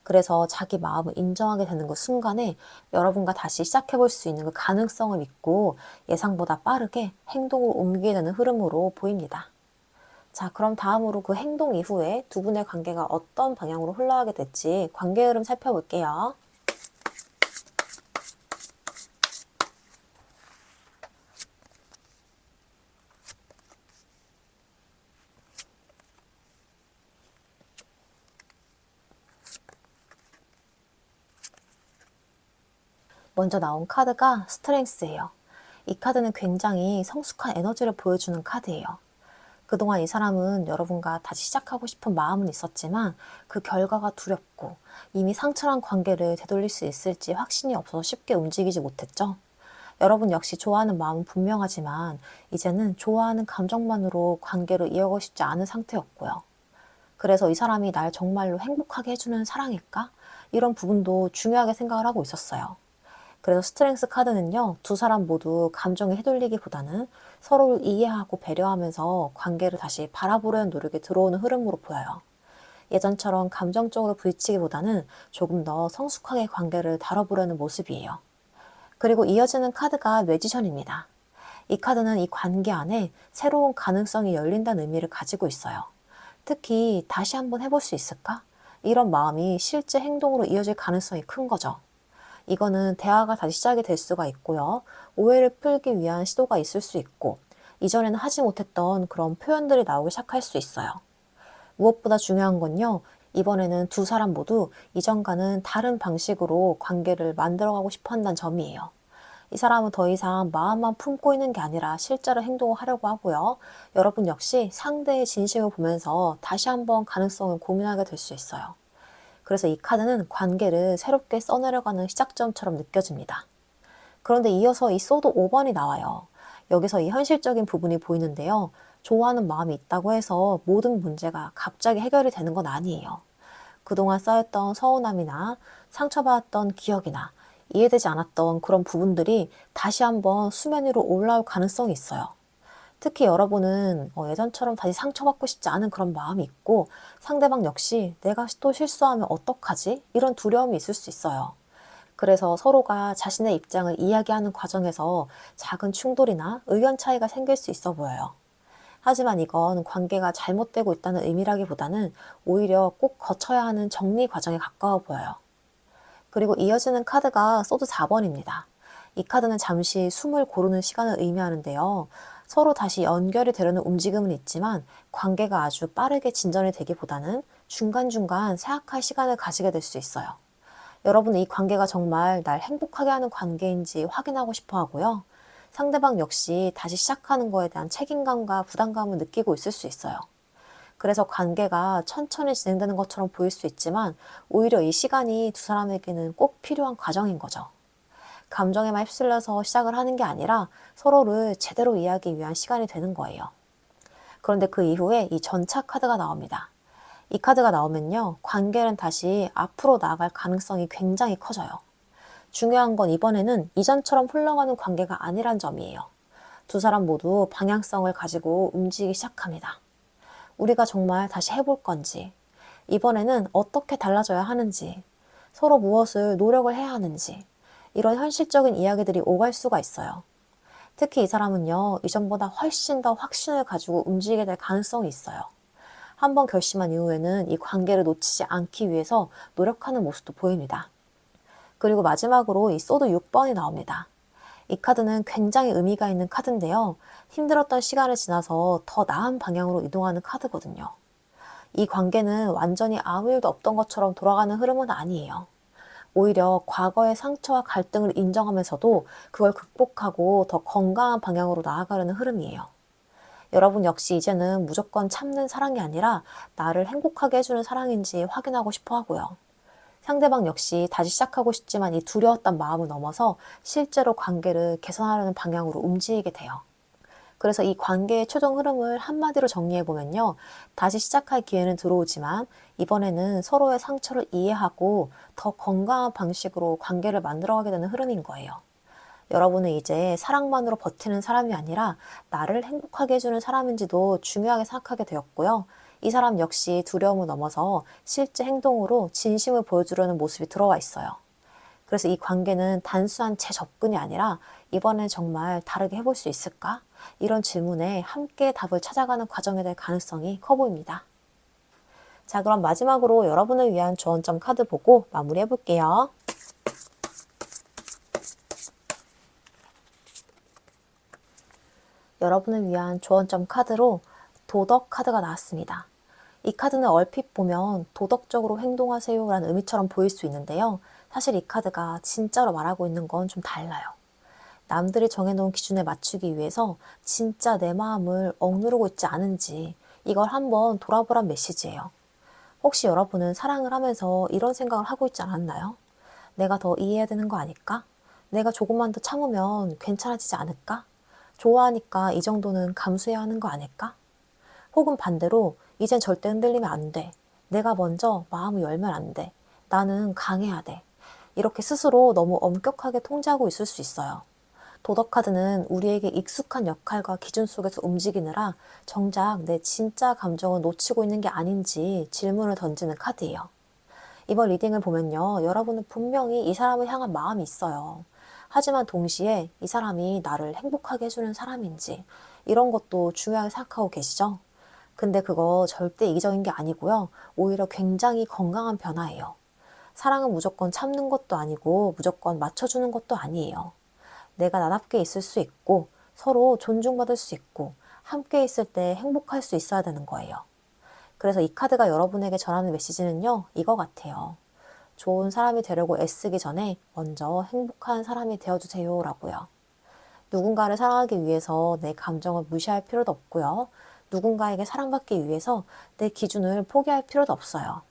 [SPEAKER 1] 그래서 자기 마음을 인정하게 되는 그 순간에 여러분과 다시 시작해볼 수 있는 그 가능성을 믿고 예상보다 빠르게 행동으로 옮기게 되는 흐름으로 보입니다. 자, 그럼 다음으로 그 행동 이후에 두 분의 관계가 어떤 방향으로 흘러가게 될지 관계 흐름 살펴볼게요. 먼저 나온 카드가 스트렝스예요. 이 카드는 굉장히 성숙한 에너지를 보여주는 카드예요. 그동안 이 사람은 여러분과 다시 시작하고 싶은 마음은 있었지만 그 결과가 두렵고 이미 상처난 관계를 되돌릴 수 있을지 확신이 없어서 쉽게 움직이지 못했죠. 여러분 역시 좋아하는 마음은 분명하지만 이제는 좋아하는 감정만으로 관계를 이어가고 싶지 않은 상태였고요. 그래서 이 사람이 날 정말로 행복하게 해주는 사랑일까? 이런 부분도 중요하게 생각을 하고 있었어요. 그래서 스트렝스 카드는요, 두 사람 모두 감정에 휘둘리기보다는 서로를 이해하고 배려하면서 관계를 다시 바라보려는 노력이 들어오는 흐름으로 보여요. 예전처럼 감정적으로 부딪히기보다는 조금 더 성숙하게 관계를 다뤄보려는 모습이에요. 그리고 이어지는 카드가 매지션입니다. 이 카드는 이 관계 안에 새로운 가능성이 열린다는 의미를 가지고 있어요. 특히 다시 한번 해볼 수 있을까? 이런 마음이 실제 행동으로 이어질 가능성이 큰 거죠. 이거는 대화가 다시 시작이 될 수가 있고요. 오해를 풀기 위한 시도가 있을 수 있고, 이전에는 하지 못했던 그런 표현들이 나오기 시작할 수 있어요. 무엇보다 중요한 건요, 이번에는 두 사람 모두 이전과는 다른 방식으로 관계를 만들어가고 싶어 한다는 점이에요. 이 사람은 더 이상 마음만 품고 있는 게 아니라 실제로 행동을 하려고 하고요. 여러분 역시 상대의 진심을 보면서 다시 한번 가능성을 고민하게 될 수 있어요. 그래서 이 카드는 관계를 새롭게 써내려가는 시작점처럼 느껴집니다. 그런데 이어서 이 소드 5번이 나와요. 여기서 이 현실적인 부분이 보이는데요. 좋아하는 마음이 있다고 해서 모든 문제가 갑자기 해결이 되는 건 아니에요. 그동안 쌓였던 서운함이나 상처받았던 기억이나 이해되지 않았던 그런 부분들이 다시 한번 수면 위로 올라올 가능성이 있어요. 특히 여러분은 예전처럼 다시 상처받고 싶지 않은 그런 마음이 있고 상대방 역시 내가 또 실수하면 어떡하지? 이런 두려움이 있을 수 있어요. 그래서 서로가 자신의 입장을 이야기하는 과정에서 작은 충돌이나 의견 차이가 생길 수 있어 보여요. 하지만 이건 관계가 잘못되고 있다는 의미라기보다는 오히려 꼭 거쳐야 하는 정리 과정에 가까워 보여요. 그리고 이어지는 카드가 소드 4번입니다. 이 카드는 잠시 숨을 고르는 시간을 의미하는데요. 서로 다시 연결이 되려는 움직임은 있지만 관계가 아주 빠르게 진전이 되기보다는 중간중간 생각할 시간을 가지게 될 수 있어요. 여러분은 이 관계가 정말 날 행복하게 하는 관계인지 확인하고 싶어 하고요. 상대방 역시 다시 시작하는 거에 대한 책임감과 부담감을 느끼고 있을 수 있어요. 그래서 관계가 천천히 진행되는 것처럼 보일 수 있지만 오히려 이 시간이 두 사람에게는 꼭 필요한 과정인 거죠. 감정에만 휩쓸려서 시작을 하는 게 아니라 서로를 제대로 이해하기 위한 시간이 되는 거예요. 그런데 그 이후에 이 전차 카드가 나옵니다. 이 카드가 나오면요, 관계는 다시 앞으로 나아갈 가능성이 굉장히 커져요. 중요한 건 이번에는 이전처럼 흘러가는 관계가 아니란 점이에요. 두 사람 모두 방향성을 가지고 움직이기 시작합니다. 우리가 정말 다시 해볼 건지, 이번에는 어떻게 달라져야 하는지, 서로 무엇을 노력을 해야 하는지, 이런 현실적인 이야기들이 오갈 수가 있어요. 특히 이 사람은요, 이전보다 훨씬 더 확신을 가지고 움직이게 될 가능성이 있어요. 한번 결심한 이후에는 이 관계를 놓치지 않기 위해서 노력하는 모습도 보입니다. 그리고 마지막으로 이 소드 6번이 나옵니다. 이 카드는 굉장히 의미가 있는 카드인데요. 힘들었던 시간을 지나서 더 나은 방향으로 이동하는 카드거든요. 이 관계는 완전히 아무 일도 없던 것처럼 돌아가는 흐름은 아니에요. 오히려 과거의 상처와 갈등을 인정하면서도 그걸 극복하고 더 건강한 방향으로 나아가려는 흐름이에요. 여러분 역시 이제는 무조건 참는 사랑이 아니라 나를 행복하게 해주는 사랑인지 확인하고 싶어 하고요. 상대방 역시 다시 시작하고 싶지만 이 두려웠던 마음을 넘어서 실제로 관계를 개선하려는 방향으로 움직이게 돼요. 그래서 이 관계의 최종 흐름을 한마디로 정리해보면요. 다시 시작할 기회는 들어오지만 이번에는 서로의 상처를 이해하고 더 건강한 방식으로 관계를 만들어가게 되는 흐름인 거예요. 여러분은 이제 사랑만으로 버티는 사람이 아니라 나를 행복하게 해주는 사람인지도 중요하게 생각하게 되었고요. 이 사람 역시 두려움을 넘어서 실제 행동으로 진심을 보여주려는 모습이 들어와 있어요. 그래서 이 관계는 단순한 재접근이 아니라 이번엔 정말 다르게 해볼 수 있을까? 이런 질문에 함께 답을 찾아가는 과정이 될 가능성이 커 보입니다. 자, 그럼 마지막으로 여러분을 위한 조언점 카드 보고 마무리해 볼게요. 여러분을 위한 조언점 카드로 도덕 카드가 나왔습니다. 이 카드는 얼핏 보면 도덕적으로 행동하세요 라는 의미처럼 보일 수 있는데요. 사실 이 카드가 진짜로 말하고 있는 건 좀 달라요. 남들이 정해놓은 기준에 맞추기 위해서 진짜 내 마음을 억누르고 있지 않은지 이걸 한번 돌아보란 메시지예요. 혹시 여러분은 사랑을 하면서 이런 생각을 하고 있지 않았나요? 내가 더 이해해야 되는 거 아닐까? 내가 조금만 더 참으면 괜찮아지지 않을까? 좋아하니까 이 정도는 감수해야 하는 거 아닐까? 혹은 반대로 이젠 절대 흔들리면 안 돼. 내가 먼저 마음을 열면 안 돼. 나는 강해야 돼. 이렇게 스스로 너무 엄격하게 통제하고 있을 수 있어요. 도덕카드는 우리에게 익숙한 역할과 기준 속에서 움직이느라 정작 내 진짜 감정을 놓치고 있는 게 아닌지 질문을 던지는 카드예요. 이번 리딩을 보면요. 여러분은 분명히 이 사람을 향한 마음이 있어요. 하지만 동시에 이 사람이 나를 행복하게 해주는 사람인지 이런 것도 중요하게 생각하고 계시죠? 근데 그거 절대 이기적인 게 아니고요. 오히려 굉장히 건강한 변화예요. 사랑은 무조건 참는 것도 아니고 무조건 맞춰주는 것도 아니에요. 내가 나답게 있을 수 있고 서로 존중받을 수 있고 함께 있을 때 행복할 수 있어야 되는 거예요. 그래서 이 카드가 여러분에게 전하는 메시지는요. 이거 같아요. 좋은 사람이 되려고 애쓰기 전에 먼저 행복한 사람이 되어주세요 라고요. 누군가를 사랑하기 위해서 내 감정을 무시할 필요도 없고요. 누군가에게 사랑받기 위해서 내 기준을 포기할 필요도 없어요.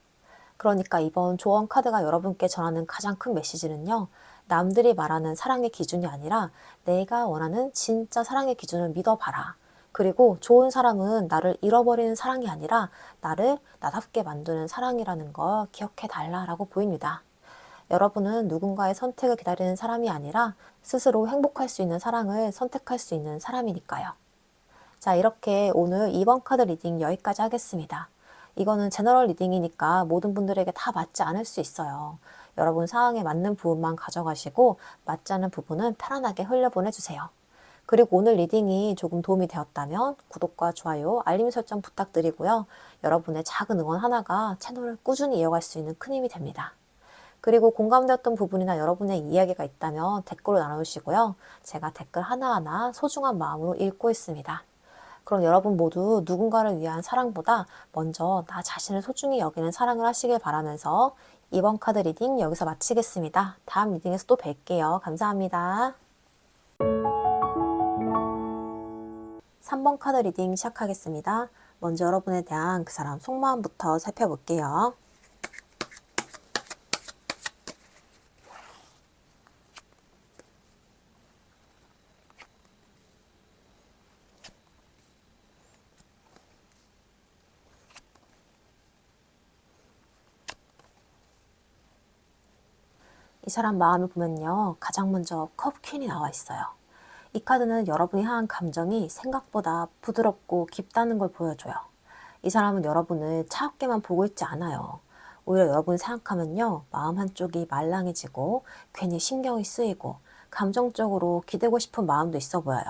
[SPEAKER 1] 그러니까 이번 조언 카드가 여러분께 전하는 가장 큰 메시지는요. 남들이 말하는 사랑의 기준이 아니라 내가 원하는 진짜 사랑의 기준을 믿어봐라. 그리고 좋은 사랑은 나를 잃어버리는 사랑이 아니라 나를 나답게 만드는 사랑이라는 걸 기억해 달라라고 보입니다. 여러분은 누군가의 선택을 기다리는 사람이 아니라 스스로 행복할 수 있는 사랑을 선택할 수 있는 사람이니까요. 자, 이렇게 오늘 2번 카드 리딩 여기까지 하겠습니다. 이거는 제너럴 리딩이니까 모든 분들에게 다 맞지 않을 수 있어요. 여러분 상황에 맞는 부분만 가져가시고 맞지 않은 부분은 편안하게 흘려보내주세요. 그리고 오늘 리딩이 조금 도움이 되었다면 구독과 좋아요, 알림 설정 부탁드리고요. 여러분의 작은 응원 하나가 채널을 꾸준히 이어갈 수 있는 큰 힘이 됩니다. 그리고 공감되었던 부분이나 여러분의 이야기가 있다면 댓글로 나눠주시고요. 제가 댓글 하나하나 소중한 마음으로 읽고 있습니다. 그럼 여러분 모두 누군가를 위한 사랑보다 먼저 나 자신을 소중히 여기는 사랑을 하시길 바라면서 이번 카드 리딩 여기서 마치겠습니다. 다음 리딩에서 또 뵐게요. 감사합니다. 3번 카드 리딩 시작하겠습니다. 먼저 여러분에 대한 그 사람 속마음부터 살펴볼게요. 이 사람 마음을 보면요. 가장 먼저 컵 퀸이 나와 있어요. 이 카드는 여러분이 향한 감정이 생각보다 부드럽고 깊다는 걸 보여줘요. 이 사람은 여러분을 차갑게만 보고 있지 않아요. 오히려 여러분을 생각하면요. 마음 한쪽이 말랑해지고 괜히 신경이 쓰이고 감정적으로 기대고 싶은 마음도 있어 보여요.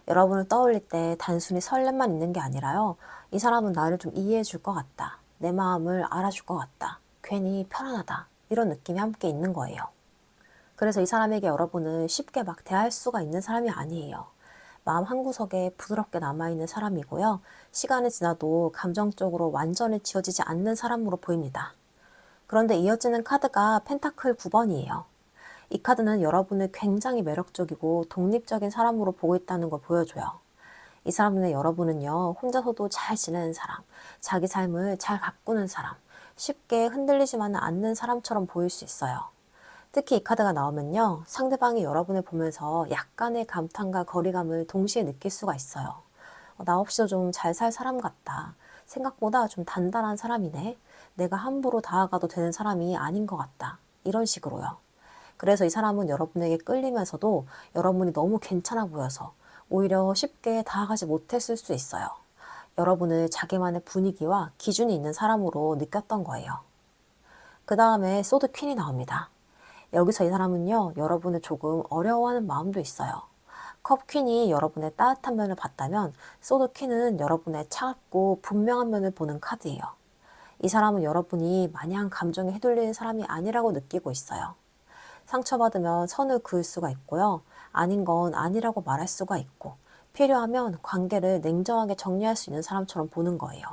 [SPEAKER 1] 여러분을 떠올릴 때 단순히 설렘만 있는 게 아니라요. 이 사람은 나를 좀 이해해 줄 것 같다. 내 마음을 알아줄 것 같다. 괜히 편안하다. 이런 느낌이 함께 있는 거예요. 그래서 이 사람에게 여러분은 쉽게 막 대할 수가 있는 사람이 아니에요. 마음 한구석에 부드럽게 남아있는 사람이고요. 시간이 지나도 감정적으로 완전히 지워지지 않는 사람으로 보입니다. 그런데 이어지는 카드가 펜타클 9번이에요. 이 카드는 여러분을 굉장히 매력적이고 독립적인 사람으로 보고 있다는 걸 보여줘요. 이 사람들의 여러분은요, 혼자서도 잘 지내는 사람, 자기 삶을 잘 가꾸는 사람, 쉽게 흔들리지만은 않는 사람처럼 보일 수 있어요. 특히 이 카드가 나오면요, 상대방이 여러분을 보면서 약간의 감탄과 거리감을 동시에 느낄 수가 있어요. 나 없이도 좀 잘 살 사람 같다. 생각보다 좀 단단한 사람이네. 내가 함부로 다가가도 되는 사람이 아닌 것 같다. 이런 식으로요. 그래서 이 사람은 여러분에게 끌리면서도 여러분이 너무 괜찮아 보여서 오히려 쉽게 다가가지 못했을 수 있어요. 여러분을 자기만의 분위기와 기준이 있는 사람으로 느꼈던 거예요. 그 다음에 소드 퀸이 나옵니다. 여기서 이 사람은요, 여러분을 조금 어려워하는 마음도 있어요. 컵 퀸이 여러분의 따뜻한 면을 봤다면 소드 퀸은 여러분의 차갑고 분명한 면을 보는 카드예요. 이 사람은 여러분이 마냥 감정에 휘둘리는 사람이 아니라고 느끼고 있어요. 상처받으면 선을 그을 수가 있고요. 아닌 건 아니라고 말할 수가 있고, 필요하면 관계를 냉정하게 정리할 수 있는 사람처럼 보는 거예요.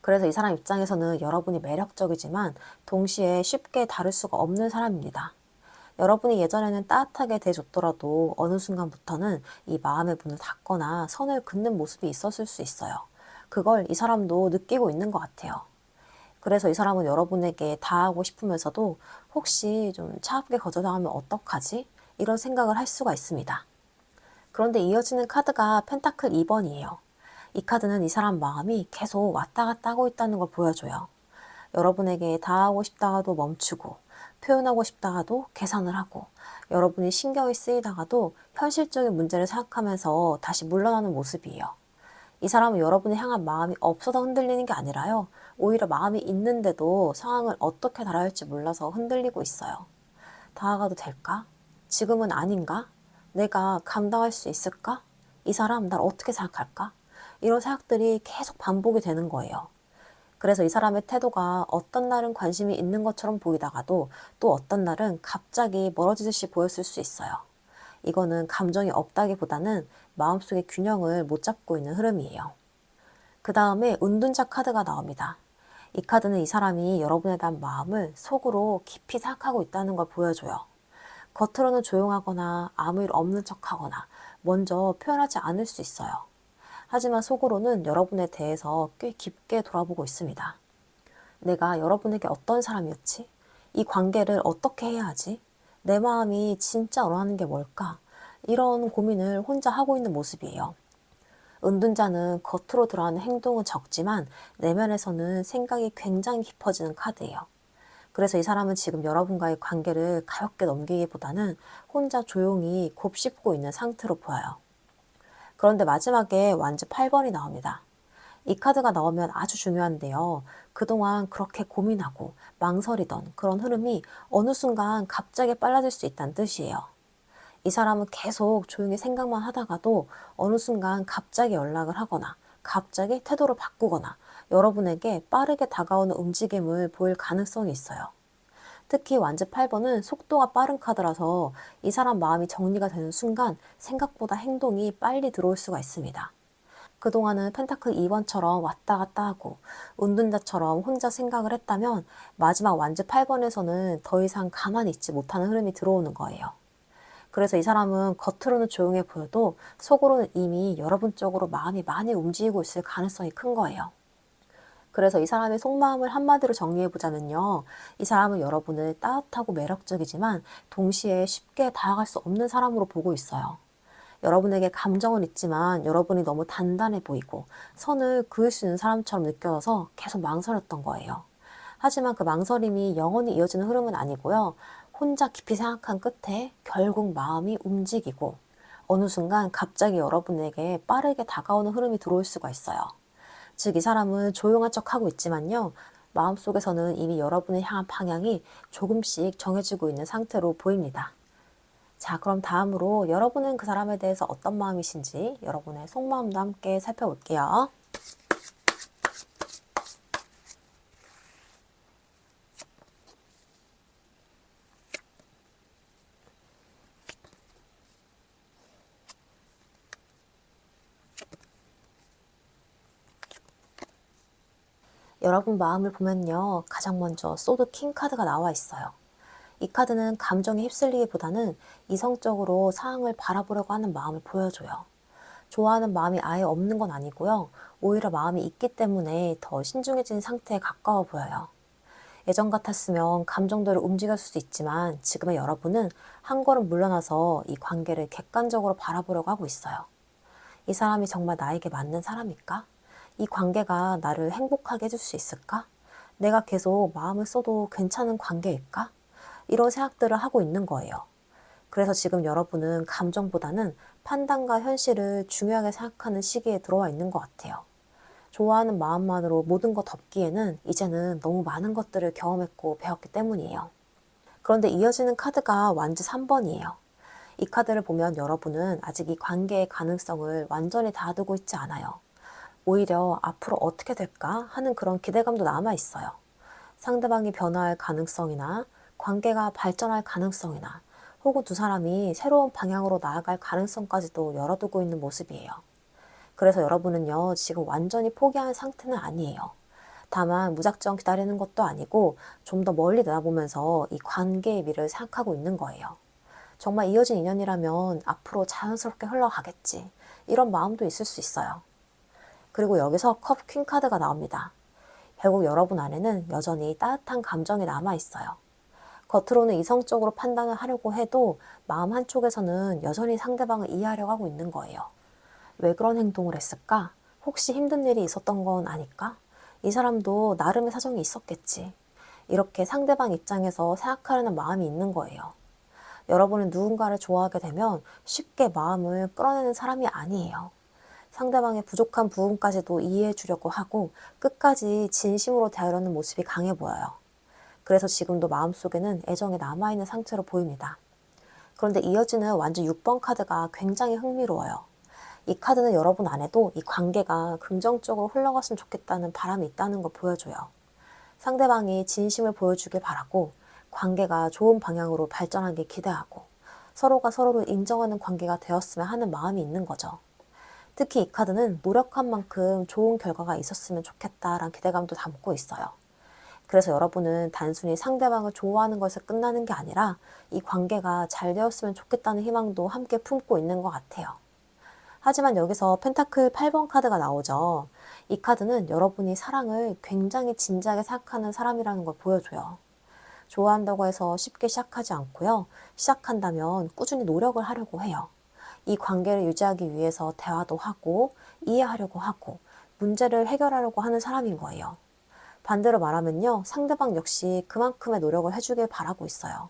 [SPEAKER 1] 그래서 이 사람 입장에서는 여러분이 매력적이지만 동시에 쉽게 다룰 수가 없는 사람입니다. 여러분이 예전에는 따뜻하게 대해줬더라도 어느 순간부터는 이 마음의 문을 닫거나 선을 긋는 모습이 있었을 수 있어요. 그걸 이 사람도 느끼고 있는 것 같아요. 그래서 이 사람은 여러분에게 다하고 싶으면서도 혹시 좀 차갑게 거절당하면 어떡하지? 이런 생각을 할 수가 있습니다. 그런데 이어지는 카드가 펜타클 2번이에요. 이 카드는 이 사람 마음이 계속 왔다 갔다 하고 있다는 걸 보여줘요. 여러분에게 다하고 싶다가도 멈추고, 표현하고 싶다가도 계산을 하고, 여러분이 신경이 쓰이다가도 현실적인 문제를 생각하면서 다시 물러나는 모습이에요. 이 사람은 여러분을 향한 마음이 없어서 흔들리는 게 아니라요. 오히려 마음이 있는데도 상황을 어떻게 다뤄야 할지 몰라서 흔들리고 있어요. 다가가도 될까? 지금은 아닌가? 내가 감당할 수 있을까? 이 사람 날 어떻게 생각할까? 이런 생각들이 계속 반복이 되는 거예요. 그래서 이 사람의 태도가 어떤 날은 관심이 있는 것처럼 보이다가도 또 어떤 날은 갑자기 멀어지듯이 보였을 수 있어요. 이거는 감정이 없다기보다는 마음속의 균형을 못 잡고 있는 흐름이에요. 그 다음에 은둔자 카드가 나옵니다. 이 카드는 이 사람이 여러분에 대한 마음을 속으로 깊이 생각하고 있다는 걸 보여줘요. 겉으로는 조용하거나 아무 일 없는 척하거나 먼저 표현하지 않을 수 있어요. 하지만 속으로는 여러분에 대해서 꽤 깊게 돌아보고 있습니다. 내가 여러분에게 어떤 사람이었지? 이 관계를 어떻게 해야 하지? 내 마음이 진짜 원하는 게 뭘까? 이런 고민을 혼자 하고 있는 모습이에요. 은둔자는 겉으로 드러나는 행동은 적지만 내면에서는 생각이 굉장히 깊어지는 카드예요. 그래서 이 사람은 지금 여러분과의 관계를 가볍게 넘기기보다는 혼자 조용히 곱씹고 있는 상태로 보여요. 그런데 마지막에 완즈 8번이 나옵니다. 이 카드가 나오면 아주 중요한데요. 그동안 그렇게 고민하고 망설이던 그런 흐름이 어느 순간 갑자기 빨라질 수 있다는 뜻이에요. 이 사람은 계속 조용히 생각만 하다가도 어느 순간 갑자기 연락을 하거나 갑자기 태도를 바꾸거나 여러분에게 빠르게 다가오는 움직임을 보일 가능성이 있어요. 특히 완즈 8번은 속도가 빠른 카드라서 이 사람 마음이 정리가 되는 순간 생각보다 행동이 빨리 들어올 수가 있습니다. 그동안은 펜타클 2번처럼 왔다 갔다 하고 은둔자처럼 혼자 생각을 했다면 마지막 완즈 8번에서는 더 이상 가만히 있지 못하는 흐름이 들어오는 거예요. 그래서 이 사람은 겉으로는 조용해 보여도 속으로는 이미 여러분 쪽으로 마음이 많이 움직이고 있을 가능성이 큰 거예요. 그래서 이 사람의 속마음을 한마디로 정리해보자면요. 이 사람은 여러분을 따뜻하고 매력적이지만 동시에 쉽게 다가갈 수 없는 사람으로 보고 있어요. 여러분에게 감정은 있지만 여러분이 너무 단단해 보이고 선을 그을 수 있는 사람처럼 느껴져서 계속 망설였던 거예요. 하지만 그 망설임이 영원히 이어지는 흐름은 아니고요. 혼자 깊이 생각한 끝에 결국 마음이 움직이고 어느 순간 갑자기 여러분에게 빠르게 다가오는 흐름이 들어올 수가 있어요. 즉, 이 사람은 조용한 척하고 있지만요. 마음속에서는 이미 여러분을 향한 방향이 조금씩 정해지고 있는 상태로 보입니다. 자, 그럼 다음으로 여러분은 그 사람에 대해서 어떤 마음이신지 여러분의 속마음도 함께 살펴볼게요. 여러분 마음을 보면요. 가장 먼저 소드 킹 카드가 나와 있어요. 이 카드는 감정에 휩쓸리기보다는 이성적으로 상황을 바라보려고 하는 마음을 보여줘요. 좋아하는 마음이 아예 없는 건 아니고요. 오히려 마음이 있기 때문에 더 신중해진 상태에 가까워 보여요. 예전 같았으면 감정대로 움직였을 수 있지만 지금의 여러분은 한 걸음 물러나서 이 관계를 객관적으로 바라보려고 하고 있어요. 이 사람이 정말 나에게 맞는 사람일까? 이 관계가 나를 행복하게 해줄 수 있을까? 내가 계속 마음을 써도 괜찮은 관계일까? 이런 생각들을 하고 있는 거예요. 그래서 지금 여러분은 감정보다는 판단과 현실을 중요하게 생각하는 시기에 들어와 있는 것 같아요. 좋아하는 마음만으로 모든 것 덮기에는 이제는 너무 많은 것들을 경험했고 배웠기 때문이에요. 그런데 이어지는 카드가 완즈 3번이에요. 이 카드를 보면 여러분은 아직 이 관계의 가능성을 완전히 닫아두고 있지 않아요. 오히려 앞으로 어떻게 될까 하는 그런 기대감도 남아 있어요. 상대방이 변화할 가능성이나 관계가 발전할 가능성이나 혹은 두 사람이 새로운 방향으로 나아갈 가능성까지도 열어두고 있는 모습이에요. 그래서 여러분은요, 지금 완전히 포기한 상태는 아니에요. 다만 무작정 기다리는 것도 아니고 좀 더 멀리 내다보면서 이 관계의 미래를 생각하고 있는 거예요. 정말 이어진 인연이라면 앞으로 자연스럽게 흘러가겠지. 이런 마음도 있을 수 있어요. 그리고 여기서 컵 퀸 카드가 나옵니다. 결국 여러분 안에는 여전히 따뜻한 감정이 남아있어요. 겉으로는 이성적으로 판단을 하려고 해도 마음 한쪽에서는 여전히 상대방을 이해하려고 하고 있는 거예요. 왜 그런 행동을 했을까? 혹시 힘든 일이 있었던 건 아닐까? 이 사람도 나름의 사정이 있었겠지. 이렇게 상대방 입장에서 생각하려는 마음이 있는 거예요. 여러분은 누군가를 좋아하게 되면 쉽게 마음을 끌어내는 사람이 아니에요. 상대방의 부족한 부분까지도 이해해 주려고 하고 끝까지 진심으로 대하려는 모습이 강해 보여요. 그래서 지금도 마음속에는 애정이 남아있는 상태로 보입니다. 그런데 이어지는 완전 6번 카드가 굉장히 흥미로워요. 이 카드는 여러분 안에도 이 관계가 긍정적으로 흘러갔으면 좋겠다는 바람이 있다는 걸 보여줘요. 상대방이 진심을 보여주길 바라고 관계가 좋은 방향으로 발전하길 기대하고 서로가 서로를 인정하는 관계가 되었으면 하는 마음이 있는 거죠. 특히 이 카드는 노력한 만큼 좋은 결과가 있었으면 좋겠다라는 기대감도 담고 있어요. 그래서 여러분은 단순히 상대방을 좋아하는 것에서 끝나는 게 아니라 이 관계가 잘 되었으면 좋겠다는 희망도 함께 품고 있는 것 같아요. 하지만 여기서 펜타클 8번 카드가 나오죠. 이 카드는 여러분이 사랑을 굉장히 진지하게 생각하는 사람이라는 걸 보여줘요. 좋아한다고 해서 쉽게 시작하지 않고요. 시작한다면 꾸준히 노력을 하려고 해요. 이 관계를 유지하기 위해서 대화도 하고 이해하려고 하고 문제를 해결하려고 하는 사람인 거예요. 반대로 말하면요. 상대방 역시 그만큼의 노력을 해주길 바라고 있어요.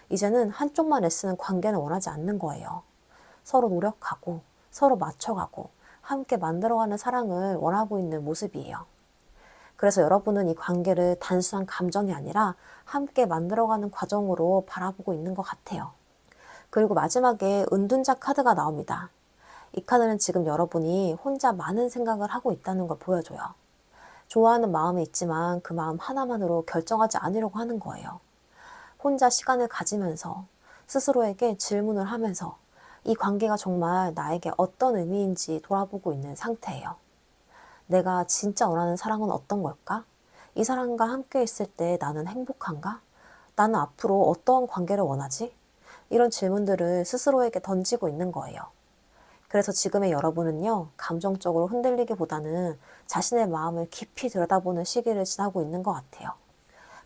[SPEAKER 1] 이제는 한쪽만 애쓰는 관계는 원하지 않는 거예요. 서로 노력하고 서로 맞춰가고 함께 만들어가는 사랑을 원하고 있는 모습이에요. 그래서 여러분은 이 관계를 단순한 감정이 아니라 함께 만들어가는 과정으로 바라보고 있는 것 같아요. 그리고 마지막에 은둔자 카드가 나옵니다. 이 카드는 지금 여러분이 혼자 많은 생각을 하고 있다는 걸 보여줘요. 좋아하는 마음이 있지만 그 마음 하나만으로 결정하지 않으려고 하는 거예요. 혼자 시간을 가지면서 스스로에게 질문을 하면서 이 관계가 정말 나에게 어떤 의미인지 돌아보고 있는 상태예요. 내가 진짜 원하는 사랑은 어떤 걸까? 이 사람과 함께 있을 때 나는 행복한가? 나는 앞으로 어떠한 관계를 원하지? 이런 질문들을 스스로에게 던지고 있는 거예요. 그래서 지금의 여러분은요, 감정적으로 흔들리기보다는 자신의 마음을 깊이 들여다보는 시기를 지나고 있는 것 같아요.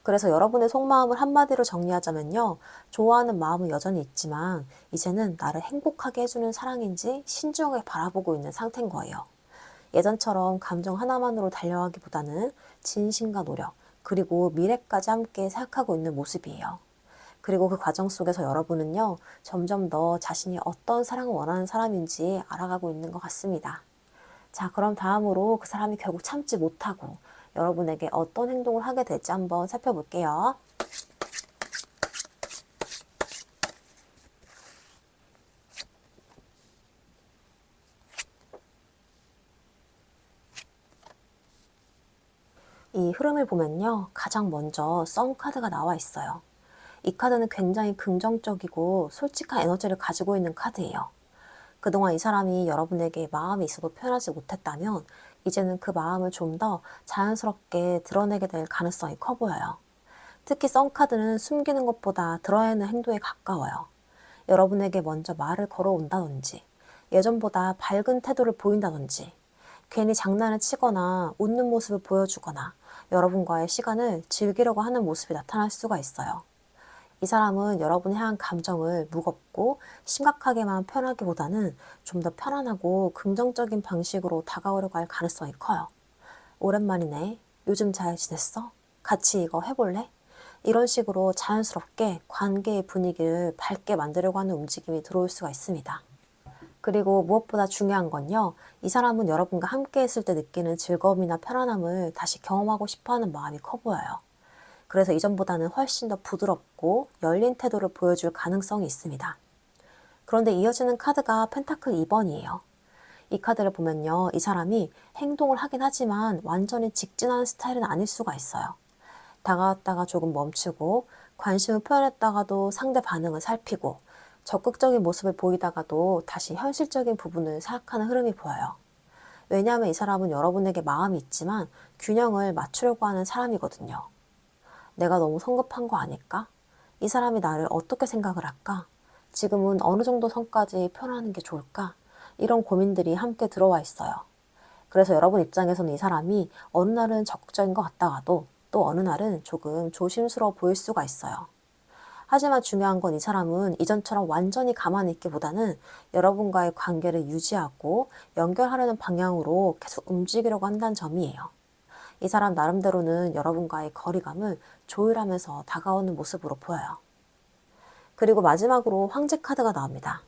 [SPEAKER 1] 그래서 여러분의 속마음을 한마디로 정리하자면요, 좋아하는 마음은 여전히 있지만 이제는 나를 행복하게 해주는 사랑인지 신중하게 바라보고 있는 상태인 거예요. 예전처럼 감정 하나만으로 달려가기보다는 진심과 노력, 그리고 미래까지 함께 생각하고 있는 모습이에요. 그리고 그 과정 속에서 여러분은요, 점점 더 자신이 어떤 사랑을 원하는 사람인지 알아가고 있는 것 같습니다. 자, 그럼 다음으로 그 사람이 결국 참지 못하고 여러분에게 어떤 행동을 하게 될지 한번 살펴볼게요. 이 흐름을 보면요. 가장 먼저 썬 카드가 나와 있어요. 이 카드는 굉장히 긍정적이고 솔직한 에너지를 가지고 있는 카드예요. 그동안 이 사람이 여러분에게 마음이 있어도 표현하지 못했다면 이제는 그 마음을 좀 더 자연스럽게 드러내게 될 가능성이 커 보여요. 특히 썬카드는 숨기는 것보다 드러내는 행동에 가까워요. 여러분에게 먼저 말을 걸어온다든지, 예전보다 밝은 태도를 보인다든지, 괜히 장난을 치거나 웃는 모습을 보여주거나 여러분과의 시간을 즐기려고 하는 모습이 나타날 수가 있어요. 이 사람은 여러분이 향한 감정을 무겁고 심각하게만 표현하기보다는 좀 더 편안하고 긍정적인 방식으로 다가오려고 할 가능성이 커요. 오랜만이네. 요즘 잘 지냈어? 같이 이거 해볼래? 이런 식으로 자연스럽게 관계의 분위기를 밝게 만들려고 하는 움직임이 들어올 수가 있습니다. 그리고 무엇보다 중요한 건요. 이 사람은 여러분과 함께 했을 때 느끼는 즐거움이나 편안함을 다시 경험하고 싶어하는 마음이 커 보여요. 그래서 이전보다는 훨씬 더 부드럽고 열린 태도를 보여줄 가능성이 있습니다. 그런데 이어지는 카드가 펜타클 2번이에요. 이 카드를 보면요. 이 사람이 행동을 하긴 하지만 완전히 직진하는 스타일은 아닐 수가 있어요. 다가왔다가 조금 멈추고 관심을 표현했다가도 상대 반응을 살피고 적극적인 모습을 보이다가도 다시 현실적인 부분을 생각하는 흐름이 보여요. 왜냐하면 이 사람은 여러분에게 마음이 있지만 균형을 맞추려고 하는 사람이거든요. 내가 너무 성급한 거 아닐까? 이 사람이 나를 어떻게 생각을 할까? 지금은 어느 정도 선까지 표현하는 게 좋을까? 이런 고민들이 함께 들어와 있어요. 그래서 여러분 입장에서는 이 사람이 어느 날은 적극적인 것 같다가도 또 어느 날은 조금 조심스러워 보일 수가 있어요. 하지만 중요한 건 이 사람은 이전처럼 완전히 가만히 있기보다는 여러분과의 관계를 유지하고 연결하려는 방향으로 계속 움직이려고 한다는 점이에요. 이 사람 나름대로는 여러분과의 거리감을 조율하면서 다가오는 모습으로 보여요. 그리고 마지막으로 황제 카드가 나옵니다.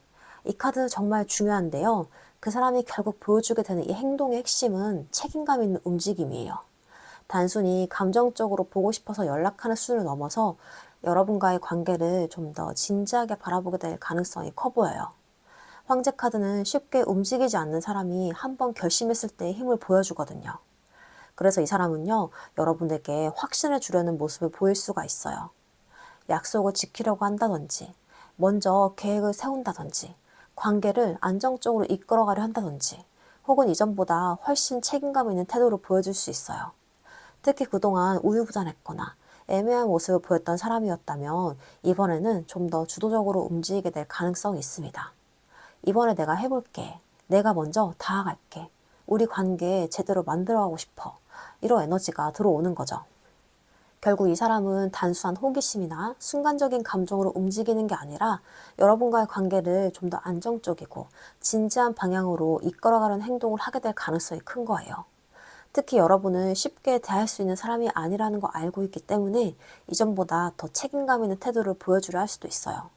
[SPEAKER 1] 이 카드 정말 중요한데요. 그 사람이 결국 보여주게 되는 이 행동의 핵심은 책임감 있는 움직임이에요. 단순히 감정적으로 보고 싶어서 연락하는 수준을 넘어서 여러분과의 관계를 좀 더 진지하게 바라보게 될 가능성이 커 보여요. 황제 카드는 쉽게 움직이지 않는 사람이 한번 결심했을 때의 힘을 보여주거든요. 그래서 이 사람은요, 여러분에게 확신을 주려는 모습을 보일 수가 있어요. 약속을 지키려고 한다든지, 먼저 계획을 세운다든지, 관계를 안정적으로 이끌어가려 한다든지, 혹은 이전보다 훨씬 책임감 있는 태도를 보여줄 수 있어요. 특히 그동안 우유부단했거나 애매한 모습을 보였던 사람이었다면 이번에는 좀 더 주도적으로 움직이게 될 가능성이 있습니다. 이번에 내가 해볼게. 내가 먼저 다가갈게. 우리 관계 제대로 만들어가고 싶어. 이런 에너지가 들어오는 거죠. 결국 이 사람은 단순한 호기심이나 순간적인 감정으로 움직이는 게 아니라 여러분과의 관계를 좀 더 안정적이고 진지한 방향으로 이끌어가려는 행동을 하게 될 가능성이 큰 거예요. 특히 여러분은 쉽게 대할 수 있는 사람이 아니라는 거 알고 있기 때문에 이전보다 더 책임감 있는 태도를 보여주려 할 수도 있어요.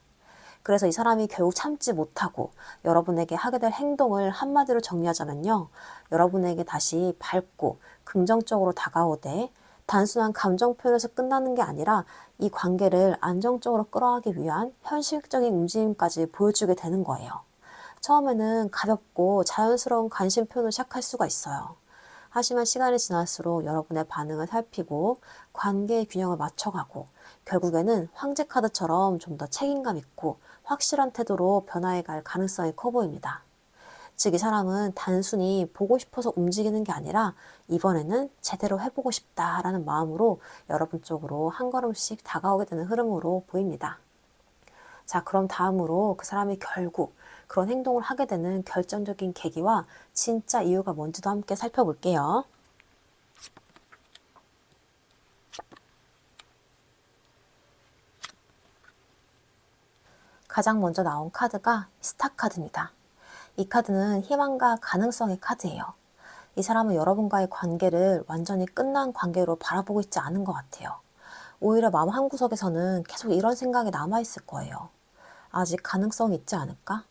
[SPEAKER 1] 그래서 이 사람이 결국 참지 못하고 여러분에게 하게 될 행동을 한마디로 정리하자면요. 여러분에게 다시 밝고 긍정적으로 다가오되 단순한 감정 표현에서 끝나는 게 아니라 이 관계를 안정적으로 끌어가기 위한 현실적인 움직임까지 보여주게 되는 거예요. 처음에는 가볍고 자연스러운 관심 표현을 시작할 수가 있어요. 하지만 시간이 지날수록 여러분의 반응을 살피고 관계의 균형을 맞춰가고 결국에는 황제 카드처럼 좀 더 책임감 있고 확실한 태도로 변화해 갈 가능성이 커 보입니다. 즉, 이 사람은 단순히 보고 싶어서 움직이는 게 아니라 이번에는 제대로 해보고 싶다라는 마음으로 여러분 쪽으로 한 걸음씩 다가오게 되는 흐름으로 보입니다. 자, 그럼 다음으로 그 사람이 결국 그런 행동을 하게 되는 결정적인 계기와 진짜 이유가 뭔지도 함께 살펴볼게요. 가장 먼저 나온 카드가 스타 카드입니다. 이 카드는 희망과 가능성의 카드예요. 이 사람은 여러분과의 관계를 완전히 끝난 관계로 바라보고 있지 않은 것 같아요. 오히려 마음 한구석에서는 계속 이런 생각이 남아있을 거예요. 아직 가능성이 있지 않을까?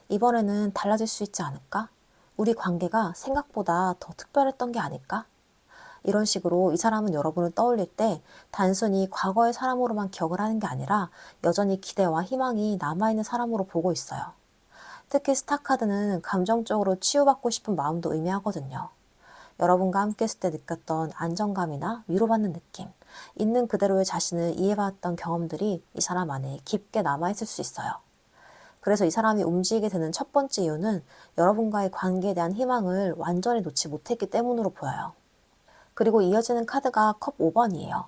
[SPEAKER 1] 이번에는 달라질 수 있지 않을까? 우리 관계가 생각보다 더 특별했던 게 아닐까? 이런 식으로 이 사람은 여러분을 떠올릴 때 단순히 과거의 사람으로만 기억을 하는 게 아니라 여전히 기대와 희망이 남아있는 사람으로 보고 있어요. 특히 스타카드는 감정적으로 치유받고 싶은 마음도 의미하거든요. 여러분과 함께 했을 때 느꼈던 안정감이나 위로받는 느낌, 있는 그대로의 자신을 이해받았던 경험들이 이 사람 안에 깊게 남아있을 수 있어요. 그래서 이 사람이 움직이게 되는 첫 번째 이유는 여러분과의 관계에 대한 희망을 완전히 놓지 못했기 때문으로 보여요. 그리고 이어지는 카드가 컵 5번이에요.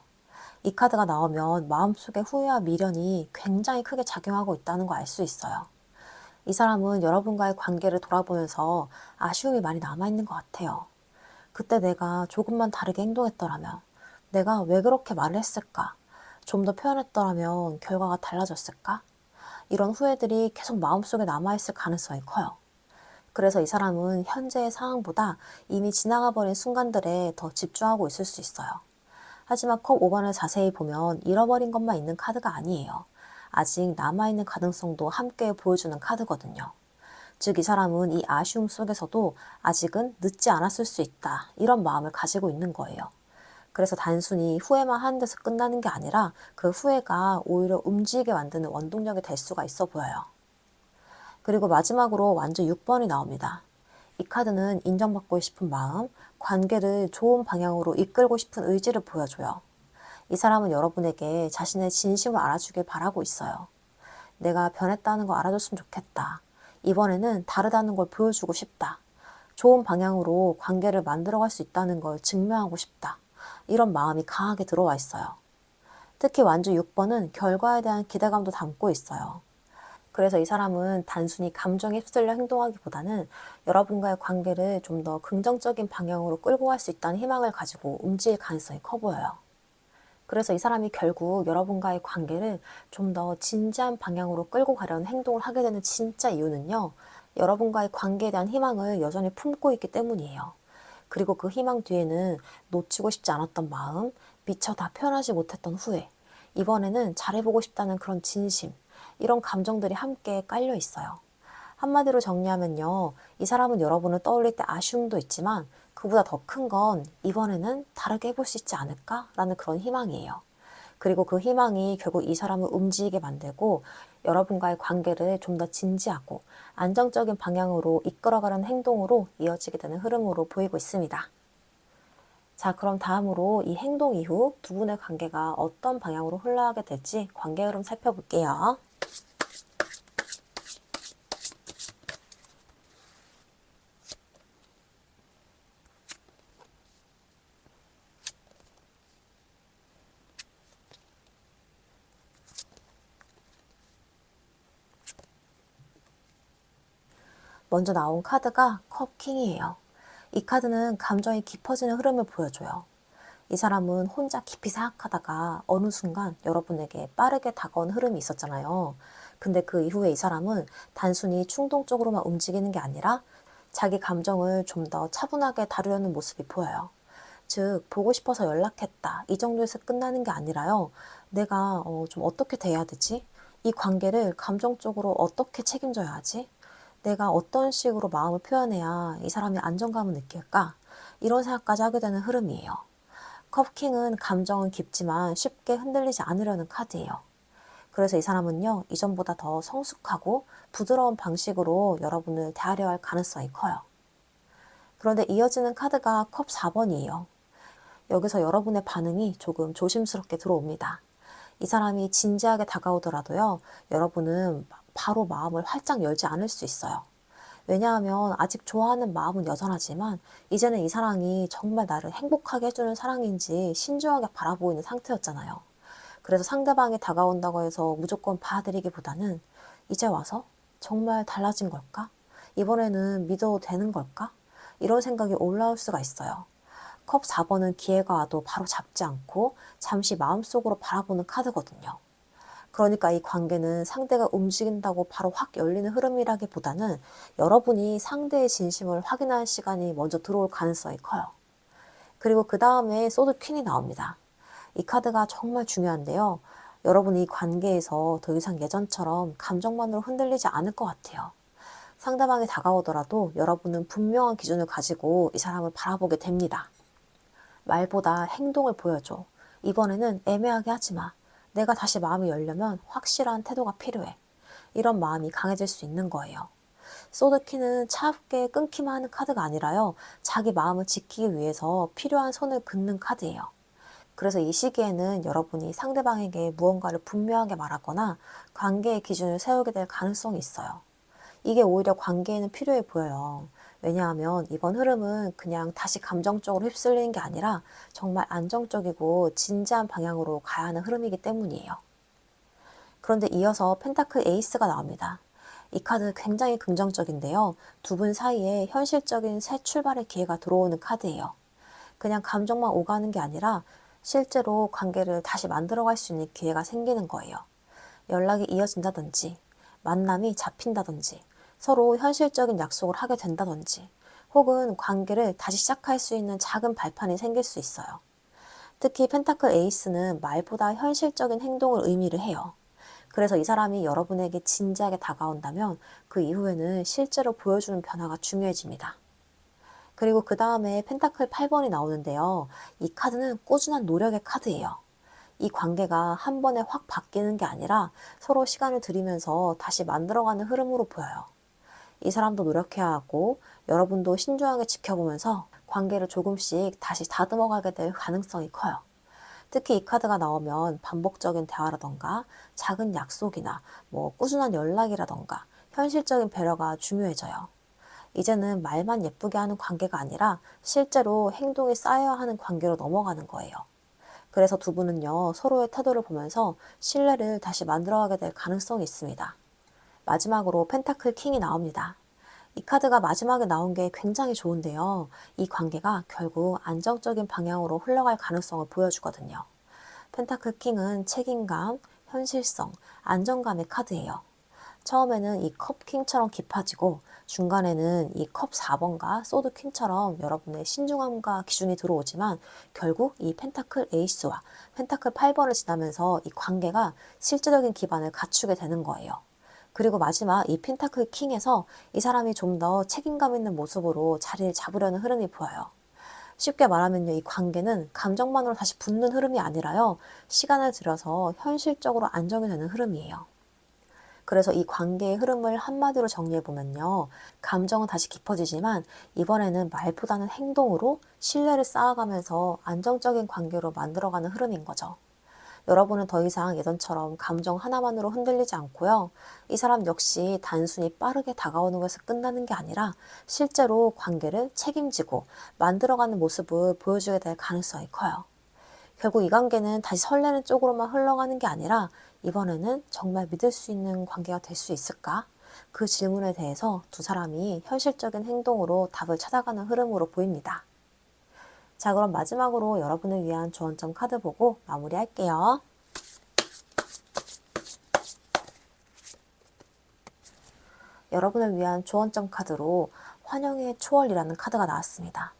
[SPEAKER 1] 이 카드가 나오면 마음속의 후회와 미련이 굉장히 크게 작용하고 있다는 거 알 수 있어요. 이 사람은 여러분과의 관계를 돌아보면서 아쉬움이 많이 남아있는 것 같아요. 그때 내가 조금만 다르게 행동했더라면, 내가 왜 그렇게 말을 했을까? 좀 더 표현했더라면 결과가 달라졌을까? 이런 후회들이 계속 마음속에 남아있을 가능성이 커요. 그래서 이 사람은 현재의 상황보다 이미 지나가 버린 순간들에 더 집중하고 있을 수 있어요. 하지만 컵 5번을 자세히 보면 잃어버린 것만 있는 카드가 아니에요. 아직 남아있는 가능성도 함께 보여주는 카드거든요. 즉, 이 사람은 이 아쉬움 속에서도 아직은 늦지 않았을 수 있다, 이런 마음을 가지고 있는 거예요. 그래서 단순히 후회만 하는 데서 끝나는 게 아니라 그 후회가 오히려 움직이게 만드는 원동력이 될 수가 있어 보여요. 그리고 마지막으로 완주 6번이 나옵니다. 이 카드는 인정받고 싶은 마음, 관계를 좋은 방향으로 이끌고 싶은 의지를 보여줘요. 이 사람은 여러분에게 자신의 진심을 알아주길 바라고 있어요. 내가 변했다는 거 알아줬으면 좋겠다. 이번에는 다르다는 걸 보여주고 싶다. 좋은 방향으로 관계를 만들어갈 수 있다는 걸 증명하고 싶다. 이런 마음이 강하게 들어와 있어요. 특히 완주 6번은 결과에 대한 기대감도 담고 있어요. 그래서 이 사람은 단순히 감정에 휩쓸려 행동하기보다는 여러분과의 관계를 좀 더 긍정적인 방향으로 끌고 갈 수 있다는 희망을 가지고 움직일 가능성이 커 보여요. 그래서 이 사람이 결국 여러분과의 관계를 좀 더 진지한 방향으로 끌고 가려는 행동을 하게 되는 진짜 이유는요, 여러분과의 관계에 대한 희망을 여전히 품고 있기 때문이에요. 그리고 그 희망 뒤에는 놓치고 싶지 않았던 마음, 미처 다 표현하지 못했던 후회, 이번에는 잘해보고 싶다는 그런 진심, 이런 감정들이 함께 깔려 있어요. 한마디로 정리하면요, 이 사람은 여러분을 떠올릴 때 아쉬움도 있지만 그보다 더 큰 건 이번에는 다르게 해볼 수 있지 않을까라는 그런 희망이에요. 그리고 그 희망이 결국 이 사람을 움직이게 만들고 여러분과의 관계를 좀 더 진지하고 안정적인 방향으로 이끌어가려는 행동으로 이어지게 되는 흐름으로 보이고 있습니다. 자, 그럼 다음으로 이 행동 이후 두 분의 관계가 어떤 방향으로 흘러가게 될지 관계 흐름 살펴볼게요. 먼저 나온 카드가 컵킹이에요. 이 카드는 감정이 깊어지는 흐름을 보여줘요. 이 사람은 혼자 깊이 생각하다가 어느 순간 여러분에게 빠르게 다가온 흐름이 있었잖아요. 근데 그 이후에 이 사람은 단순히 충동적으로만 움직이는 게 아니라 자기 감정을 좀 더 차분하게 다루려는 모습이 보여요. 즉, 보고 싶어서 연락했다, 이 정도에서 끝나는 게 아니라요, 내가 좀 어떻게 대해야 되지? 이 관계를 감정적으로 어떻게 책임져야 하지? 내가 어떤 식으로 마음을 표현해야 이 사람이 안정감을 느낄까? 이런 생각까지 하게 되는 흐름이에요. 컵킹은 감정은 깊지만 쉽게 흔들리지 않으려는 카드예요. 그래서 이 사람은요, 이전보다 더 성숙하고 부드러운 방식으로 여러분을 대하려 할 가능성이 커요. 그런데 이어지는 카드가 컵 4번이에요. 여기서 여러분의 반응이 조금 조심스럽게 들어옵니다. 이 사람이 진지하게 다가오더라도요, 여러분은 바로 마음을 활짝 열지 않을 수 있어요. 왜냐하면 아직 좋아하는 마음은 여전하지만 이제는 이 사랑이 정말 나를 행복하게 해주는 사랑인지 신중하게 바라보고 있는 상태였잖아요. 그래서 상대방이 다가온다고 해서 무조건 받아들이기보다는 이제 와서 정말 달라진 걸까? 이번에는 믿어도 되는 걸까? 이런 생각이 올라올 수가 있어요. 컵 4번은 기회가 와도 바로 잡지 않고 잠시 마음속으로 바라보는 카드거든요. 그러니까 이 관계는 상대가 움직인다고 바로 확 열리는 흐름이라기보다는 여러분이 상대의 진심을 확인할 시간이 먼저 들어올 가능성이 커요. 그리고 그 다음에 소드 퀸이 나옵니다. 이 카드가 정말 중요한데요. 여러분이 이 관계에서 더 이상 예전처럼 감정만으로 흔들리지 않을 것 같아요. 상대방이 다가오더라도 여러분은 분명한 기준을 가지고 이 사람을 바라보게 됩니다. 말보다 행동을 보여줘. 이번에는 애매하게 하지 마. 내가 다시 마음이 열려면 확실한 태도가 필요해. 이런 마음이 강해질 수 있는 거예요. 소드키는 차갑게 끊기만 하는 카드가 아니라요. 자기 마음을 지키기 위해서 필요한 선을 긋는 카드예요. 그래서 이 시기에는 여러분이 상대방에게 무언가를 분명하게 말하거나 관계의 기준을 세우게 될 가능성이 있어요. 이게 오히려 관계에는 필요해 보여요. 왜냐하면 이번 흐름은 그냥 다시 감정적으로 휩쓸리는 게 아니라 정말 안정적이고 진지한 방향으로 가야 하는 흐름이기 때문이에요. 그런데 이어서 펜타클 에이스가 나옵니다. 이 카드 굉장히 긍정적인데요. 두 분 사이에 현실적인 새 출발의 기회가 들어오는 카드예요. 그냥 감정만 오가는 게 아니라 실제로 관계를 다시 만들어갈 수 있는 기회가 생기는 거예요. 연락이 이어진다든지, 만남이 잡힌다든지, 서로 현실적인 약속을 하게 된다든지, 혹은 관계를 다시 시작할 수 있는 작은 발판이 생길 수 있어요. 특히 펜타클 에이스는 말보다 현실적인 행동을 의미를 해요. 그래서 이 사람이 여러분에게 진지하게 다가온다면 그 이후에는 실제로 보여주는 변화가 중요해집니다. 그리고 그 다음에 펜타클 8번이 나오는데요. 이 카드는 꾸준한 노력의 카드예요. 이 관계가 한 번에 확 바뀌는 게 아니라 서로 시간을 들이면서 다시 만들어가는 흐름으로 보여요. 이 사람도 노력해야 하고 여러분도 신중하게 지켜보면서 관계를 조금씩 다시 다듬어가게 될 가능성이 커요. 특히 이 카드가 나오면 반복적인 대화라던가 작은 약속이나 꾸준한 연락이라던가 현실적인 배려가 중요해져요. 이제는 말만 예쁘게 하는 관계가 아니라 실제로 행동이 쌓여야 하는 관계로 넘어가는 거예요. 그래서 두 분은요, 서로의 태도를 보면서 신뢰를 다시 만들어가게 될 가능성이 있습니다. 마지막으로 펜타클 킹이 나옵니다. 이 카드가 마지막에 나온 게 굉장히 좋은데요. 이 관계가 결국 안정적인 방향으로 흘러갈 가능성을 보여주거든요. 펜타클 킹은 책임감, 현실성, 안정감의 카드예요. 처음에는 이 컵 킹처럼 깊어지고 중간에는 이 컵 4번과 소드 퀸처럼 여러분의 신중함과 기준이 들어오지만 결국 이 펜타클 에이스와 펜타클 8번을 지나면서 이 관계가 실질적인 기반을 갖추게 되는 거예요. 그리고 마지막 이 펜타클 킹에서 이 사람이 좀 더 책임감 있는 모습으로 자리를 잡으려는 흐름이 보여요. 쉽게 말하면요, 이 관계는 감정만으로 다시 붙는 흐름이 아니라요, 시간을 들여서 현실적으로 안정이 되는 흐름이에요. 그래서 이 관계의 흐름을 한마디로 정리해보면요. 감정은 다시 깊어지지만 이번에는 말보다는 행동으로 신뢰를 쌓아가면서 안정적인 관계로 만들어가는 흐름인 거죠. 여러분은 더 이상 예전처럼 감정 하나만으로 흔들리지 않고요. 이 사람 역시 단순히 빠르게 다가오는 것에서 끝나는 게 아니라 실제로 관계를 책임지고 만들어가는 모습을 보여주게 될 가능성이 커요. 결국 이 관계는 다시 설레는 쪽으로만 흘러가는 게 아니라 이번에는 정말 믿을 수 있는 관계가 될 수 있을까? 그 질문에 대해서 두 사람이 현실적인 행동으로 답을 찾아가는 흐름으로 보입니다. 자, 그럼 마지막으로 여러분을 위한 조언점 카드 보고 마무리할게요. 여러분을 위한 조언점 카드로 환영의 초월이라는 카드가 나왔습니다.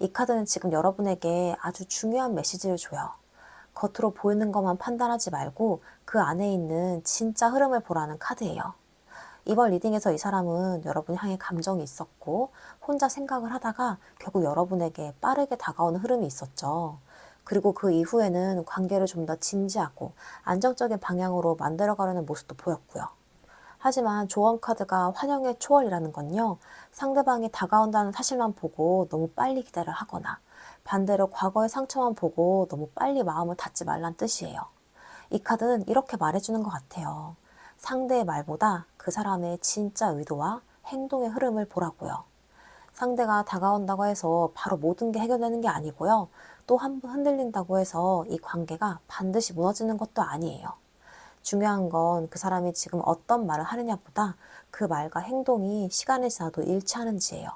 [SPEAKER 1] 이 카드는 지금 여러분에게 아주 중요한 메시지를 줘요. 겉으로 보이는 것만 판단하지 말고 그 안에 있는 진짜 흐름을 보라는 카드예요. 이번 리딩에서 이 사람은 여러분 향해 감정이 있었고 혼자 생각을 하다가 결국 여러분에게 빠르게 다가오는 흐름이 있었죠. 그리고 그 이후에는 관계를 좀 더 진지하고 안정적인 방향으로 만들어가려는 모습도 보였고요. 하지만 조언 카드가 환영의 초월이라는 건요, 상대방이 다가온다는 사실만 보고 너무 빨리 기대를 하거나 반대로 과거의 상처만 보고 너무 빨리 마음을 닫지 말란 뜻이에요. 이 카드는 이렇게 말해주는 것 같아요. 상대의 말보다 그 사람의 진짜 의도와 행동의 흐름을 보라고요. 상대가 다가온다고 해서 바로 모든 게 해결되는 게 아니고요. 또 한 번 흔들린다고 해서 이 관계가 반드시 무너지는 것도 아니에요. 중요한 건 그 사람이 지금 어떤 말을 하느냐보다 그 말과 행동이 시간이 지나도 일치하는지예요.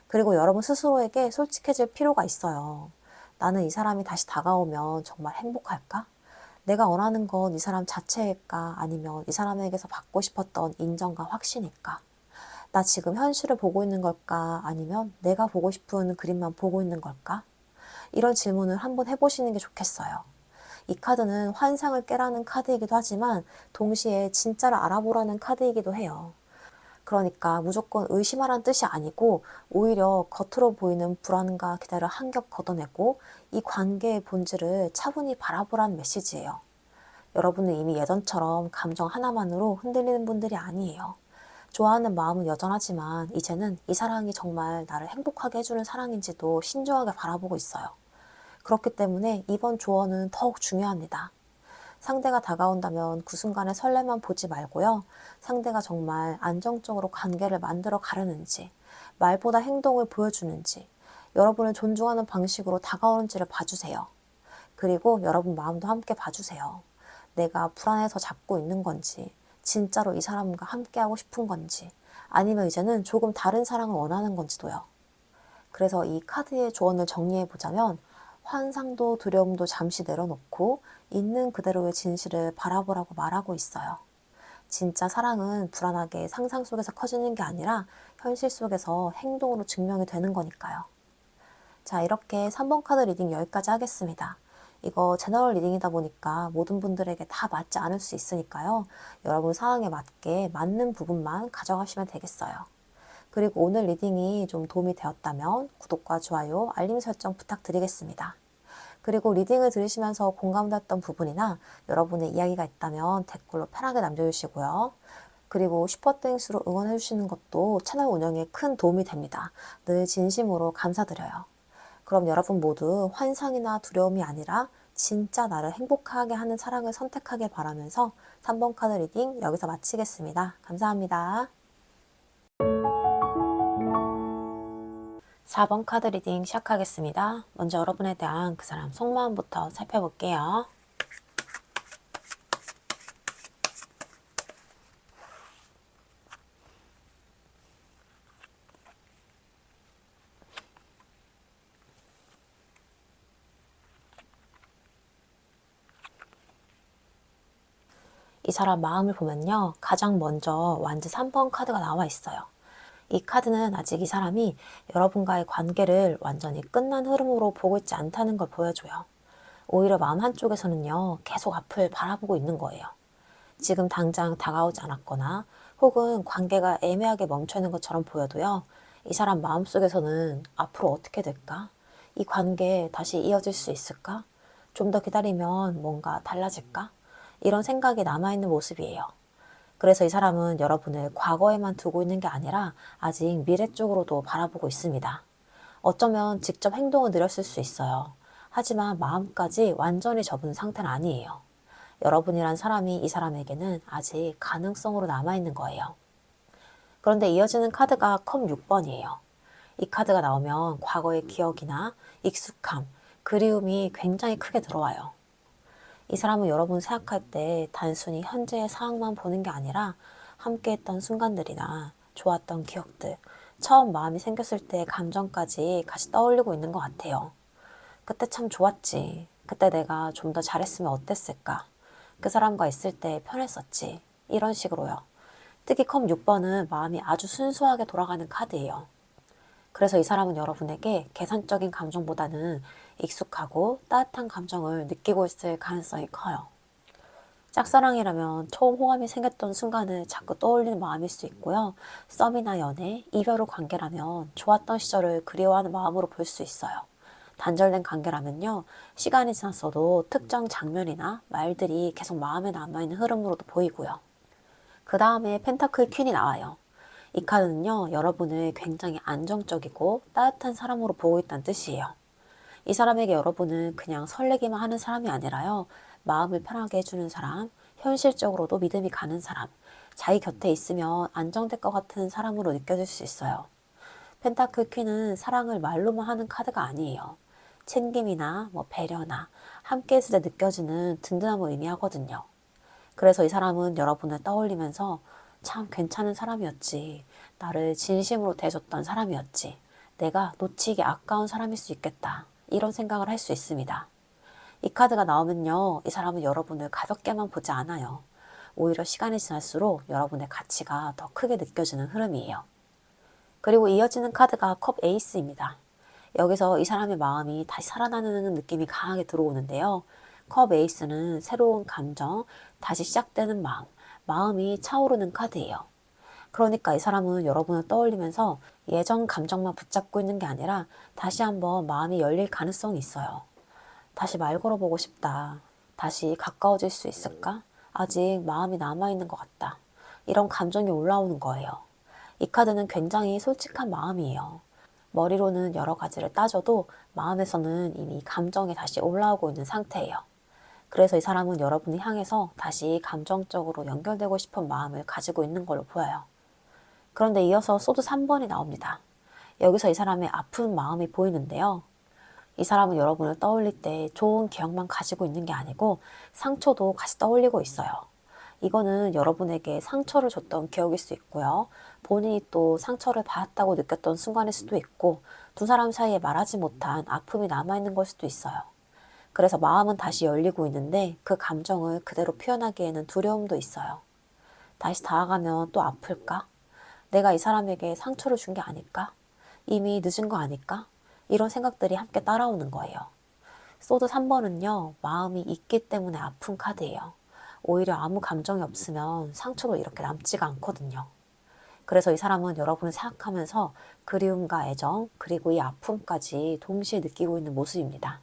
[SPEAKER 1] 그리고 여러분 스스로에게 솔직해질 필요가 있어요. 나는 이 사람이 다시 다가오면 정말 행복할까? 내가 원하는 건 이 사람 자체일까? 아니면 이 사람에게서 받고 싶었던 인정과 확신일까? 나 지금 현실을 보고 있는 걸까? 아니면 내가 보고 싶은 그림만 보고 있는 걸까? 이런 질문을 한번 해보시는 게 좋겠어요. 이 카드는 환상을 깨라는 카드이기도 하지만 동시에 진짜를 알아보라는 카드이기도 해요. 그러니까 무조건 의심하라는 뜻이 아니고 오히려 겉으로 보이는 불안과 기대를 한 겹 걷어내고 이 관계의 본질을 차분히 바라보라는 메시지예요. 여러분은 이미 예전처럼 감정 하나만으로 흔들리는 분들이 아니에요. 좋아하는 마음은 여전하지만 이제는 이 사랑이 정말 나를 행복하게 해주는 사랑인지도 신중하게 바라보고 있어요. 그렇기 때문에 이번 조언은 더욱 중요합니다. 상대가 다가온다면 그 순간의 설레만 보지 말고요. 상대가 정말 안정적으로 관계를 만들어 가려는지, 말보다 행동을 보여주는지, 여러분을 존중하는 방식으로 다가오는지를 봐주세요. 그리고 여러분 마음도 함께 봐주세요. 내가 불안해서 잡고 있는 건지, 진짜로 이 사람과 함께하고 싶은 건지, 아니면 이제는 조금 다른 사랑을 원하는 건지도요. 그래서 이 카드의 조언을 정리해 보자면, 환상도 두려움도 잠시 내려놓고 있는 그대로의 진실을 바라보라고 말하고 있어요. 진짜 사랑은 불안하게 상상 속에서 커지는 게 아니라 현실 속에서 행동으로 증명이 되는 거니까요. 자, 이렇게 3번 카드 리딩 여기까지 하겠습니다. 이거 제너럴 리딩이다 보니까 모든 분들에게 다 맞지 않을 수 있으니까요. 여러분 상황에 맞게 맞는 부분만 가져가시면 되겠어요. 그리고 오늘 리딩이 좀 도움이 되었다면 구독과 좋아요, 알림 설정 부탁드리겠습니다. 그리고 리딩을 들으시면서 공감됐던 부분이나 여러분의 이야기가 있다면 댓글로 편하게 남겨주시고요. 그리고 슈퍼땡스로 응원해주시는 것도 채널 운영에 큰 도움이 됩니다. 늘 진심으로 감사드려요. 그럼 여러분 모두 환상이나 두려움이 아니라 진짜 나를 행복하게 하는 사랑을 선택하길 바라면서 3번 카드 리딩 여기서 마치겠습니다. 감사합니다. 4번 카드 리딩 시작하겠습니다. 먼저 여러분에 대한 그 사람 속마음부터 살펴볼게요. 이 사람 마음을 보면요. 가장 먼저 완즈 3번 카드가 나와 있어요. 이 카드는 아직 이 사람이 여러분과의 관계를 완전히 끝난 흐름으로 보고 있지 않다는 걸 보여줘요. 오히려 마음 한쪽에서는요. 계속 앞을 바라보고 있는 거예요. 지금 당장 다가오지 않았거나 혹은 관계가 애매하게 멈춰 있는 것처럼 보여도요. 이 사람 마음속에서는 앞으로 어떻게 될까? 이 관계 다시 이어질 수 있을까? 좀 더 기다리면 뭔가 달라질까? 이런 생각이 남아있는 모습이에요. 그래서 이 사람은 여러분을 과거에만 두고 있는 게 아니라 아직 미래 쪽으로도 바라보고 있습니다. 어쩌면 직접 행동을 느렸을 수 있어요. 하지만 마음까지 완전히 접은 상태는 아니에요. 여러분이란 사람이 이 사람에게는 아직 가능성으로 남아있는 거예요. 그런데 이어지는 카드가 컵 6번이에요. 이 카드가 나오면 과거의 기억이나 익숙함, 그리움이 굉장히 크게 들어와요. 이 사람은 여러분 생각할 때 단순히 현재의 상황만 보는 게 아니라 함께했던 순간들이나 좋았던 기억들, 처음 마음이 생겼을 때의 감정까지 같이 떠올리고 있는 것 같아요. 그때 참 좋았지. 그때 내가 좀 더 잘했으면 어땠을까? 그 사람과 있을 때 편했었지. 이런 식으로요. 특히 컵 6번은 마음이 아주 순수하게 돌아가는 카드예요. 그래서 이 사람은 여러분에게 계산적인 감정보다는 익숙하고 따뜻한 감정을 느끼고 있을 가능성이 커요. 짝사랑이라면 처음 호감이 생겼던 순간을 자꾸 떠올리는 마음일 수 있고요. 썸이나 연애, 이별 후 관계라면 좋았던 시절을 그리워하는 마음으로 볼 수 있어요. 단절된 관계라면요. 시간이 지났어도 특정 장면이나 말들이 계속 마음에 남아있는 흐름으로도 보이고요. 그 다음에 펜타클 퀸이 나와요. 이 카드는요, 여러분을 굉장히 안정적이고 따뜻한 사람으로 보고 있다는 뜻이에요. 이 사람에게 여러분은 그냥 설레기만 하는 사람이 아니라요, 마음을 편하게 해주는 사람, 현실적으로도 믿음이 가는 사람, 자기 곁에 있으면 안정될 것 같은 사람으로 느껴질 수 있어요. 펜타클 퀸은 사랑을 말로만 하는 카드가 아니에요. 챙김이나 배려나 함께 했을 때 느껴지는 든든함을 의미하거든요. 그래서 이 사람은 여러분을 떠올리면서 참 괜찮은 사람이었지. 나를 진심으로 대해줬던 사람이었지. 내가 놓치기 아까운 사람일 수 있겠다. 이런 생각을 할 수 있습니다. 이 카드가 나오면요. 이 사람은 여러분을 가볍게만 보지 않아요. 오히려 시간이 지날수록 여러분의 가치가 더 크게 느껴지는 흐름이에요. 그리고 이어지는 카드가 컵 에이스입니다. 여기서 이 사람의 마음이 다시 살아나는 느낌이 강하게 들어오는데요. 컵 에이스는 새로운 감정, 다시 시작되는 마음, 마음이 차오르는 카드예요. 그러니까 이 사람은 여러분을 떠올리면서 예전 감정만 붙잡고 있는 게 아니라 다시 한번 마음이 열릴 가능성이 있어요. 다시 말 걸어보고 싶다. 다시 가까워질 수 있을까? 아직 마음이 남아있는 것 같다. 이런 감정이 올라오는 거예요. 이 카드는 굉장히 솔직한 마음이에요. 머리로는 여러 가지를 따져도 마음에서는 이미 감정이 다시 올라오고 있는 상태예요. 그래서 이 사람은 여러분을 향해서 다시 감정적으로 연결되고 싶은 마음을 가지고 있는 걸로 보여요. 그런데 이어서 소드 3번이 나옵니다. 여기서 이 사람의 아픈 마음이 보이는데요. 이 사람은 여러분을 떠올릴 때 좋은 기억만 가지고 있는 게 아니고 상처도 같이 떠올리고 있어요. 이거는 여러분에게 상처를 줬던 기억일 수 있고요. 본인이 또 상처를 받았다고 느꼈던 순간일 수도 있고 두 사람 사이에 말하지 못한 아픔이 남아있는 걸 수도 있어요. 그래서 마음은 다시 열리고 있는데 그 감정을 그대로 표현하기에는 두려움도 있어요. 다시 다가가면 또 아플까? 내가 이 사람에게 상처를 준 게 아닐까? 이미 늦은 거 아닐까? 이런 생각들이 함께 따라오는 거예요. 소드 3번은요, 마음이 있기 때문에 아픈 카드예요. 오히려 아무 감정이 없으면 상처도 이렇게 남지가 않거든요. 그래서 이 사람은 여러분을 생각하면서 그리움과 애정, 그리고 이 아픔까지 동시에 느끼고 있는 모습입니다.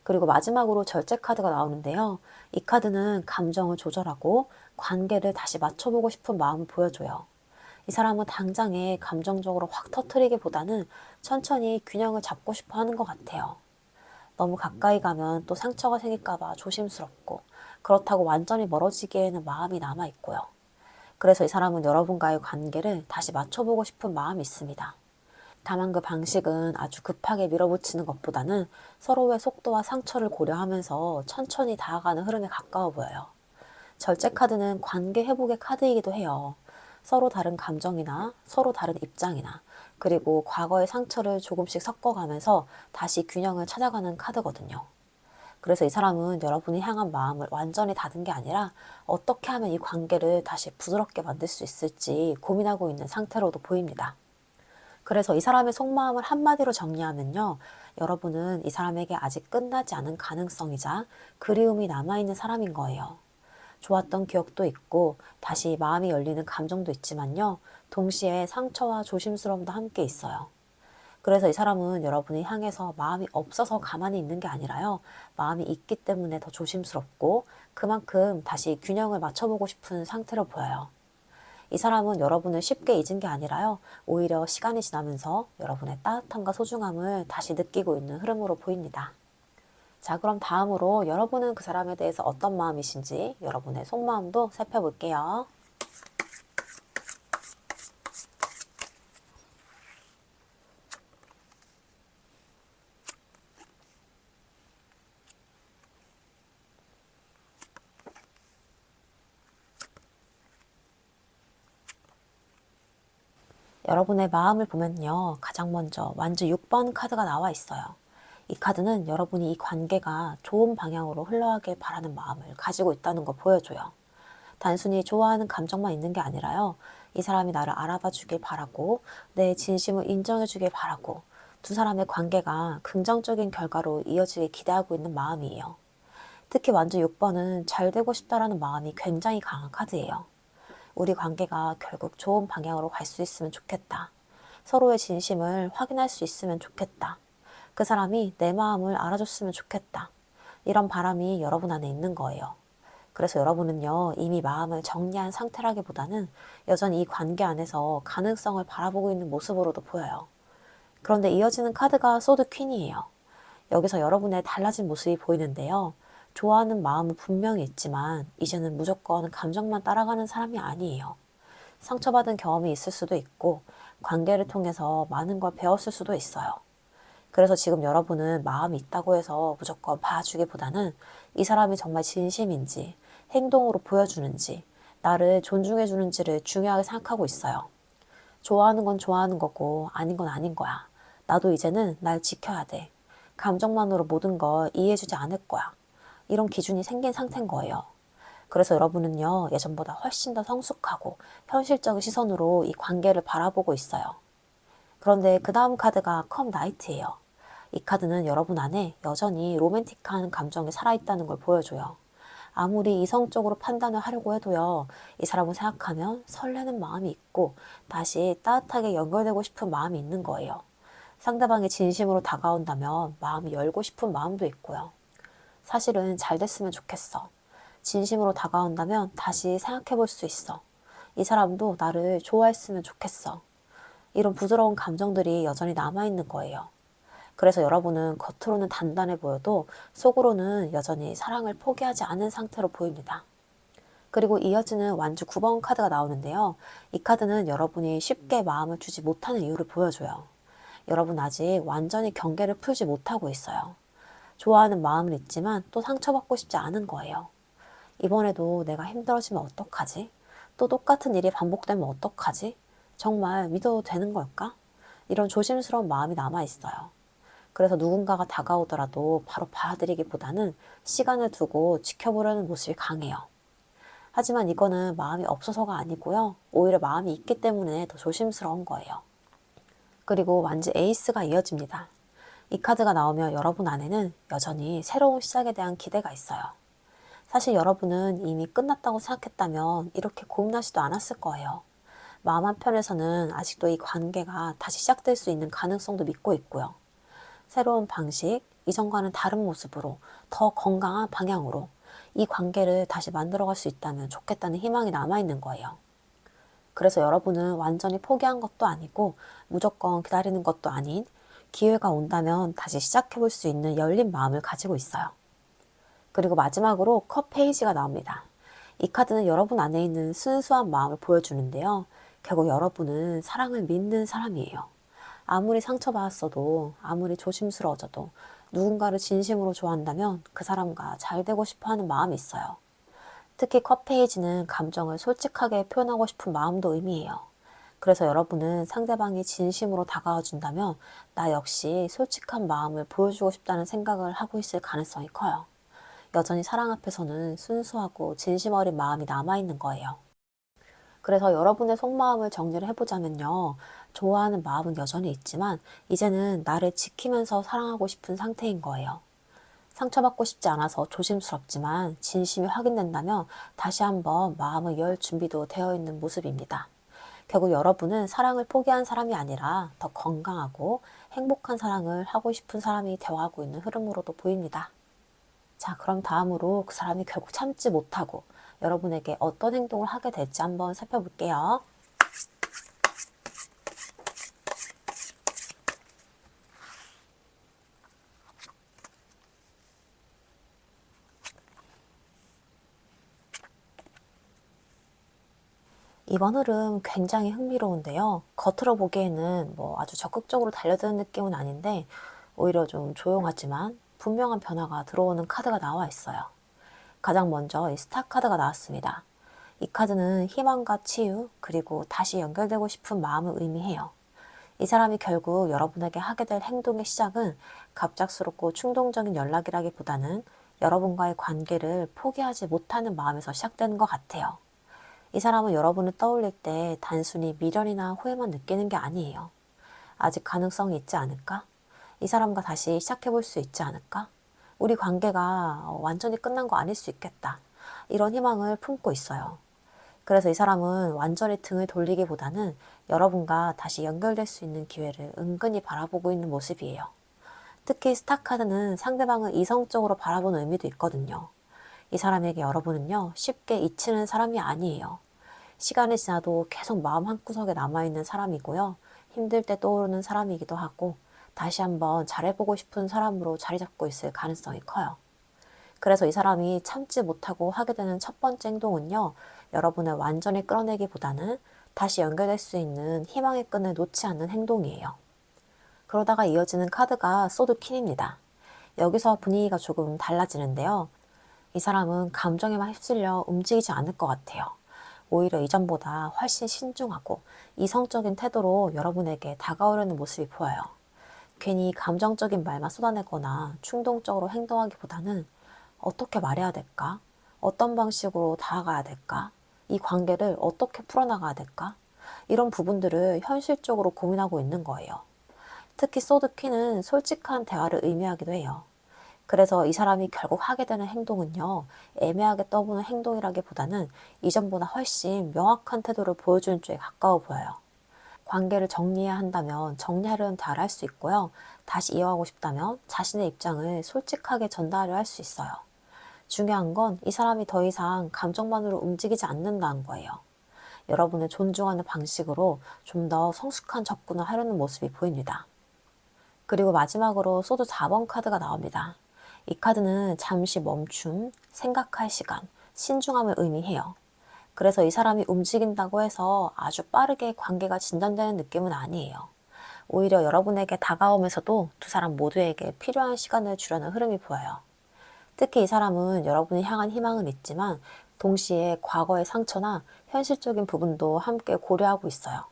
[SPEAKER 1] 그리고 마지막으로 절제 카드가 나오는데요. 이 카드는 감정을 조절하고 관계를 다시 맞춰보고 싶은 마음을 보여줘요. 이 사람은 당장에 감정적으로 확 터트리기보다는 천천히 균형을 잡고 싶어 하는 것 같아요. 너무 가까이 가면 또 상처가 생길까봐 조심스럽고 그렇다고 완전히 멀어지기에는 마음이 남아있고요. 그래서 이 사람은 여러분과의 관계를 다시 맞춰보고 싶은 마음이 있습니다. 다만 그 방식은 아주 급하게 밀어붙이는 것보다는 서로의 속도와 상처를 고려하면서 천천히 다가가는 흐름에 가까워 보여요. 절제 카드는 관계 회복의 카드이기도 해요. 서로 다른 감정이나 서로 다른 입장이나 그리고 과거의 상처를 조금씩 섞어가면서 다시 균형을 찾아가는 카드거든요. 그래서 이 사람은 여러분이 향한 마음을 완전히 닫은 게 아니라 어떻게 하면 이 관계를 다시 부드럽게 만들 수 있을지 고민하고 있는 상태로도 보입니다. 그래서 이 사람의 속마음을 한마디로 정리하면요. 여러분은 이 사람에게 아직 끝나지 않은 가능성이자 그리움이 남아있는 사람인 거예요. 좋았던 기억도 있고 다시 마음이 열리는 감정도 있지만요. 동시에 상처와 조심스러움도 함께 있어요. 그래서 이 사람은 여러분이 향해서 마음이 없어서 가만히 있는 게 아니라요. 마음이 있기 때문에 더 조심스럽고 그만큼 다시 균형을 맞춰보고 싶은 상태로 보여요. 이 사람은 여러분을 쉽게 잊은 게 아니라요. 오히려 시간이 지나면서 여러분의 따뜻함과 소중함을 다시 느끼고 있는 흐름으로 보입니다. 자, 그럼 다음으로 여러분은 그 사람에 대해서 어떤 마음이신지 여러분의 속마음도 살펴볼게요. 여러분의 마음을 보면요. 가장 먼저 완주 6번 카드가 나와 있어요. 이 카드는 여러분이 이 관계가 좋은 방향으로 흘러가길 바라는 마음을 가지고 있다는 걸 보여줘요. 단순히 좋아하는 감정만 있는 게 아니라요. 이 사람이 나를 알아봐 주길 바라고 내 진심을 인정해 주길 바라고 두 사람의 관계가 긍정적인 결과로 이어지길 기대하고 있는 마음이에요. 특히 완주 6번은 잘 되고 싶다라는 마음이 굉장히 강한 카드예요. 우리 관계가 결국 좋은 방향으로 갈 수 있으면 좋겠다. 서로의 진심을 확인할 수 있으면 좋겠다. 그 사람이 내 마음을 알아줬으면 좋겠다. 이런 바람이 여러분 안에 있는 거예요. 그래서 여러분은요, 이미 마음을 정리한 상태라기보다는 여전히 이 관계 안에서 가능성을 바라보고 있는 모습으로도 보여요. 그런데 이어지는 카드가 소드 퀸이에요. 여기서 여러분의 달라진 모습이 보이는데요. 좋아하는 마음은 분명히 있지만 이제는 무조건 감정만 따라가는 사람이 아니에요. 상처받은 경험이 있을 수도 있고 관계를 통해서 많은 걸 배웠을 수도 있어요. 그래서 지금 여러분은 마음이 있다고 해서 무조건 봐주기보다는 이 사람이 정말 진심인지 행동으로 보여주는지 나를 존중해주는지를 중요하게 생각하고 있어요. 좋아하는 건 좋아하는 거고 아닌 건 아닌 거야. 나도 이제는 날 지켜야 돼. 감정만으로 모든 걸 이해해주지 않을 거야. 이런 기준이 생긴 상태인 거예요. 그래서 여러분은요, 예전보다 훨씬 더 성숙하고 현실적인 시선으로 이 관계를 바라보고 있어요. 그런데 그 다음 카드가 컵 나이트예요. 이 카드는 여러분 안에 여전히 로맨틱한 감정이 살아있다는 걸 보여줘요. 아무리 이성적으로 판단을 하려고 해도요, 이 사람을 생각하면 설레는 마음이 있고 다시 따뜻하게 연결되고 싶은 마음이 있는 거예요. 상대방이 진심으로 다가온다면 마음이 열고 싶은 마음도 있고요. 사실은 잘 됐으면 좋겠어. 진심으로 다가온다면 다시 생각해 볼 수 있어. 이 사람도 나를 좋아했으면 좋겠어. 이런 부드러운 감정들이 여전히 남아있는 거예요. 그래서 여러분은 겉으로는 단단해 보여도 속으로는 여전히 사랑을 포기하지 않은 상태로 보입니다. 그리고 이어지는 완주 9번 카드가 나오는데요. 이 카드는 여러분이 쉽게 마음을 주지 못하는 이유를 보여줘요. 여러분 아직 완전히 경계를 풀지 못하고 있어요. 좋아하는 마음은 있지만 또 상처받고 싶지 않은 거예요. 이번에도 내가 힘들어지면 어떡하지? 또 똑같은 일이 반복되면 어떡하지? 정말 믿어도 되는 걸까? 이런 조심스러운 마음이 남아있어요. 그래서 누군가가 다가오더라도 바로 받아들이기보다는 시간을 두고 지켜보려는 모습이 강해요. 하지만 이거는 마음이 없어서가 아니고요. 오히려 마음이 있기 때문에 더 조심스러운 거예요. 그리고 완지 에이스가 이어집니다. 이 카드가 나오면 여러분 안에는 여전히 새로운 시작에 대한 기대가 있어요. 사실 여러분은 이미 끝났다고 생각했다면 이렇게 고민하지도 않았을 거예요. 마음 한편에서는 아직도 이 관계가 다시 시작될 수 있는 가능성도 믿고 있고요. 새로운 방식, 이전과는 다른 모습으로, 더 건강한 방향으로 이 관계를 다시 만들어갈 수 있다면 좋겠다는 희망이 남아있는 거예요. 그래서 여러분은 완전히 포기한 것도 아니고 무조건 기다리는 것도 아닌 기회가 온다면 다시 시작해볼 수 있는 열린 마음을 가지고 있어요. 그리고 마지막으로 컵 페이지가 나옵니다. 이 카드는 여러분 안에 있는 순수한 마음을 보여주는데요. 결국 여러분은 사랑을 믿는 사람이에요. 아무리 상처받았어도, 아무리 조심스러워져도 누군가를 진심으로 좋아한다면 그 사람과 잘 되고 싶어 하는 마음이 있어요. 특히 컵 페이지는 감정을 솔직하게 표현하고 싶은 마음도 의미해요. 그래서 여러분은 상대방이 진심으로 다가와 준다면 나 역시 솔직한 마음을 보여주고 싶다는 생각을 하고 있을 가능성이 커요. 여전히 사랑 앞에서는 순수하고 진심 어린 마음이 남아있는 거예요. 그래서 여러분의 속마음을 정리를 해보자면요. 좋아하는 마음은 여전히 있지만 이제는 나를 지키면서 사랑하고 싶은 상태인 거예요. 상처받고 싶지 않아서 조심스럽지만 진심이 확인된다면 다시 한번 마음을 열 준비도 되어 있는 모습입니다. 결국 여러분은 사랑을 포기한 사람이 아니라 더 건강하고 행복한 사랑을 하고 싶은 사람이 되어가고 있는 흐름으로도 보입니다. 자, 그럼 다음으로 그 사람이 결국 참지 못하고 여러분에게 어떤 행동을 하게 될지 한번 살펴볼게요. 이번 흐름 굉장히 흥미로운데요. 겉으로 보기에는 아주 적극적으로 달려드는 느낌은 아닌데 오히려 좀 조용하지만 분명한 변화가 들어오는 카드가 나와 있어요. 가장 먼저 이 스타 카드가 나왔습니다. 이 카드는 희망과 치유 그리고 다시 연결되고 싶은 마음을 의미해요. 이 사람이 결국 여러분에게 하게 될 행동의 시작은 갑작스럽고 충동적인 연락이라기보다는 여러분과의 관계를 포기하지 못하는 마음에서 시작되는 것 같아요. 이 사람은 여러분을 떠올릴 때 단순히 미련이나 후회만 느끼는 게 아니에요. 아직 가능성이 있지 않을까? 이 사람과 다시 시작해볼 수 있지 않을까? 우리 관계가 완전히 끝난 거 아닐 수 있겠다. 이런 희망을 품고 있어요. 그래서 이 사람은 완전히 등을 돌리기보다는 여러분과 다시 연결될 수 있는 기회를 은근히 바라보고 있는 모습이에요. 특히 스타 카드는 상대방을 이성적으로 바라보는 의미도 있거든요. 이 사람에게 여러분은요, 쉽게 잊히는 사람이 아니에요. 시간이 지나도 계속 마음 한구석에 남아있는 사람이고요. 힘들 때 떠오르는 사람이기도 하고 다시 한번 잘해보고 싶은 사람으로 자리 잡고 있을 가능성이 커요. 그래서 이 사람이 참지 못하고 하게 되는 첫 번째 행동은요. 여러분을 완전히 끌어내기보다는 다시 연결될 수 있는 희망의 끈을 놓지 않는 행동이에요. 그러다가 이어지는 카드가 소드 퀸입니다. 여기서 분위기가 조금 달라지는데요. 이 사람은 감정에만 휩쓸려 움직이지 않을 것 같아요. 오히려 이전보다 훨씬 신중하고 이성적인 태도로 여러분에게 다가오려는 모습이 보여요. 괜히 감정적인 말만 쏟아내거나 충동적으로 행동하기보다는 어떻게 말해야 될까? 어떤 방식으로 다가가야 될까? 이 관계를 어떻게 풀어나가야 될까? 이런 부분들을 현실적으로 고민하고 있는 거예요. 특히 소드 퀸은 솔직한 대화를 의미하기도 해요. 그래서 이 사람이 결국 하게 되는 행동은요, 애매하게 떠보는 행동이라기보다는 이전보다 훨씬 명확한 태도를 보여주는 쪽에 가까워 보여요. 관계를 정리해야 한다면 정리하려는 대화를 할 수 있고요. 다시 이어가고 싶다면 자신의 입장을 솔직하게 전달을 할 수 있어요. 중요한 건 이 사람이 더 이상 감정만으로 움직이지 않는다는 거예요. 여러분을 존중하는 방식으로 좀 더 성숙한 접근을 하려는 모습이 보입니다. 그리고 마지막으로 소드 4번 카드가 나옵니다. 이 카드는 잠시 멈춤, 생각할 시간, 신중함을 의미해요. 그래서 이 사람이 움직인다고 해서 아주 빠르게 관계가 진전되는 느낌은 아니에요. 오히려 여러분에게 다가오면서도 두 사람 모두에게 필요한 시간을 주려는 흐름이 보여요. 특히 이 사람은 여러분을 향한 희망은 있지만 동시에 과거의 상처나 현실적인 부분도 함께 고려하고 있어요.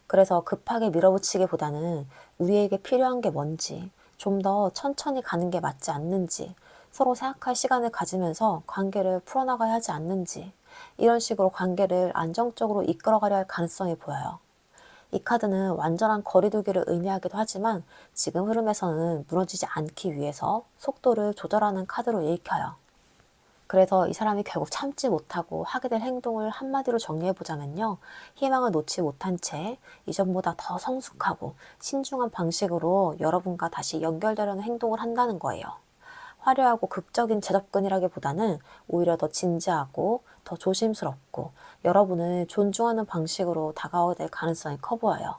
[SPEAKER 1] 그래서 급하게 밀어붙이기보다는 우리에게 필요한 게 뭔지, 좀 더 천천히 가는 게 맞지 않는지, 서로 생각할 시간을 가지면서 관계를 풀어나가야 하지 않는지, 이런 식으로 관계를 안정적으로 이끌어가려 할 가능성이 보여요. 이 카드는 완전한 거리두기를 의미하기도 하지만 지금 흐름에서는 무너지지 않기 위해서 속도를 조절하는 카드로 읽혀요. 그래서 이 사람이 결국 참지 못하고 하게 될 행동을 한마디로 정리해보자면요. 희망을 놓지 못한 채 이전보다 더 성숙하고 신중한 방식으로 여러분과 다시 연결되려는 행동을 한다는 거예요. 화려하고 극적인 재접근이라기보다는 오히려 더 진지하고 더 조심스럽고 여러분을 존중하는 방식으로 다가오게 될 가능성이 커 보여요.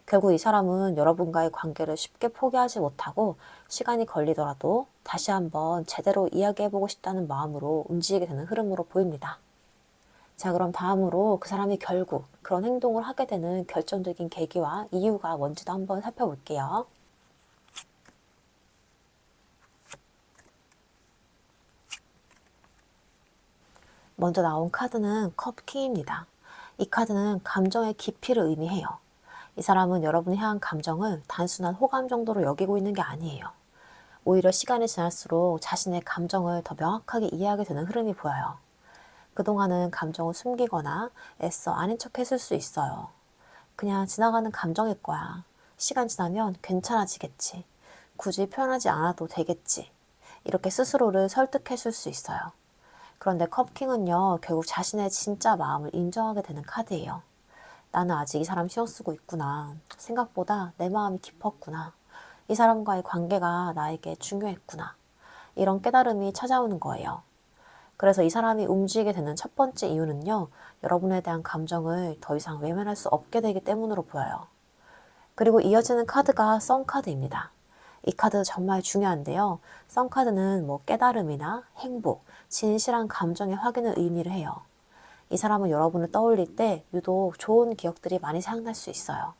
[SPEAKER 1] 결국 이 사람은 여러분과의 관계를 쉽게 포기하지 못하고 시간이 걸리더라도 다시 한번 제대로 이야기해보고 싶다는 마음으로 움직이게 되는 흐름으로 보입니다. 자, 그럼 다음으로 그 사람이 결국 그런 행동을 하게 되는 결정적인 계기와 이유가 뭔지도 한번 살펴볼게요. 먼저 나온 카드는 컵킹입니다. 이 카드는 감정의 깊이를 의미해요. 이 사람은 여러분이 향한 감정을 단순한 호감 정도로 여기고 있는 게 아니에요. 오히려 시간이 지날수록 자신의 감정을 더 명확하게 이해하게 되는 흐름이 보여요. 그동안은 감정을 숨기거나 애써 아닌 척 했을 수 있어요. 그냥 지나가는 감정일 거야. 시간 지나면 괜찮아지겠지. 굳이 표현하지 않아도 되겠지. 이렇게 스스로를 설득했을 수 있어요. 그런데 컵킹은요, 결국 자신의 진짜 마음을 인정하게 되는 카드예요. 나는 아직 이 사람 신경 쓰고 있구나. 생각보다 내 마음이 깊었구나. 이 사람과의 관계가 나에게 중요했구나. 이런 깨달음이 찾아오는 거예요. 그래서 이 사람이 움직이게 되는 첫 번째 이유는요, 여러분에 대한 감정을 더 이상 외면할 수 없게 되기 때문으로 보여요. 그리고 이어지는 카드가 썬카드입니다. 이 카드 정말 중요한데요. 썬카드는 깨달음이나 행복, 진실한 감정의 확인을 의미를 해요. 이 사람은 여러분을 떠올릴 때 유독 좋은 기억들이 많이 생각날 수 있어요.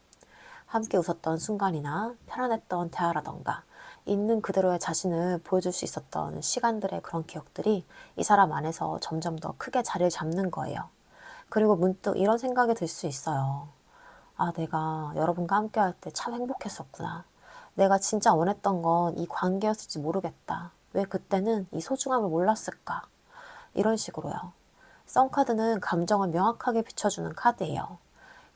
[SPEAKER 1] 함께 웃었던 순간이나 편안했던 대화라던가 있는 그대로의 자신을 보여줄 수 있었던 시간들의 그런 기억들이 이 사람 안에서 점점 더 크게 자리를 잡는 거예요. 그리고 문득 이런 생각이 들 수 있어요. 아, 내가 여러분과 함께 할 때 참 행복했었구나. 내가 진짜 원했던 건 이 관계였을지 모르겠다. 왜 그때는 이 소중함을 몰랐을까? 이런 식으로요. 썬카드는 감정을 명확하게 비춰주는 카드예요.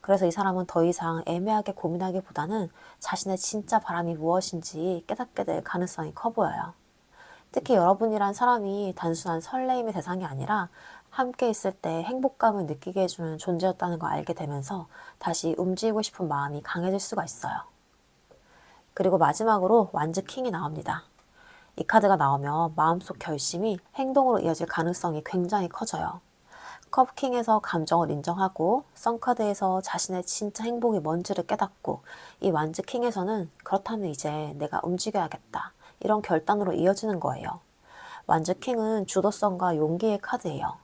[SPEAKER 1] 그래서 이 사람은 더 이상 애매하게 고민하기보다는 자신의 진짜 바람이 무엇인지 깨닫게 될 가능성이 커 보여요. 특히 여러분이란 사람이 단순한 설레임의 대상이 아니라 함께 있을 때 행복감을 느끼게 해주는 존재였다는 걸 알게 되면서 다시 움직이고 싶은 마음이 강해질 수가 있어요. 그리고 마지막으로 완즈 킹이 나옵니다. 이 카드가 나오면 마음속 결심이 행동으로 이어질 가능성이 굉장히 커져요. 컵킹에서 감정을 인정하고 썬카드에서 자신의 진짜 행복이 뭔지를 깨닫고 이 완즈 킹에서는 그렇다면 이제 내가 움직여야겠다. 이런 결단으로 이어지는 거예요. 완즈 킹은 주도성과 용기의 카드예요.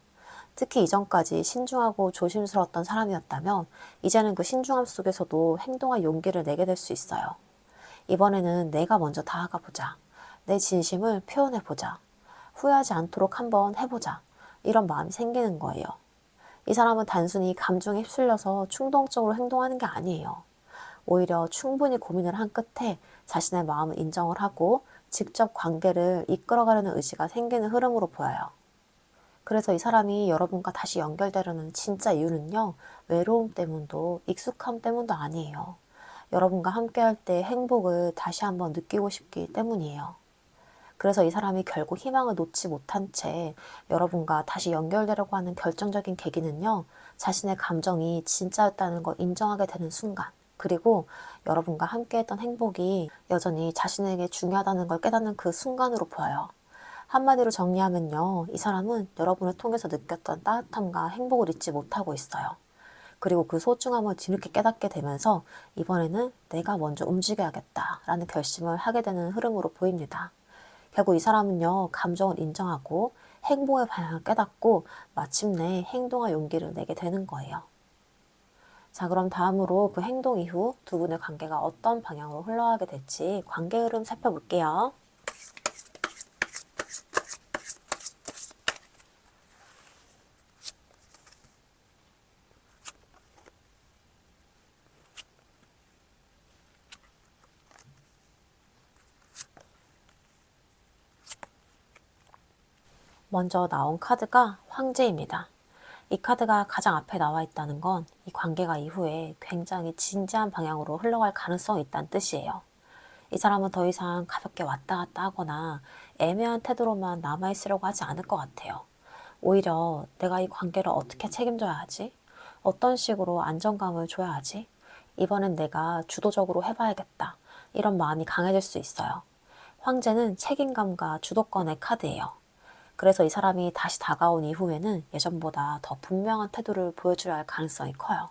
[SPEAKER 1] 특히 이전까지 신중하고 조심스러웠던 사람이었다면 이제는 그 신중함 속에서도 행동할 용기를 내게 될 수 있어요. 이번에는 내가 먼저 다가가 보자. 내 진심을 표현해 보자. 후회하지 않도록 한번 해보자. 이런 마음이 생기는 거예요. 이 사람은 단순히 감정에 휩쓸려서 충동적으로 행동하는 게 아니에요. 오히려 충분히 고민을 한 끝에 자신의 마음을 인정을 하고 직접 관계를 이끌어가려는 의지가 생기는 흐름으로 보여요. 그래서 이 사람이 여러분과 다시 연결되려는 진짜 이유는요, 외로움 때문도 익숙함 때문도 아니에요. 여러분과 함께 할 때 행복을 다시 한번 느끼고 싶기 때문이에요. 그래서 이 사람이 결국 희망을 놓지 못한 채 여러분과 다시 연결되려고 하는 결정적인 계기는요, 자신의 감정이 진짜였다는 걸 인정하게 되는 순간, 그리고 여러분과 함께 했던 행복이 여전히 자신에게 중요하다는 걸 깨닫는 그 순간으로 보여요. 한마디로 정리하면요, 이 사람은 여러분을 통해서 느꼈던 따뜻함과 행복을 잊지 못하고 있어요. 그리고 그 소중함을 뒤늦게 깨닫게 되면서 이번에는 내가 먼저 움직여야겠다라는 결심을 하게 되는 흐름으로 보입니다. 결국 이 사람은요, 감정을 인정하고 행동의 방향을 깨닫고 마침내 행동할 용기를 내게 되는 거예요. 자, 그럼 다음으로 그 행동 이후 두 분의 관계가 어떤 방향으로 흘러가게 될지 관계 흐름 살펴볼게요. 먼저 나온 카드가 황제입니다. 이 카드가 가장 앞에 나와 있다는 건 이 관계가 이후에 굉장히 진지한 방향으로 흘러갈 가능성이 있다는 뜻이에요. 이 사람은 더 이상 가볍게 왔다 갔다 하거나 애매한 태도로만 남아있으려고 하지 않을 것 같아요. 오히려 내가 이 관계를 어떻게 책임져야 하지? 어떤 식으로 안정감을 줘야 하지? 이번엔 내가 주도적으로 해봐야겠다. 이런 마음이 강해질 수 있어요. 황제는 책임감과 주도권의 카드예요. 그래서 이 사람이 다시 다가온 이후에는 예전보다 더 분명한 태도를 보여줘야 할 가능성이 커요.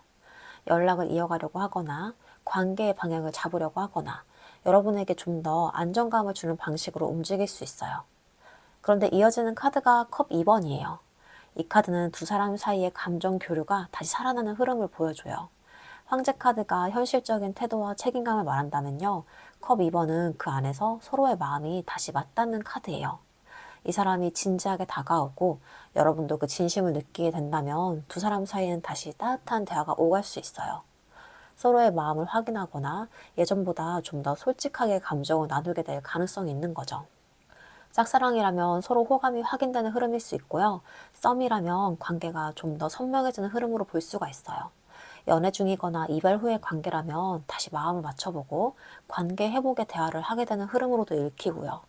[SPEAKER 1] 연락을 이어가려고 하거나 관계의 방향을 잡으려고 하거나 여러분에게 좀 더 안정감을 주는 방식으로 움직일 수 있어요. 그런데 이어지는 카드가 컵 2번이에요. 이 카드는 두 사람 사이의 감정 교류가 다시 살아나는 흐름을 보여줘요. 황제 카드가 현실적인 태도와 책임감을 말한다면요. 컵 2번은 그 안에서 서로의 마음이 다시 맞닿는 카드예요. 이 사람이 진지하게 다가오고 여러분도 그 진심을 느끼게 된다면 두 사람 사이에는 다시 따뜻한 대화가 오갈 수 있어요. 서로의 마음을 확인하거나 예전보다 좀 더 솔직하게 감정을 나누게 될 가능성이 있는 거죠. 짝사랑이라면 서로 호감이 확인되는 흐름일 수 있고요. 썸이라면 관계가 좀 더 선명해지는 흐름으로 볼 수가 있어요. 연애 중이거나 이별 후의 관계라면 다시 마음을 맞춰보고 관계 회복의 대화를 하게 되는 흐름으로도 읽히고요.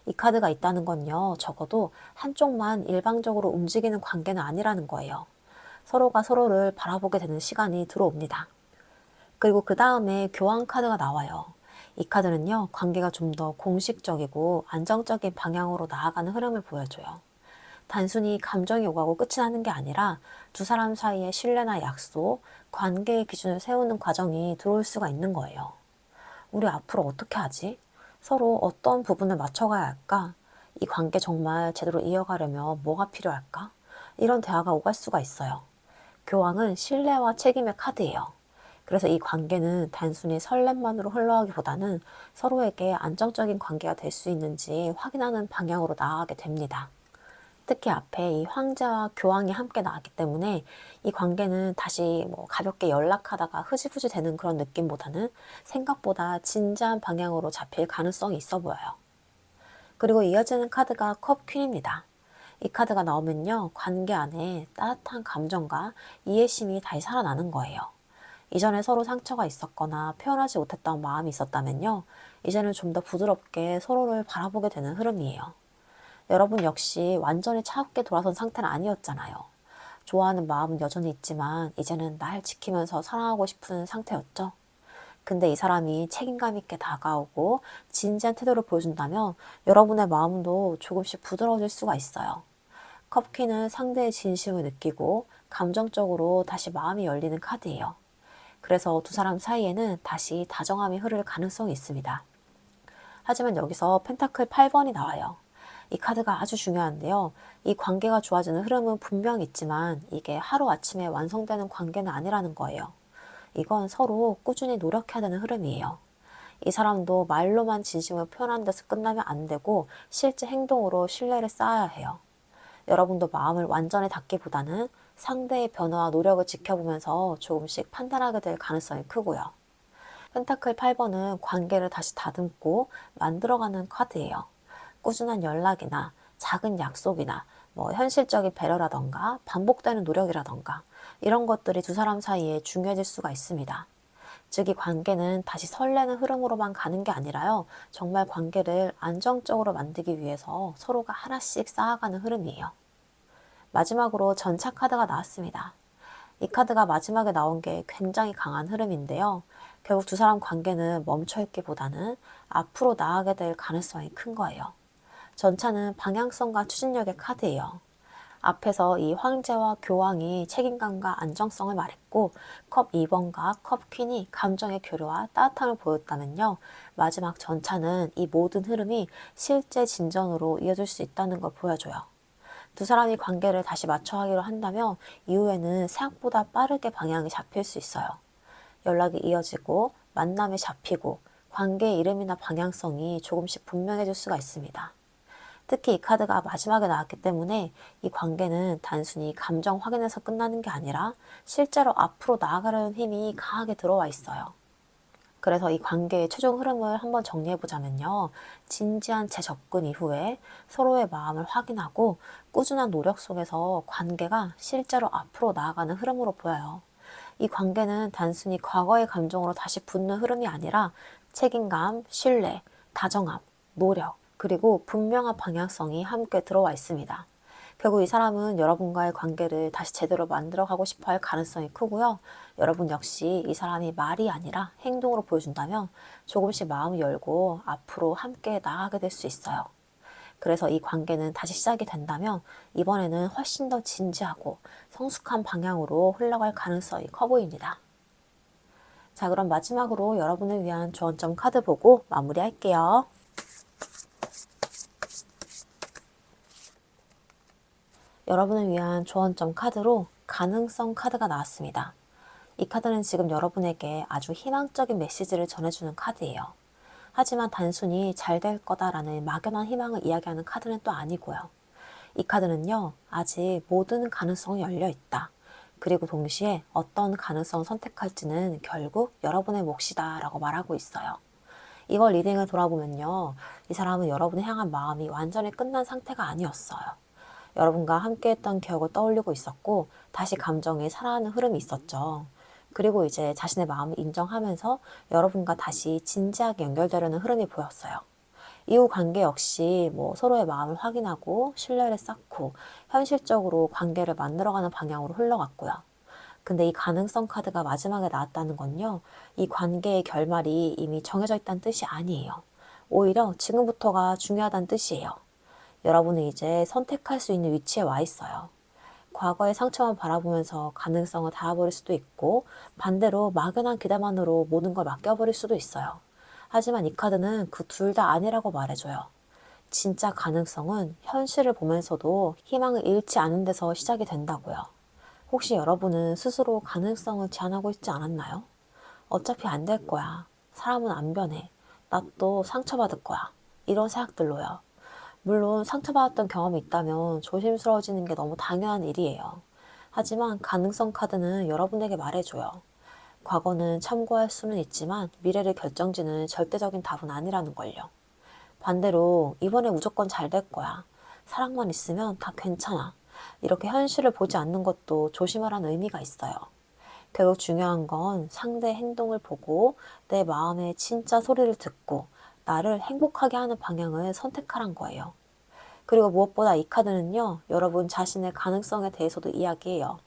[SPEAKER 1] 이 카드가 있다는 건요, 적어도 한쪽만 일방적으로 움직이는 관계는 아니라는 거예요. 서로가 서로를 바라보게 되는 시간이 들어옵니다. 그리고 그 다음에 교환 카드가 나와요. 이 카드는요, 관계가 좀 더 공식적이고 안정적인 방향으로 나아가는 흐름을 보여줘요. 단순히 감정이 오가고 끝이 나는 게 아니라 두 사람 사이의 신뢰나 약속, 관계의 기준을 세우는 과정이 들어올 수가 있는 거예요. 우리 앞으로 어떻게 하지? 서로 어떤 부분을 맞춰가야 할까? 이 관계 정말 제대로 이어가려면 뭐가 필요할까? 이런 대화가 오갈 수가 있어요. 교황은 신뢰와 책임의 카드예요. 그래서 이 관계는 단순히 설렘만으로 흘러가기보다는 서로에게 안정적인 관계가 될 수 있는지 확인하는 방향으로 나아가게 됩니다. 특히 앞에 이 황제와 교황이 함께 나왔기 때문에 이 관계는 다시 가볍게 연락하다가 흐지부지 되는 그런 느낌보다는 생각보다 진지한 방향으로 잡힐 가능성이 있어 보여요. 그리고 이어지는 카드가 컵 퀸입니다. 이 카드가 나오면요, 관계 안에 따뜻한 감정과 이해심이 다시 살아나는 거예요. 이전에 서로 상처가 있었거나 표현하지 못했던 마음이 있었다면요, 이제는 좀 더 부드럽게 서로를 바라보게 되는 흐름이에요. 여러분 역시 완전히 차갑게 돌아선 상태는 아니었잖아요. 좋아하는 마음은 여전히 있지만 이제는 날 지키면서 사랑하고 싶은 상태였죠. 근데 이 사람이 책임감 있게 다가오고 진지한 태도를 보여준다면 여러분의 마음도 조금씩 부드러워질 수가 있어요. 컵퀸은 상대의 진심을 느끼고 감정적으로 다시 마음이 열리는 카드예요. 그래서 두 사람 사이에는 다시 다정함이 흐를 가능성이 있습니다. 하지만 여기서 펜타클 8번이 나와요. 이 카드가 아주 중요한데요. 이 관계가 좋아지는 흐름은 분명히 있지만 이게 하루아침에 완성되는 관계는 아니라는 거예요. 이건 서로 꾸준히 노력해야 되는 흐름이에요. 이 사람도 말로만 진심을 표현하는 데서 끝나면 안 되고 실제 행동으로 신뢰를 쌓아야 해요. 여러분도 마음을 완전히 닫기보다는 상대의 변화와 노력을 지켜보면서 조금씩 판단하게 될 가능성이 크고요. 펜타클 8번은 관계를 다시 다듬고 만들어가는 카드예요. 꾸준한 연락이나 작은 약속이나 현실적인 배려라던가 반복되는 노력이라던가 이런 것들이 두 사람 사이에 중요해질 수가 있습니다. 즉, 이 관계는 다시 설레는 흐름으로만 가는 게 아니라요, 정말 관계를 안정적으로 만들기 위해서 서로가 하나씩 쌓아가는 흐름이에요. 마지막으로 전차 카드가 나왔습니다. 이 카드가 마지막에 나온 게 굉장히 강한 흐름인데요. 결국 두 사람 관계는 멈춰있기보다는 앞으로 나아가게 될 가능성이 큰 거예요. 전차는 방향성과 추진력의 카드예요. 앞에서 이 황제와 교황이 책임감과 안정성을 말했고 컵 2번과 컵 퀸이 감정의 교류와 따뜻함을 보였다면요. 마지막 전차는 이 모든 흐름이 실제 진전으로 이어질 수 있다는 걸 보여줘요. 두 사람이 관계를 다시 맞춰가기로 한다면 이후에는 생각보다 빠르게 방향이 잡힐 수 있어요. 연락이 이어지고 만남이 잡히고 관계의 이름이나 방향성이 조금씩 분명해질 수가 있습니다. 특히 이 카드가 마지막에 나왔기 때문에 이 관계는 단순히 감정 확인에서 끝나는 게 아니라 실제로 앞으로 나아가려는 힘이 강하게 들어와 있어요. 그래서 이 관계의 최종 흐름을 한번 정리해보자면요. 진지한 재접근 이후에 서로의 마음을 확인하고 꾸준한 노력 속에서 관계가 실제로 앞으로 나아가는 흐름으로 보여요. 이 관계는 단순히 과거의 감정으로 다시 붙는 흐름이 아니라 책임감, 신뢰, 다정함, 노력, 그리고 분명한 방향성이 함께 들어와 있습니다. 결국 이 사람은 여러분과의 관계를 다시 제대로 만들어가고 싶어 할 가능성이 크고요. 여러분 역시 이 사람이 말이 아니라 행동으로 보여준다면 조금씩 마음을 열고 앞으로 함께 나아가게 될 수 있어요. 그래서 이 관계는 다시 시작이 된다면 이번에는 훨씬 더 진지하고 성숙한 방향으로 흘러갈 가능성이 커 보입니다. 자, 그럼 마지막으로 여러분을 위한 조언점 카드 보고 마무리할게요. 여러분을 위한 조언점 카드로 가능성 카드가 나왔습니다. 이 카드는 지금 여러분에게 아주 희망적인 메시지를 전해주는 카드예요. 하지만 단순히 잘 될 거다라는 막연한 희망을 이야기하는 카드는 또 아니고요. 이 카드는요, 아직 모든 가능성이 열려 있다. 그리고 동시에 어떤 가능성을 선택할지는 결국 여러분의 몫이다 라고 말하고 있어요. 이걸 리딩을 돌아보면요, 이 사람은 여러분을 향한 마음이 완전히 끝난 상태가 아니었어요. 여러분과 함께했던 기억을 떠올리고 있었고 다시 감정이 살아나는 흐름이 있었죠. 그리고 이제 자신의 마음을 인정하면서 여러분과 다시 진지하게 연결되려는 흐름이 보였어요. 이후 관계 역시 서로의 마음을 확인하고 신뢰를 쌓고 현실적으로 관계를 만들어가는 방향으로 흘러갔고요. 근데 이 가능성 카드가 마지막에 나왔다는 건요, 이 관계의 결말이 이미 정해져 있다는 뜻이 아니에요. 오히려 지금부터가 중요하다는 뜻이에요. 여러분은 이제 선택할 수 있는 위치에 와 있어요. 과거의 상처만 바라보면서 가능성을 닫아버릴 수도 있고 반대로 막연한 기대만으로 모든 걸 맡겨버릴 수도 있어요. 하지만 이 카드는 그 둘 다 아니라고 말해줘요. 진짜 가능성은 현실을 보면서도 희망을 잃지 않은 데서 시작이 된다고요. 혹시 여러분은 스스로 가능성을 제한하고 있지 않았나요? 어차피 안 될 거야. 사람은 안 변해. 나 또 상처받을 거야. 이런 생각들로요. 물론 상처받았던 경험이 있다면 조심스러워지는 게 너무 당연한 일이에요. 하지만 가능성 카드는 여러분에게 말해줘요. 과거는 참고할 수는 있지만 미래를 결정지는 절대적인 답은 아니라는 걸요. 반대로 이번에 무조건 잘 될 거야. 사랑만 있으면 다 괜찮아. 이렇게 현실을 보지 않는 것도 조심하라는 의미가 있어요. 결국 중요한 건 상대의 행동을 보고 내 마음의 진짜 소리를 듣고 나를 행복하게 하는 방향을 선택하란 거예요. 그리고 무엇보다 이 카드는요, 여러분 자신의 가능성에 대해서도 이야기해요.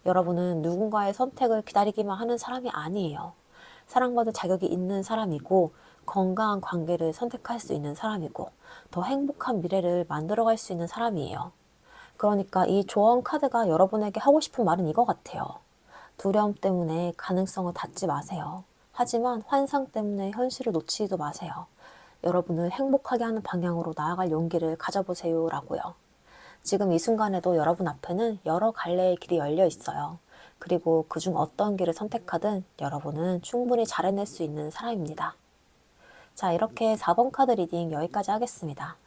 [SPEAKER 1] 여러분은 누군가의 선택을 기다리기만 하는 사람이 아니에요. 사랑받을 자격이 있는 사람이고, 건강한 관계를 선택할 수 있는 사람이고, 더 행복한 미래를 만들어갈 수 있는 사람이에요. 그러니까 이 조언 카드가 여러분에게 하고 싶은 말은 이거 같아요. 두려움 때문에 가능성을 닫지 마세요. 하지만 환상 때문에 현실을 놓치지도 마세요. 여러분을 행복하게 하는 방향으로 나아갈 용기를 가져보세요 라고요. 지금 이 순간에도 여러분 앞에는 여러 갈래의 길이 열려 있어요. 그리고 그중 어떤 길을 선택하든 여러분은 충분히 잘 해낼 수 있는 사람입니다. 자, 이렇게 4번 카드 리딩 여기까지 하겠습니다.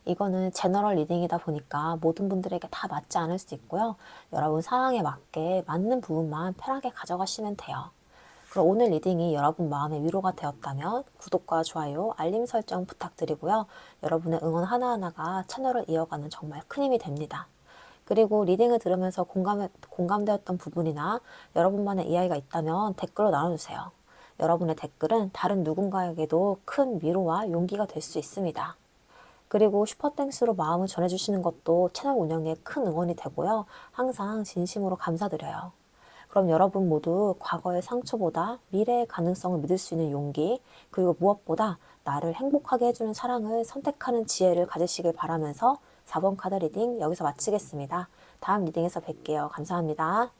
[SPEAKER 1] 이거는 제너럴 리딩이다 보니까 모든 분들에게 다 맞지 않을 수 있고요. 여러분 상황에 맞게 맞는 부분만 편하게 가져가시면 돼요. 그럼 오늘 리딩이 여러분 마음의 위로가 되었다면 구독과 좋아요, 알림 설정 부탁드리고요. 여러분의 응원 하나하나가 채널을 이어가는 정말 큰 힘이 됩니다. 그리고 리딩을 들으면서 공감되었던 부분이나 여러분만의 이야기가 있다면 댓글로 나눠주세요. 여러분의 댓글은 다른 누군가에게도 큰 위로와 용기가 될 수 있습니다. 그리고 슈퍼땡스로 마음을 전해주시는 것도 채널 운영에 큰 응원이 되고요. 항상 진심으로 감사드려요. 그럼 여러분 모두 과거의 상처보다 미래의 가능성을 믿을 수 있는 용기, 그리고 무엇보다 나를 행복하게 해주는 사랑을 선택하는 지혜를 가지시길 바라면서 4번 카드 리딩 여기서 마치겠습니다. 다음 리딩에서 뵐게요. 감사합니다.